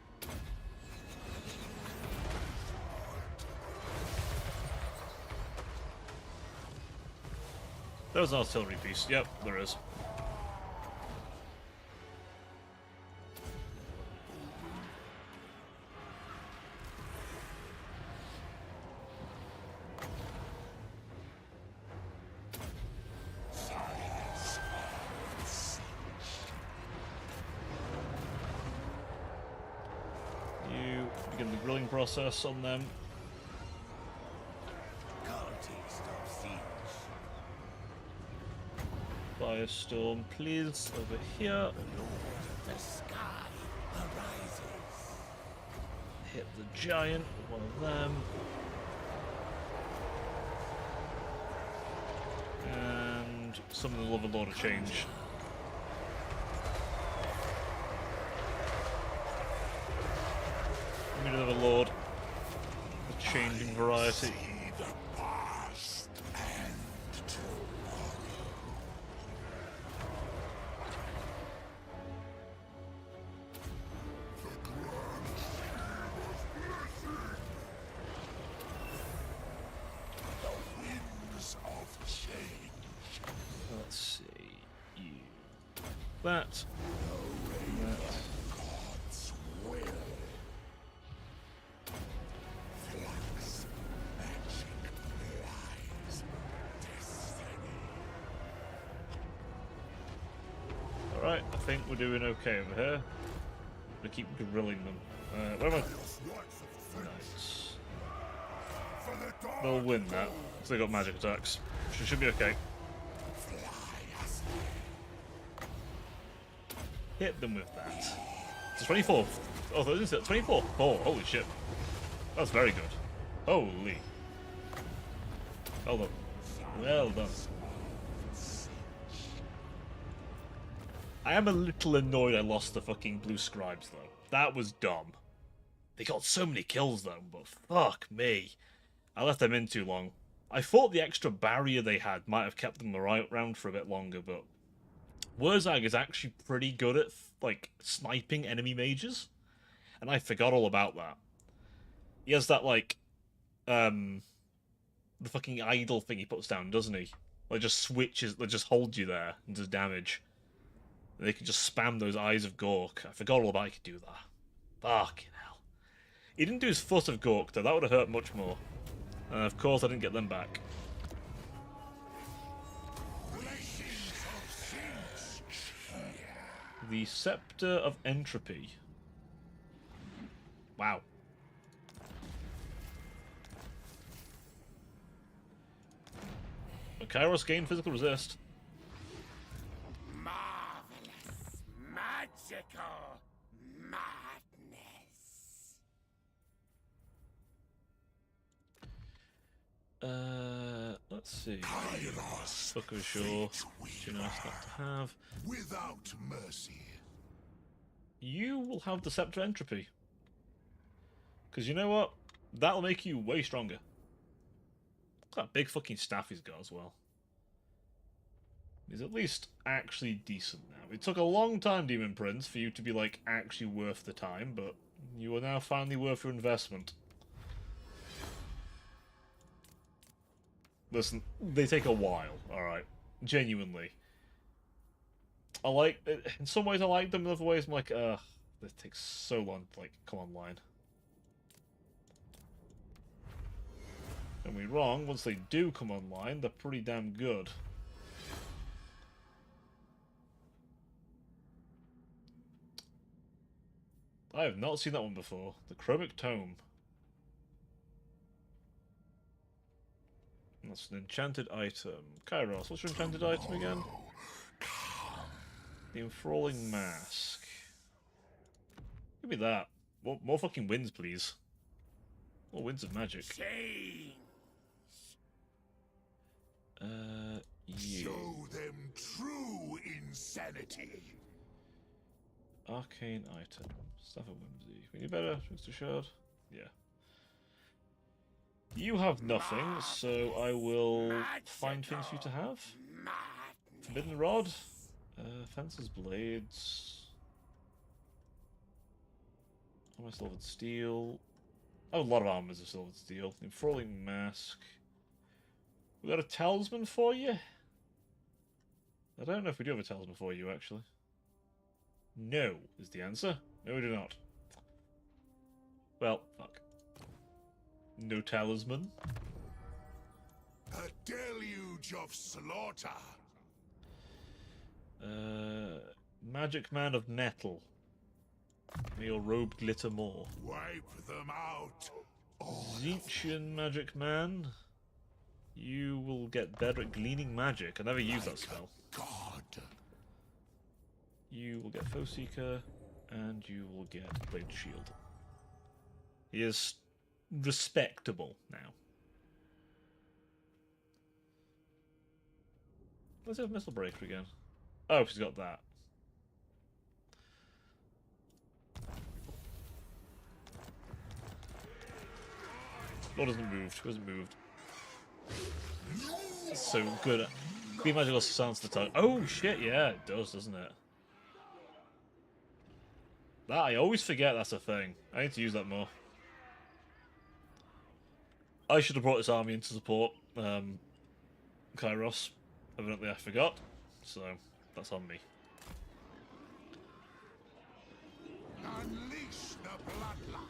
There's an artillery piece. Yep, there is. You begin the grilling process on them. Firestorm, please, over here. The sky arises. Hit the giant with one of them. And summon the Loverlord to change. Give me the Loverlord. The changing variety. Let's see. You. That. Alright, I think we're doing okay over here. We keep grilling them. Where am I? Nice. They'll win that, because they got magic attacks. Which should be okay. Hit them with that. It's 24. Oh, isn't it? 24. Oh, holy shit. That's very good. Holy. Well done. Well done. I am a little annoyed I lost the fucking blue scribes, though. That was dumb. They got so many kills, though, but fuck me. I left them in too long. I thought the extra barrier they had might have kept them around for a bit longer, but Wurzag is actually pretty good at, like, sniping enemy mages, and I forgot all about that. He has that, like, the fucking idle thing he puts down, doesn't he? Like, just switches, like, just holds you there and does damage. And they can just spam those Eyes of Gork. I forgot all about he could do that. Fucking hell. He didn't do his Foot of Gork, though. That would have hurt much more. And of course I didn't get them back. The Scepter of Entropy. Wow. Kairos gained physical resist. Marvelous, magical madness. Let's see. Book of Shore. Too nice not to have. Without mercy. You will have the Scepter Entropy. Because you know what? That'll make you way stronger. Look at that big fucking staff he's got as well. He's at least actually decent now. It took a long time, Demon Prince, for you to be, like, actually worth the time, but you are now finally worth your investment. Listen, they take a while, alright? Genuinely. I like... In some ways I like them, in other ways I'm like, they take so long to, like, come online. Don't be wrong, once they do come online, they're pretty damn good. I have not seen that one before. The Chromic Tome. That's an enchanted item. Kairos, what's your enchanted item again? The Enthralling Mask. Give me that. More fucking winds, please. More winds of magic. Change. You. Show them true insanity. Arcane item. Stuff of whimsy. We need better. Swings to shard. Yeah. You have nothing, so I will find things for you to have. Forbidden Rod. Fencer's Blades. Armor Silvered Steel. I have a lot of armors of Silvered Steel. Enthralling Mask. We got a Talisman for you? I don't know if we do have a Talisman for you, actually. No, is the answer. No, we do not. Well, fuck. No Talisman. A deluge of slaughter. Magic Man of Nettle. May your robe glitter more. Wipe them out. Zinchian Magic Man. You will get better at gleaning magic. I never used that spell. God. You will get Foe Seeker, and you will get Blade Shield. He is respectable now. Let's have Missile Breaker again. Oh, she's got that. Lord hasn't moved. Who hasn't moved? It's so good at... Green Magic also silence the tongue. Oh shit, yeah, it does, doesn't it? That, I always forget that's a thing. I need to use that more. I should have brought this army in to support Kairos. Evidently I forgot, so that's on me. Unleash the bloodline.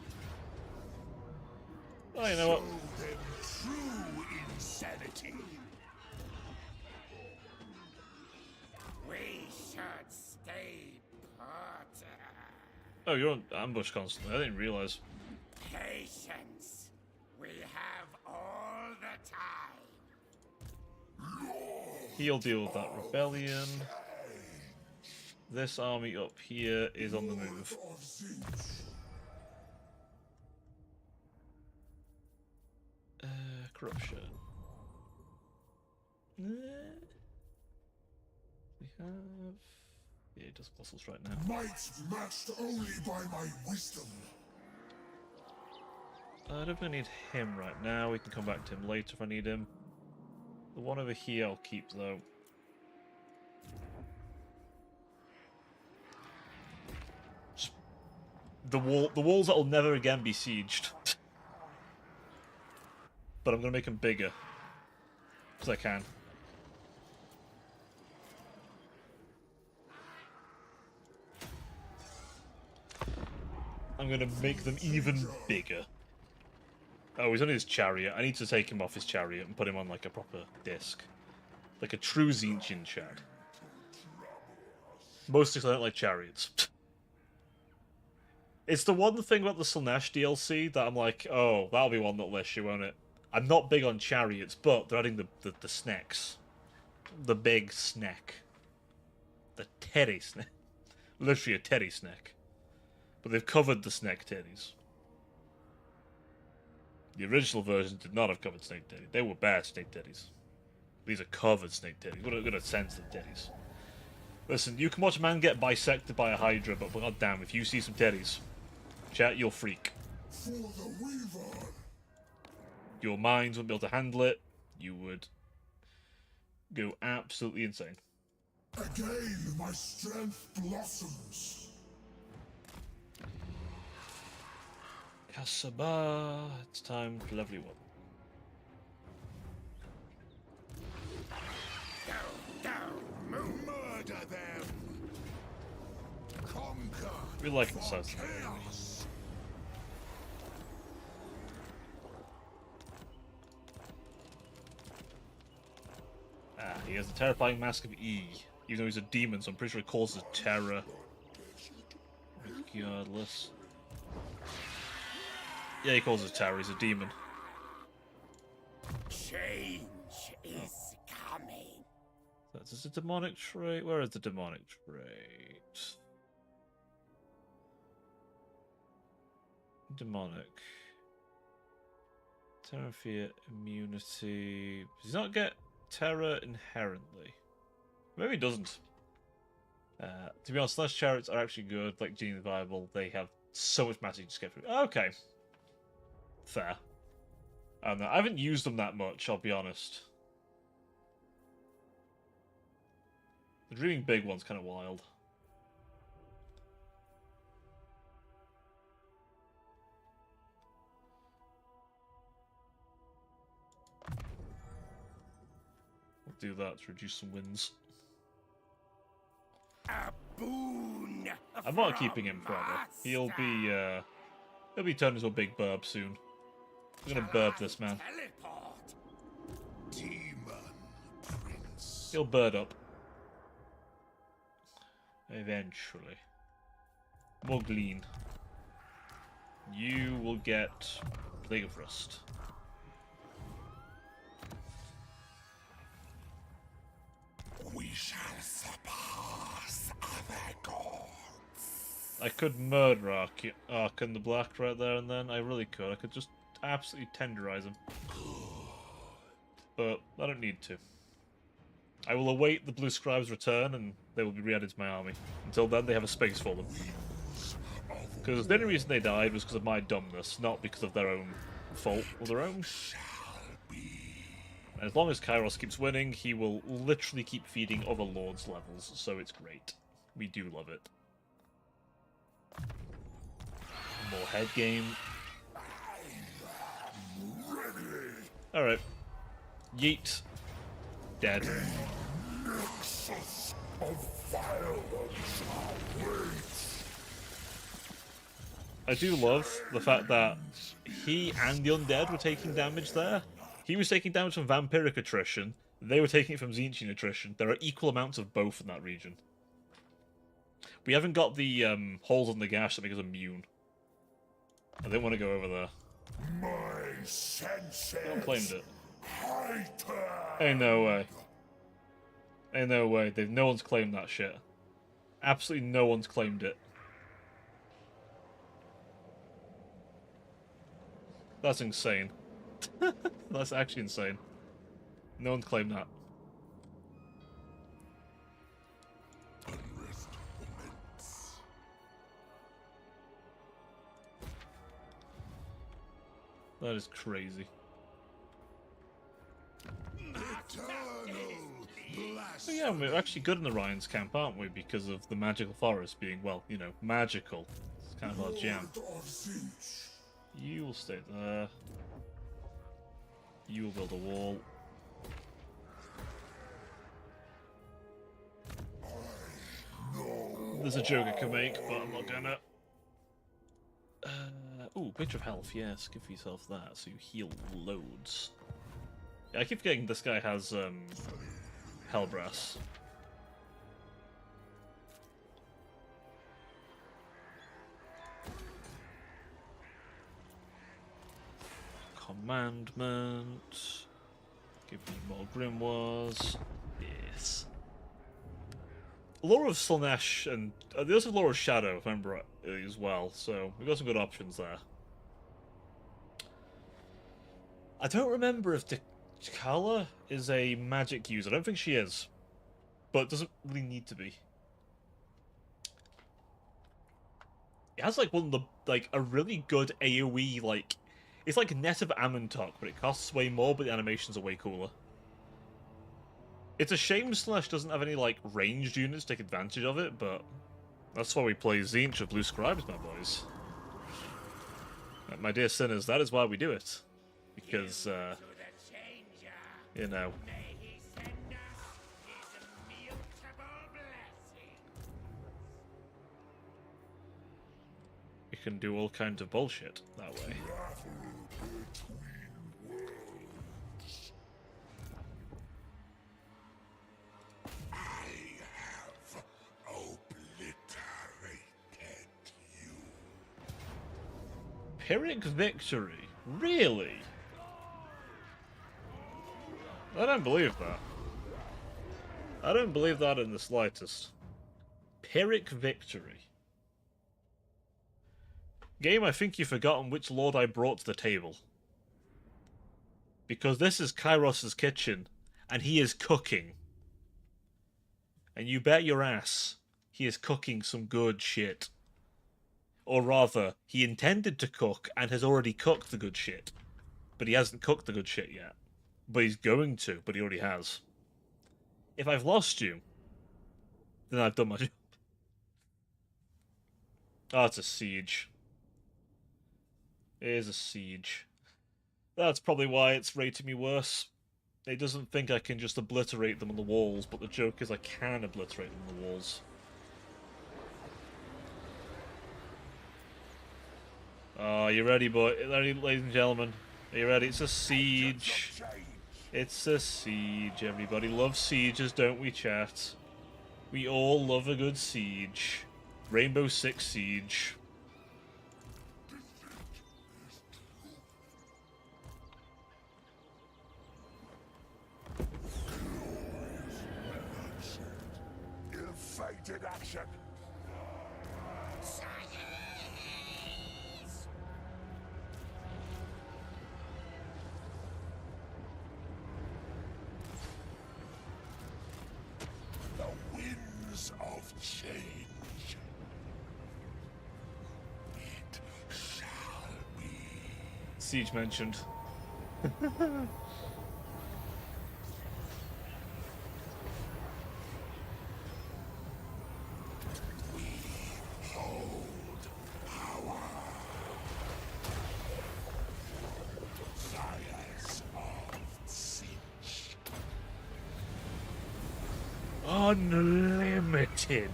Oh, you know what? Show them true insanity. We should stay put. Oh, you're on ambush constantly. I didn't realise. Patience. We have all the time. He'll deal with that rebellion. This army up here is on the move. Corruption. We have... Yeah, it does muscles right now. Might matched only by my wisdom. I don't really need him right now. We can come back to him later if I need him. The one over here I'll keep, though. Just the walls that will never again be sieged. But I'm going to make them bigger. Because I can. I'm going to make them even bigger. Oh, he's on his chariot. I need to take him off his chariot and put him on like a proper disc. Like a true Zinchian Chad. Mostly because I don't like chariots. It's the one thing about the Slaanesh DLC that I'm like, oh, that'll be one that'll issue, won't it? I'm not big on chariots, but they're adding the snacks. The big snack. The teddy snack. Literally a teddy snack. But they've covered the snack teddies. The original version did not have covered snake teddies. They were bad snake teddies. These are covered snake teddies. What a sensitive teddies. Listen, you can watch a man get bisected by a hydra, but goddamn, if you see some teddies, chat, you'll freak. For the Weaver. Your minds wouldn't be able to handle it. You would go absolutely insane. Again, my strength blossoms. Kasaba, it's time for lovely one. Murder them. Conquer. We like the size. Chaos. Ah, he has the terrifying mask of E. Even though he's a demon, so I'm pretty sure he causes terror. Regardless. Yeah, he causes terror, he's a demon. Change is coming. That's just a demonic trait. Where is the demonic trait? Demonic. Terror, fear, immunity. Does he not get terror inherently. Maybe it doesn't. To be honest, Slash Chariots are actually good, like Genie the Bible. They have so much magic to get through. Okay. Fair. I don't know. I haven't used them that much, I'll be honest. The Dreaming Big one's kind of wild. We'll do that to reduce some wins. A boon. I'm not keeping him forever. He'll be turned into a big burb soon. I'm gonna burb this man. Teleport. Demon Prince. He'll bird up. Eventually. Muglin. You will get Plague of Rust. We shall surpass other gods. I could murder Ark in the Black right there and then. I really could. I could just absolutely tenderize him. But I don't need to. I will await the Blue Scribe's return and they will be re-added to my army. Until then, they have a space for them. Because the only reason they died was because of my dumbness, not because of their own fault or their own. And as long as Kairos keeps winning, he will literally keep feeding other lords' levels, so it's great. We do love it. More head game. Alright. Yeet. Dead. I do love the fact that he and the undead were taking damage there. He was taking damage from vampiric attrition. They were taking it from Tzeentchian attrition. There are equal amounts of both in that region. We haven't got the holes on the gash that make us immune. I didn't want to go over there. My senses. No one claimed it. Ain't no way. Ain't no way. No one's claimed that shit. Absolutely no one's claimed it. That's insane. That's actually insane. No one's claimed that. Unrest laments. That is crazy. So yeah, we're actually good in the Ryan's camp, aren't we? Because of the magical forest being, well, you know, magical. It's kind of our jam. You will stay there. You will build a wall. There's a joke I can make, but I'm not gonna. Ooh, Picture of Health, yes, give yourself that, so you heal loads. Yeah, I keep forgetting this guy has, Hellbrass. Commandment. Give me more Grimoires. Yes. Lore of Slaanesh and they also have Lore of Shadow, if I remember right, as well. So we've got some good options there. I don't remember if T'Challa is a magic user. I don't think she is, but it doesn't really need to be. It has like one of the a really good AOE like. It's like Net of Amontok, but it costs way more, but the animations are way cooler. It's a shame Slash doesn't have any, like, ranged units to take advantage of it, but that's why we play Tzeentch of Blue Scribes, my boys. My dear sinners, that is why we do it. Because, you know... we can do all kinds of bullshit that way. Pyrrhic victory? Really? I don't believe that. I don't believe that in the slightest. Pyrrhic victory. Game, I think you've forgotten which lord I brought to the table. Because this is Kairos' kitchen, and he is cooking. And you bet your ass he is cooking some good shit. Or rather, he intended to cook and has already cooked the good shit. But he hasn't cooked the good shit yet. But he's going to, but he already has. If I've lost you, then I've done my job. Oh, it's a siege. It is a siege. That's probably why it's rating me worse. It doesn't think I can just obliterate them on the walls, but the joke is I can obliterate them on the walls. Oh, you ready, boy? Ladies and gentlemen? Are you ready? It's a siege. It's a siege. Everybody loves sieges, don't we, chat? We all love a good siege. Rainbow Six Siege. Ill-fated action. The winds of change. It shall be. Siege mentioned. Unlimited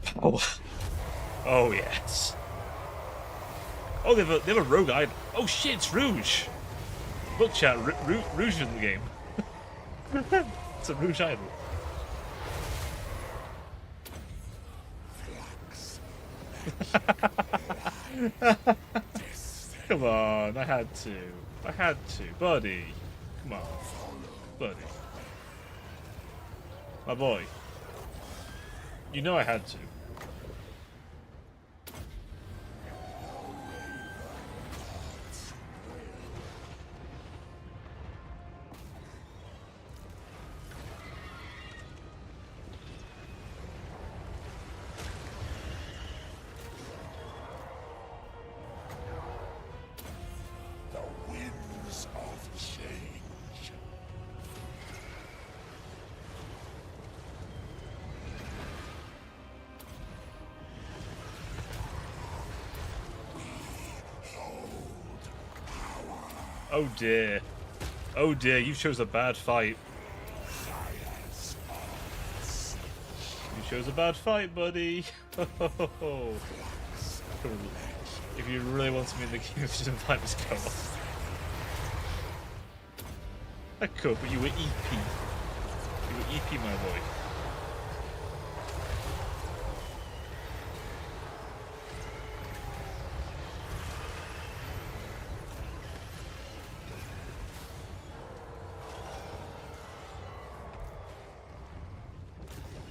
power. Oh yes. Oh, they have a rogue idol. Oh shit, it's Rouge. Look, chat, Rouge is in the game. It's a Rouge idol. Come on, I had to, buddy. Come on, buddy. My boy. You know I had to. The winds of change. Oh dear. Oh dear, you chose a bad fight. You chose a bad fight, buddy. If you really want to be in the game, just invite us go off. I could, but you were EP. You were EP, my boy.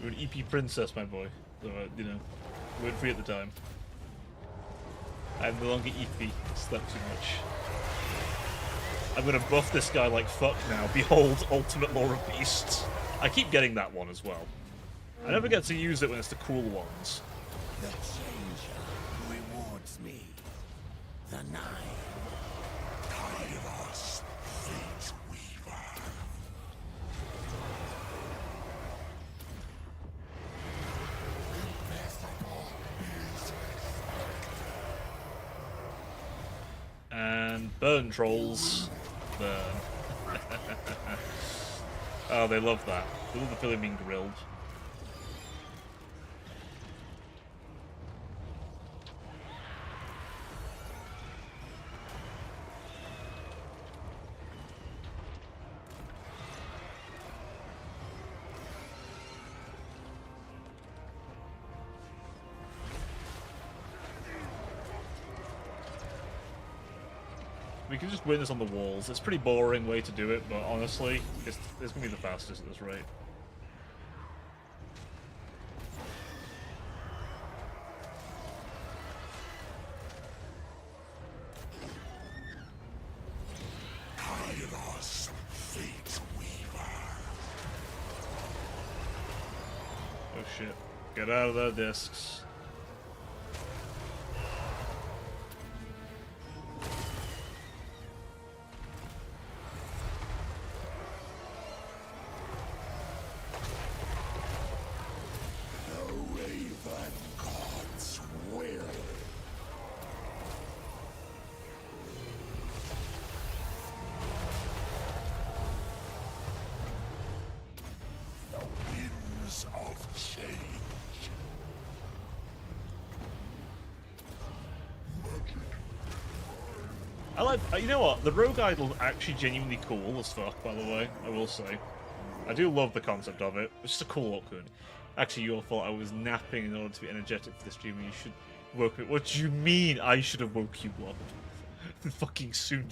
You're an EP princess, my boy. So, you know, we weren't free at the time. I'm no longer EP. Slept too much. I'm gonna buff this guy like fuck now. Behold, Ultimate Law of Beasts. I keep getting that one as well. I never get to use it when it's the cool ones. The changer rewards me. The Nine. Kairos, Fate Weaver. And burn trolls. Burn. Oh, they love that. They love the feeling being grilled. We can just win this on the walls. It's a pretty boring way to do it, but honestly, it's going to be the fastest at this rate. Kairos, Oh shit. Get out of their discs. The Raven God's will. The winds of change. I like, you know what, the Rogue Idol's actually genuinely cool as fuck, by the way, I will say. I do love the concept of it. It's just a cool look. Actually, your fault, I was napping in order to be energetic for this stream, and you should woke me. What do you mean I should have woke you up? Fucking sooner.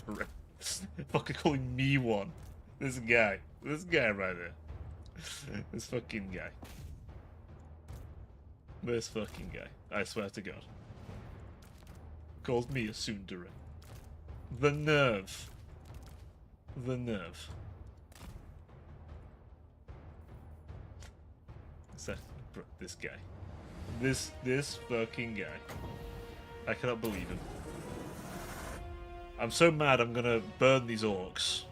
Fucking calling me one. This guy right there. This fucking guy. This fucking guy. I swear to God. Calls me a tsundere. The nerve. The nerve. This guy. This fucking guy. I cannot believe him. I'm so mad I'm gonna burn these orcs.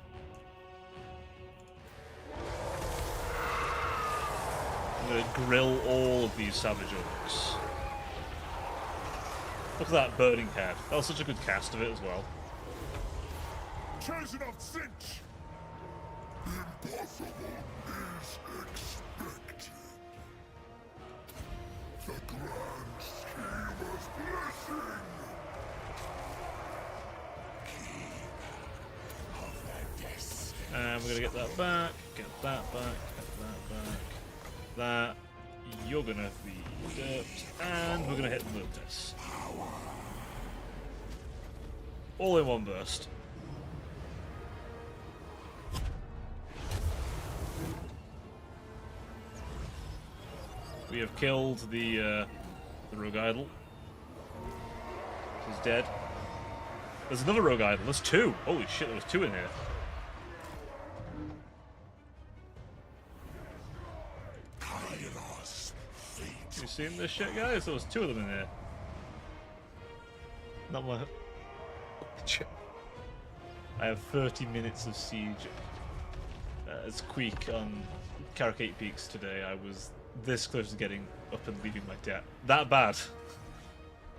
I'm gonna grill all of these savage orcs. Look at that burning head. That was such a good cast of it as well. Chosen of Cinch! Impossible is expected. The grand schemer's blessing. Keep of the destiny. And we're gonna get that back, get that back, get that back. That, you're gonna be derped, and we're gonna hit Lotus. All in one burst. We have killed the Rogue Idol. He's dead. There's another Rogue Idol. There's two. Holy shit, there was two in here. You seen this shit, guys? There was two of them in here. Not my... I have 30 minutes of siege. As Queek on Caracate Peaks today, I was this close to getting up and leaving my debt. That bad.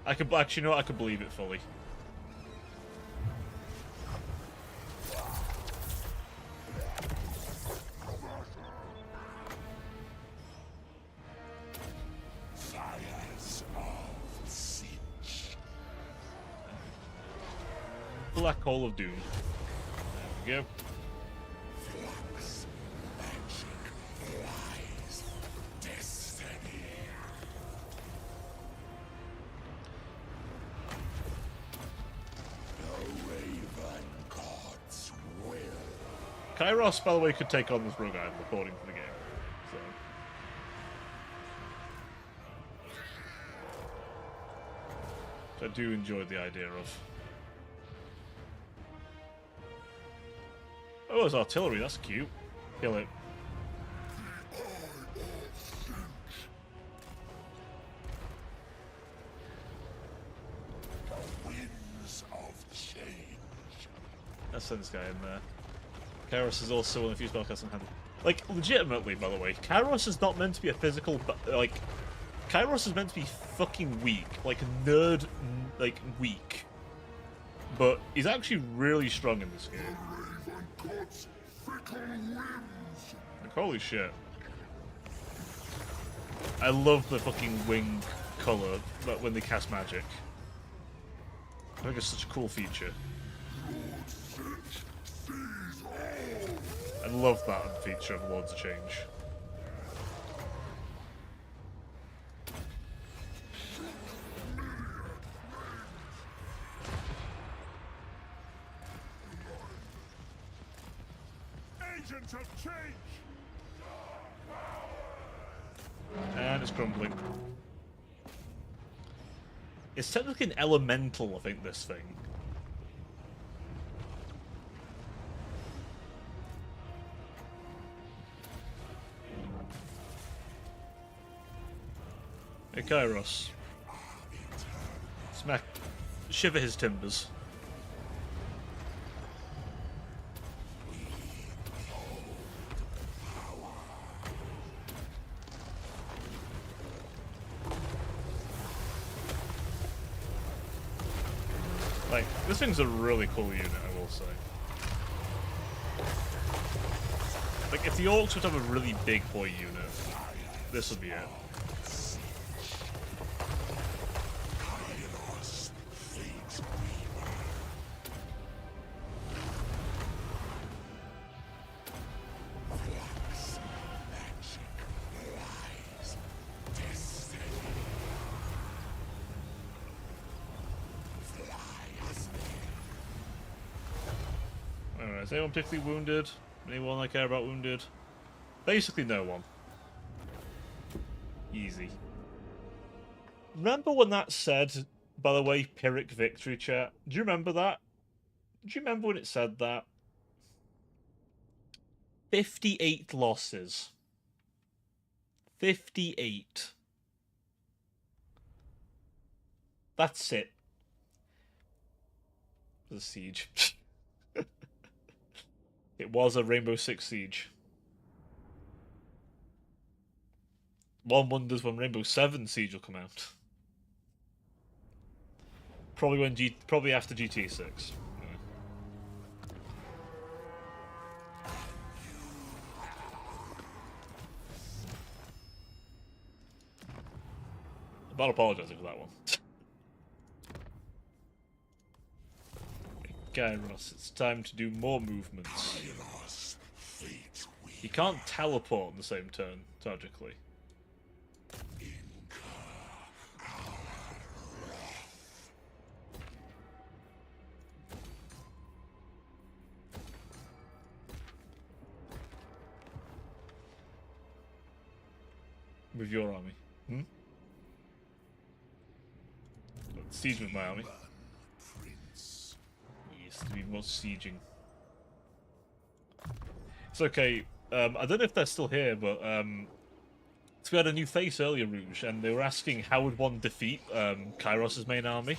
I could actually, you know what? I could believe it fully. Fires of Cinch. Black Hole of Doom. There we go. Flux. Magic. Lies. Destiny. The Raven God's will. Kairos, by the way, could take on this Rogue Idol according to the game. So I do enjoy the idea of. Oh, it's artillery. That's cute. Kill it. Winds of change. Let's send this guy in there. Kairos is also one of the few spellcasts on hand. Like, legitimately, by the way, Kairos is not meant to be a physical, but like, Kairos is meant to be fucking weak, like nerd, like weak. But he's actually really strong in this game. God's fickle winds. Like, holy shit. I love the fucking wing color when they cast magic. I think it's such a cool feature. I love that feature of Lords of Change. Agents of change. And it's crumbling. It's technically an elemental, I think, this thing. Hey, Kairos. Smack. Shiver his timbers. Like, this thing's a really cool unit, I will say. Like, if the orcs would have a really big boy unit, this would be it. Alright, is anyone particularly wounded? Anyone I care about wounded? Basically no one. Easy. Remember when that said, by the way, Pyrrhic victory chat? Do you remember that? Do you remember when it said that? 58 losses. 58. That's it. The siege. It was a Rainbow Six siege. One wonders when Rainbow 7 siege will come out. Probably when probably after GTA 6. I'm not apologising for that one. Kairos, it's time to do more movements. He can't teleport in the same turn, tragically. With your army. Siege with my army. Yes, to be more sieging. It's okay. I don't know if they're still here, but so we had a new face earlier, Rouge, and they were asking how would one defeat Kairos' main army.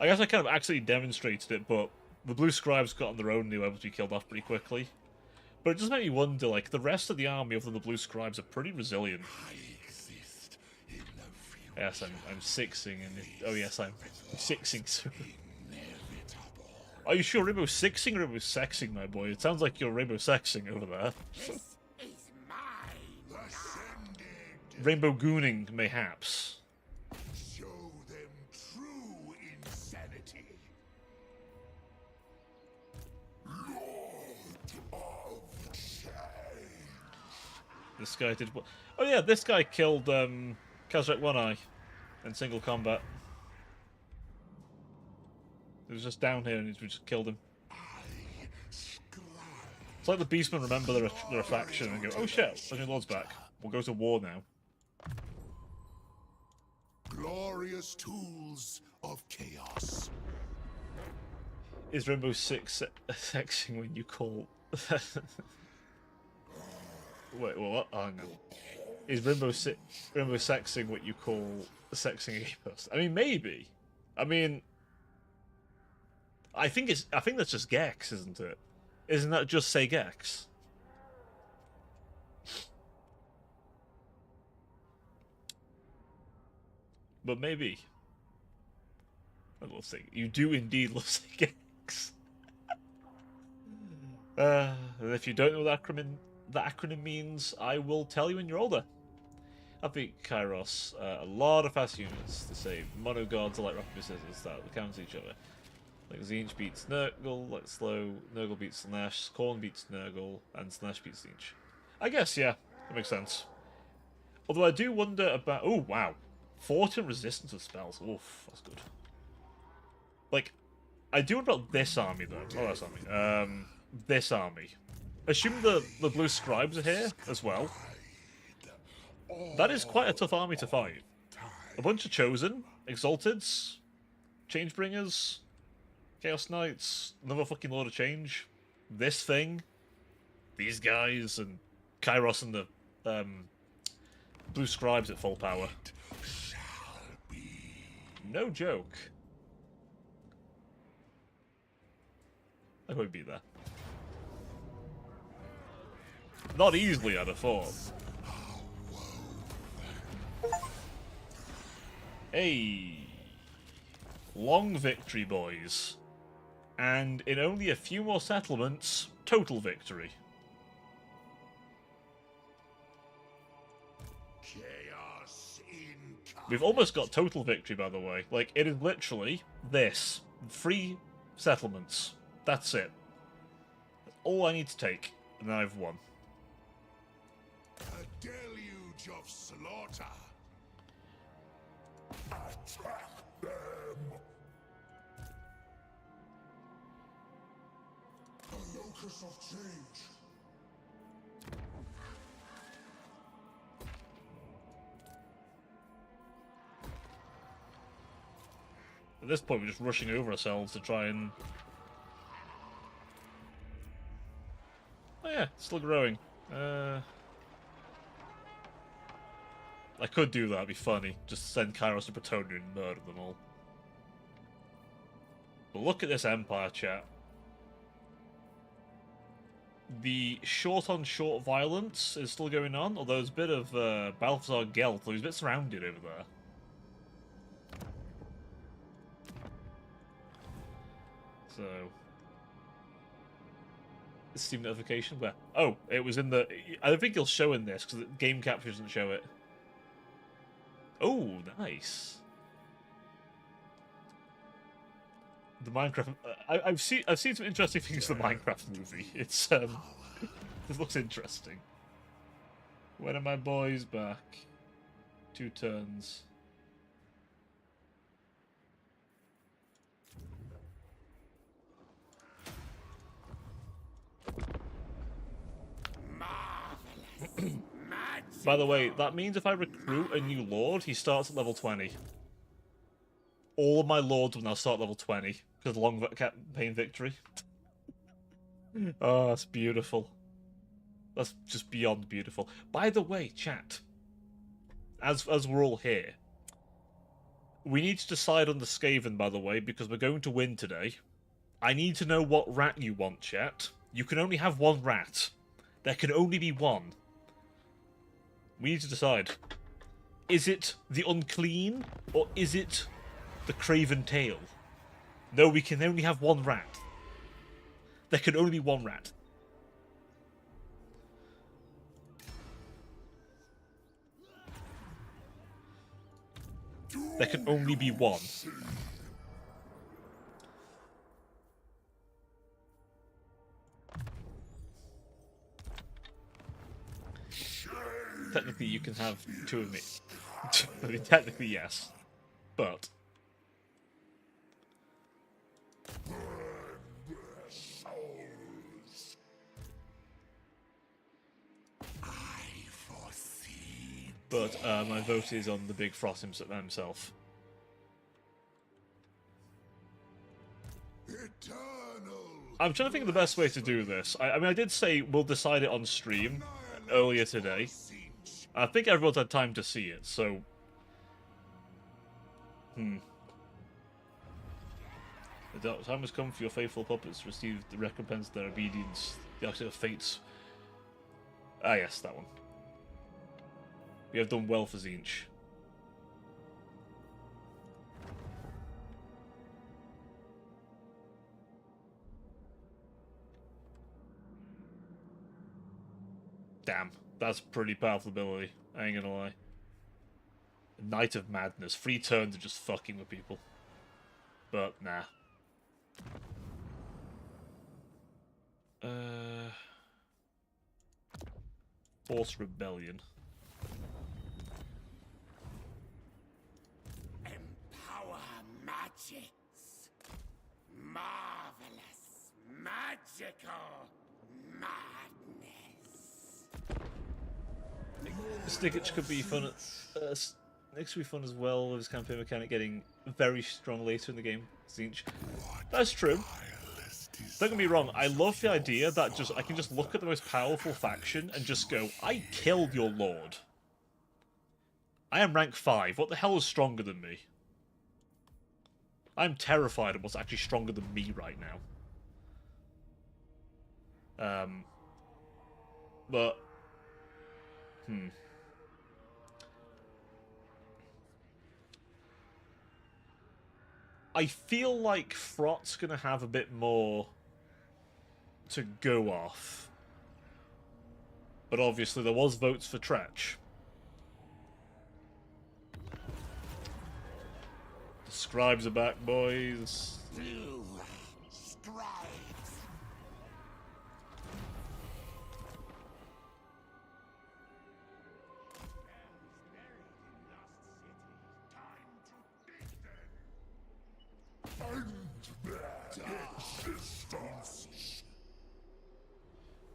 I guess I kind of actually demonstrated it, but the blue scribes got on their own and they were able to be killed off pretty quickly. But it just made me wonder, like, the rest of the army, other than the blue scribes, are pretty resilient. Yes, I'm sixing, and oh yes, I'm sixing soon. Are you sure Rainbow Sixing or Rainbow Sexing, my boy? It sounds like you're Rainbow Sexing over there. This is mine. Rainbow Gooning, mayhaps. Show them true insanity. This guy did what? Oh yeah, this guy killed Kazrak One Eye in single combat. He was just down here and we just killed him. It's like the Beastmen remember they're a faction and go, oh shit, the new Lord's back. We'll go to war now. Glorious tools of chaos. Is Rainbow Six sexing when you call... Wait, what? Oh, no. Is Rainbow Sexing what you call sexing a gay person? I mean, maybe. I mean... I think that's just Gex, isn't it? Isn't that just say Gex? But maybe. I love saying you do indeed love saying Gex. And if you don't know what the acronym means, I will tell you when you're older. I beat Kairos, a lot of fast units to save. Mono gods are like rock paper scissors that cancel each other. Like Zinch beats Nurgle, like slow, Nurgle beats Slanesh, Khorne beats Nurgle, and Slanesh beats Zinch. I guess, yeah, that makes sense. Although I do wonder about... Oh, wow. Fortune resistance of spells. Oof, that's good. Like, I do wonder about this army, though. Oh, that's army. This army. Assume the blue scribes are here as well. That is quite a tough army to fight. A bunch of Chosen, Exalteds, Changebringers, Chaos Knights, another fucking Lord of Change, this thing, these guys, and Kairos and Blue scribes at full power. Shall be. No joke. I would be there. Not easily, I'd have thought. Hey. Long victory, boys. And in only a few more settlements, total victory. Chaos incoming. We've almost got total victory, by the way. Like, it is literally this. 3 settlements. That's it. That's all I need to take, and then I've won. A deluge of slaughter. Attack them. A locus of change. At this point, we're just rushing over ourselves to try and... Oh yeah, it's still growing. I could do that, it'd be funny. Just send Kairos to Pretonia and murder them all. But look at this Empire, chat. The short-on-short violence is still going on, although there's a bit of Balthazar Gelt, he's a bit surrounded over there. So... Steam notification? Where? Oh, it was in the... I don't think it'll show in this, because the game capture doesn't show it. Oh, nice. The Minecraft... I've seen some interesting things in the Minecraft movie. It's, it looks interesting. When are my boys back? 2 turns. By the way, that means if I recruit a new lord, he starts at level 20. All of my lords will now start at level 20, because long campaign victory. Oh, that's beautiful. That's just beyond beautiful. By the way, chat, as we're all here, we need to decide on the Skaven, by the way, because we're going to win today. I need to know what rat you want, chat. You can only have 1 rat. There can only be 1. We need to decide. Is it the Unclean, or is it the Craven Tail? No, we can only have 1 rat. There can only be 1 rat. There can only be 1. Technically, you can have 2 of me. I mean, technically, yes. But... But my vote is on the Big Frost himself. Eternal. I'm trying to think of the best way to do this. I mean, I did say we'll decide it on stream earlier today. I think everyone's had time to see it, so... The time has come for your faithful puppets to receive the recompense of their obedience. The Architect of Fates. Ah yes, that one. We have done well for Zinch. Damn, that's pretty powerful ability. I ain't gonna lie. Knight of Madness. 3 turns of just fucking with people. But, nah. Force Rebellion. Empower magics. Marvelous. Magical. Madness. Stickich could be fun. Next could be fun as well, with his campaign mechanic getting very strong later in the game. Zinch. That's true. Don't get me wrong, I love the idea that I can just look at the most powerful faction and just go, I killed your lord. I am rank 5. What the hell is stronger than me? I'm terrified of what's actually stronger than me right now. But... I feel like Frot's gonna have a bit more to go off. But obviously there was votes for Tretch. The scribes are back, boys. You scribes.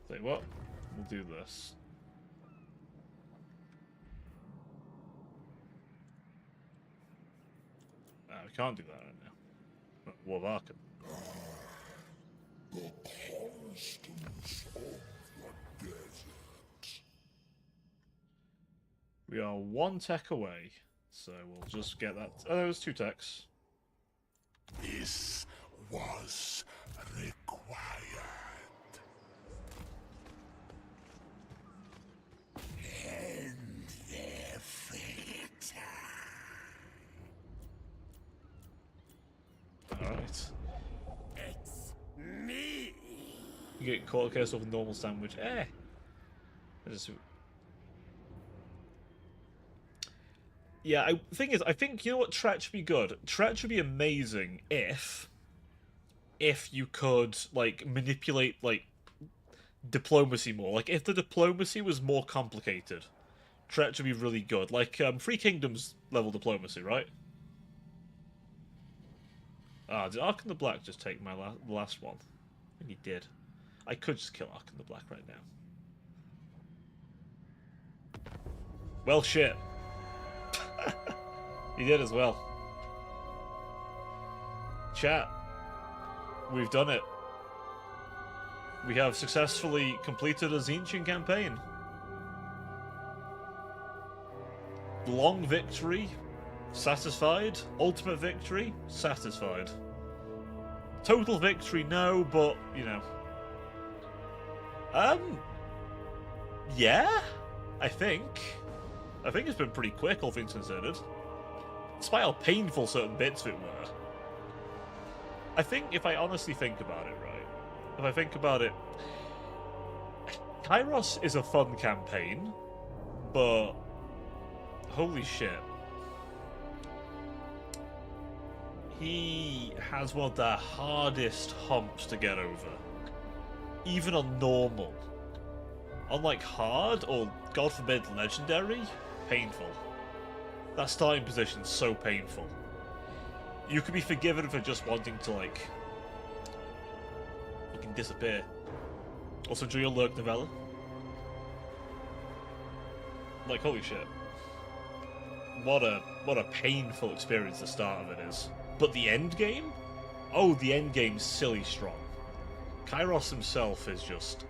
Say what? We'll do this. We can't do that right now. War of Arkham. The constants of the desert. We are 1 tech away, so we'll just get that. Oh, there was 2 techs. This was required. End their fate. Alright. It's me. You get caught case of a normal sandwich. I just... Yeah, the thing is, I think, you know what, Tretch would be good? Tretch would be amazing if you could, like, manipulate, like, diplomacy more. Like, if the diplomacy was more complicated, Tretch would be really good. Like, Three Kingdoms level diplomacy, right? Ah, did Ark the Black just take my last one? I think he did. I could just kill Ark the Black right now. Well, shit. He did as well. Chat. We've done it. We have successfully completed a Tzeentch campaign. Long victory. Satisfied. Ultimate victory. Satisfied. Total victory, no, but, you know. Yeah? I think it's been pretty quick, all things considered. Despite how painful certain bits of it were. I think, if I honestly think about it, right? If I think about it... Kairos is a fun campaign, but... Holy shit. He has one of the hardest humps to get over. Even on normal. On, like, hard, or, God forbid, legendary, painful. That starting position's so painful. You could be forgiven for just wanting to, like... fucking disappear. Also, enjoy your lurk novella. Like, holy shit. What a painful experience the start of it is. But the end game? Oh, the end game's silly strong. Kairos himself is just...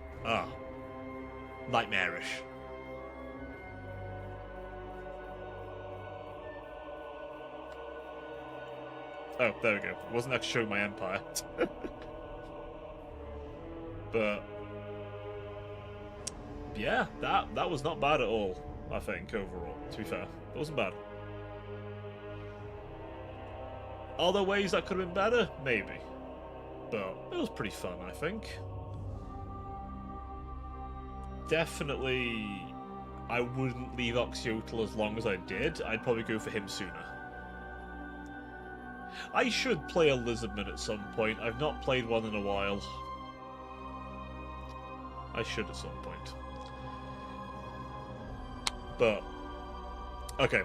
nightmarish. Oh, there we go. I wasn't actually showing my empire. But... yeah, that was not bad at all, I think, overall, to be fair. It wasn't bad. Are there ways that could have been better? Maybe. But it was pretty fun, I think. Definitely, I wouldn't leave Oxyotl as long as I did. I'd probably go for him sooner. I should play a Lizardman at some point. I've not played one in a while. I should at some point. But, okay.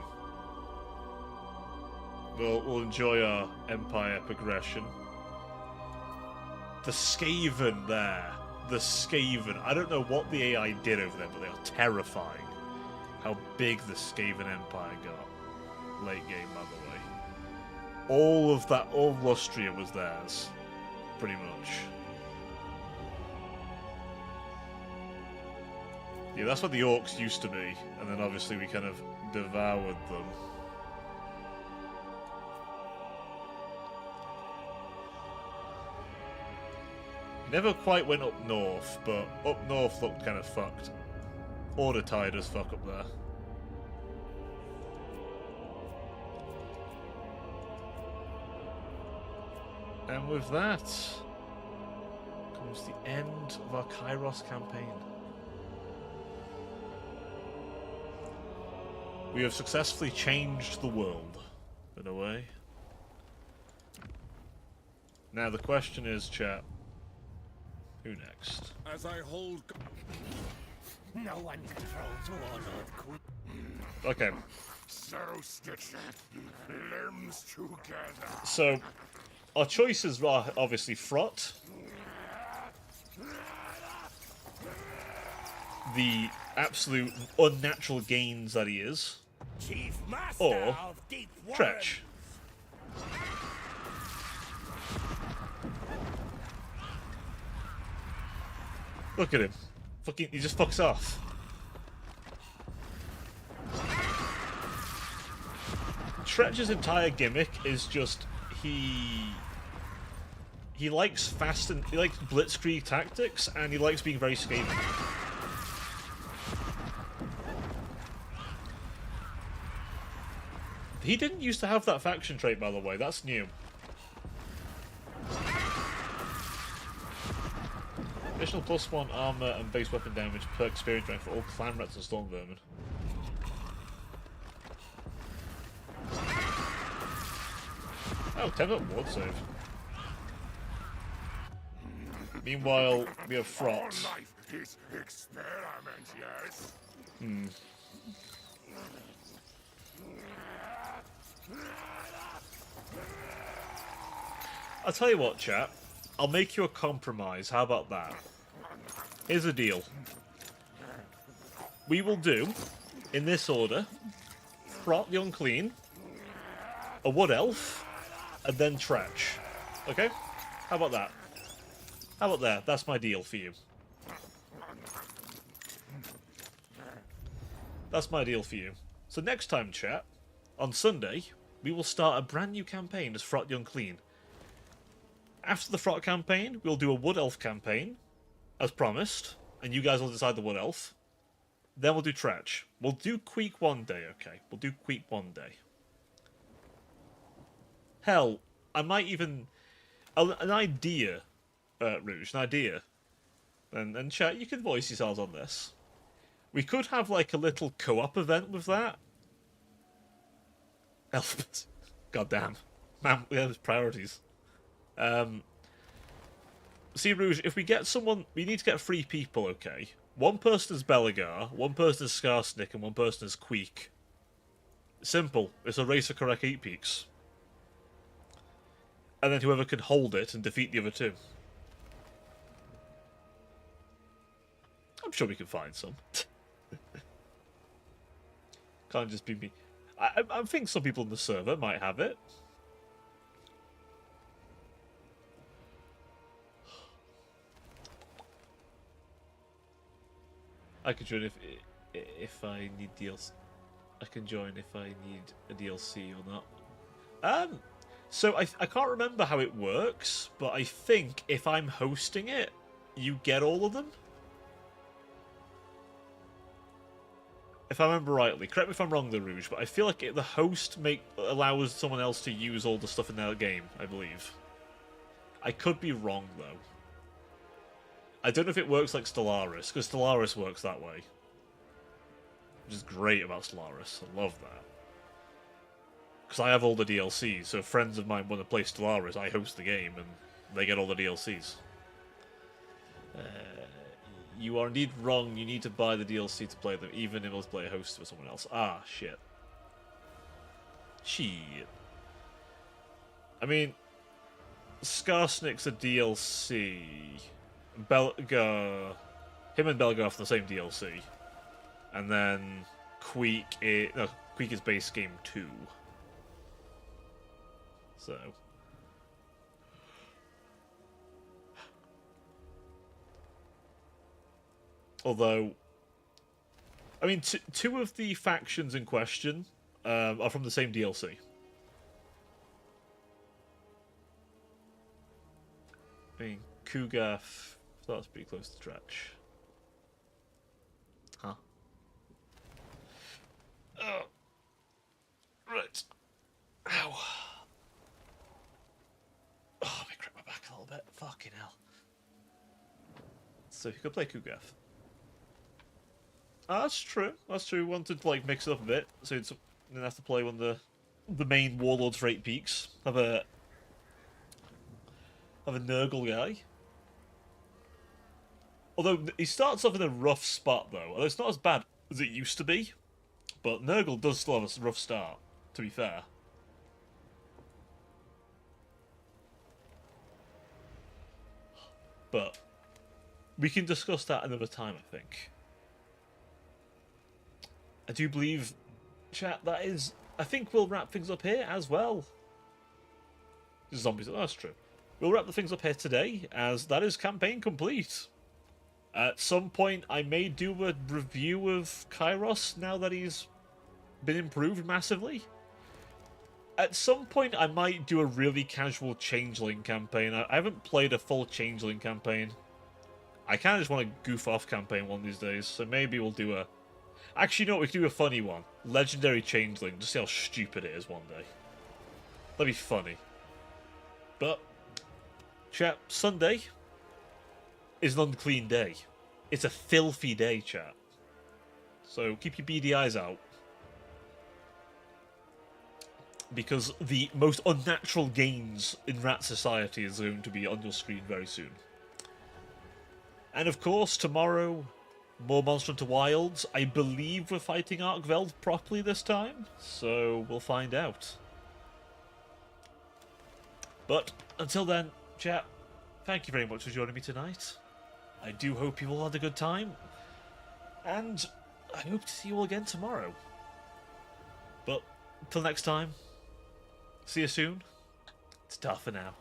We'll enjoy our Empire progression. The Skaven there. The Skaven. I don't know what the AI did over there, but they are terrifying. How big the Skaven Empire got. Late game, by the way. All of Lustria was theirs. Pretty much. Yeah, that's what the orcs used to be, and then obviously we kind of devoured them. Never quite went up north, but up north looked kind of fucked. Order tied as fuck up there. And with that comes the end of our Kairos campaign. We have successfully changed the world, in a way. Now the question is, chat, who next? As I hold... No one controls Warlord Queen. Okay, So stitched. Limbs together. so our choices are obviously Frot, the absolute unnatural gains that he is, Chief Master or of Deep Tretch. Look at him. Fucking, he just fucks off. Tretch's entire gimmick is just he likes he likes blitzkrieg tactics, and he likes being very scathing. He didn't used to have that faction trait, by the way. That's new. Additional +1 armor and base weapon damage per experience rank for all clan rats and storm vermin. Oh, 10-up ward save. Meanwhile, we have All Frot. life is experiment, yes? I'll tell you what, chat. I'll make you a compromise. How about that? Here's a deal. We will do, in this order, Frot the Unclean, a Wood Elf, and then Tretch. Okay? How about that? How about that? That's my deal for you. That's my deal for you. So next time, chat, on Sunday, we will start a brand new campaign as Frot the Unclean. After the Frot campaign, we'll do a Wood Elf campaign, as promised, and you guys will decide the Wood Elf. Then we'll do Tretch. We'll do Queek one day, okay? We'll do Queek one day. Hell, I might even... An idea, Rouge, an idea. And chat, you can voice yourselves on this. We could have, like, a little co-op event with that. Elf... Goddamn. Man, we have priorities. See, Rouge, if we get someone... We need to get 3 people, okay? One person is Belagar, one person is Skarsnik, and one person is Queek. Simple. It's a race of correct 8 peaks. And then whoever can hold it and defeat the other 2. I'm sure we can find some. Can't just be me. I think some people in the server might have it. I can join if I need DLC. I can join if I need a DLC or not. So I can't remember how it works, but I think if I'm hosting it, you get all of them. If I remember rightly, correct me if I'm wrong, the Rouge, but I feel like the host allows someone else to use all the stuff in their game. I believe. I could be wrong though. I don't know if it works like Stellaris, because Stellaris works that way. Which is great about Stellaris. I love that. Because I have all the DLCs, so if friends of mine want to play Stellaris, I host the game, and they get all the DLCs. You are indeed wrong, you need to buy the DLC to play them, even if multiplayer host for someone else. Ah, shit. Shit. I mean, Skarsnik's a DLC... Belgar, him and Belgar are from the same DLC, and then Queek is base game 2. So, although I mean, two of the factions in question are from the same DLC. I mean, Kugath, that's pretty close to Dretch. Huh? Oh. Right. Ow. Oh, I cracked my back a little bit. Fucking hell. So you could play Kugath. That's true. That's true. Wanted to like mix it up a bit, so you didn't have to play one of the main warlords for 8 peaks. Have a Nurgle guy. Although he starts off in a rough spot, though. Although it's not as bad as it used to be, but Nurgle does still have a rough start. To be fair. But we can discuss that another time, I think. I do believe, chat, that is... I think we'll wrap things up here as well. Zombies, that's true. We'll wrap the things up here today, as that is campaign complete. At some point, I may do a review of Kairos, now that he's been improved massively. At some point, I might do a really casual Changeling campaign. I haven't played a full Changeling campaign. I kind of just want a goof off campaign one of these days, so maybe we'll do a... Actually, you know what, we can do a funny one. Legendary Changeling, just see how stupid it is one day. That'd be funny. But, chat, Sunday is an unclean day. It's a filthy day, chat. So keep your beady eyes out. Because the most unnatural gains in Rat Society is going to be on your screen very soon. And of course, tomorrow, more Monster Hunter Wilds. I believe we're fighting Arkveld properly this time, so we'll find out. But until then, chat, thank you very much for joining me tonight. I do hope you all had a good time, and I hope to see you all again tomorrow. But until next time, see you soon. It's tough for now.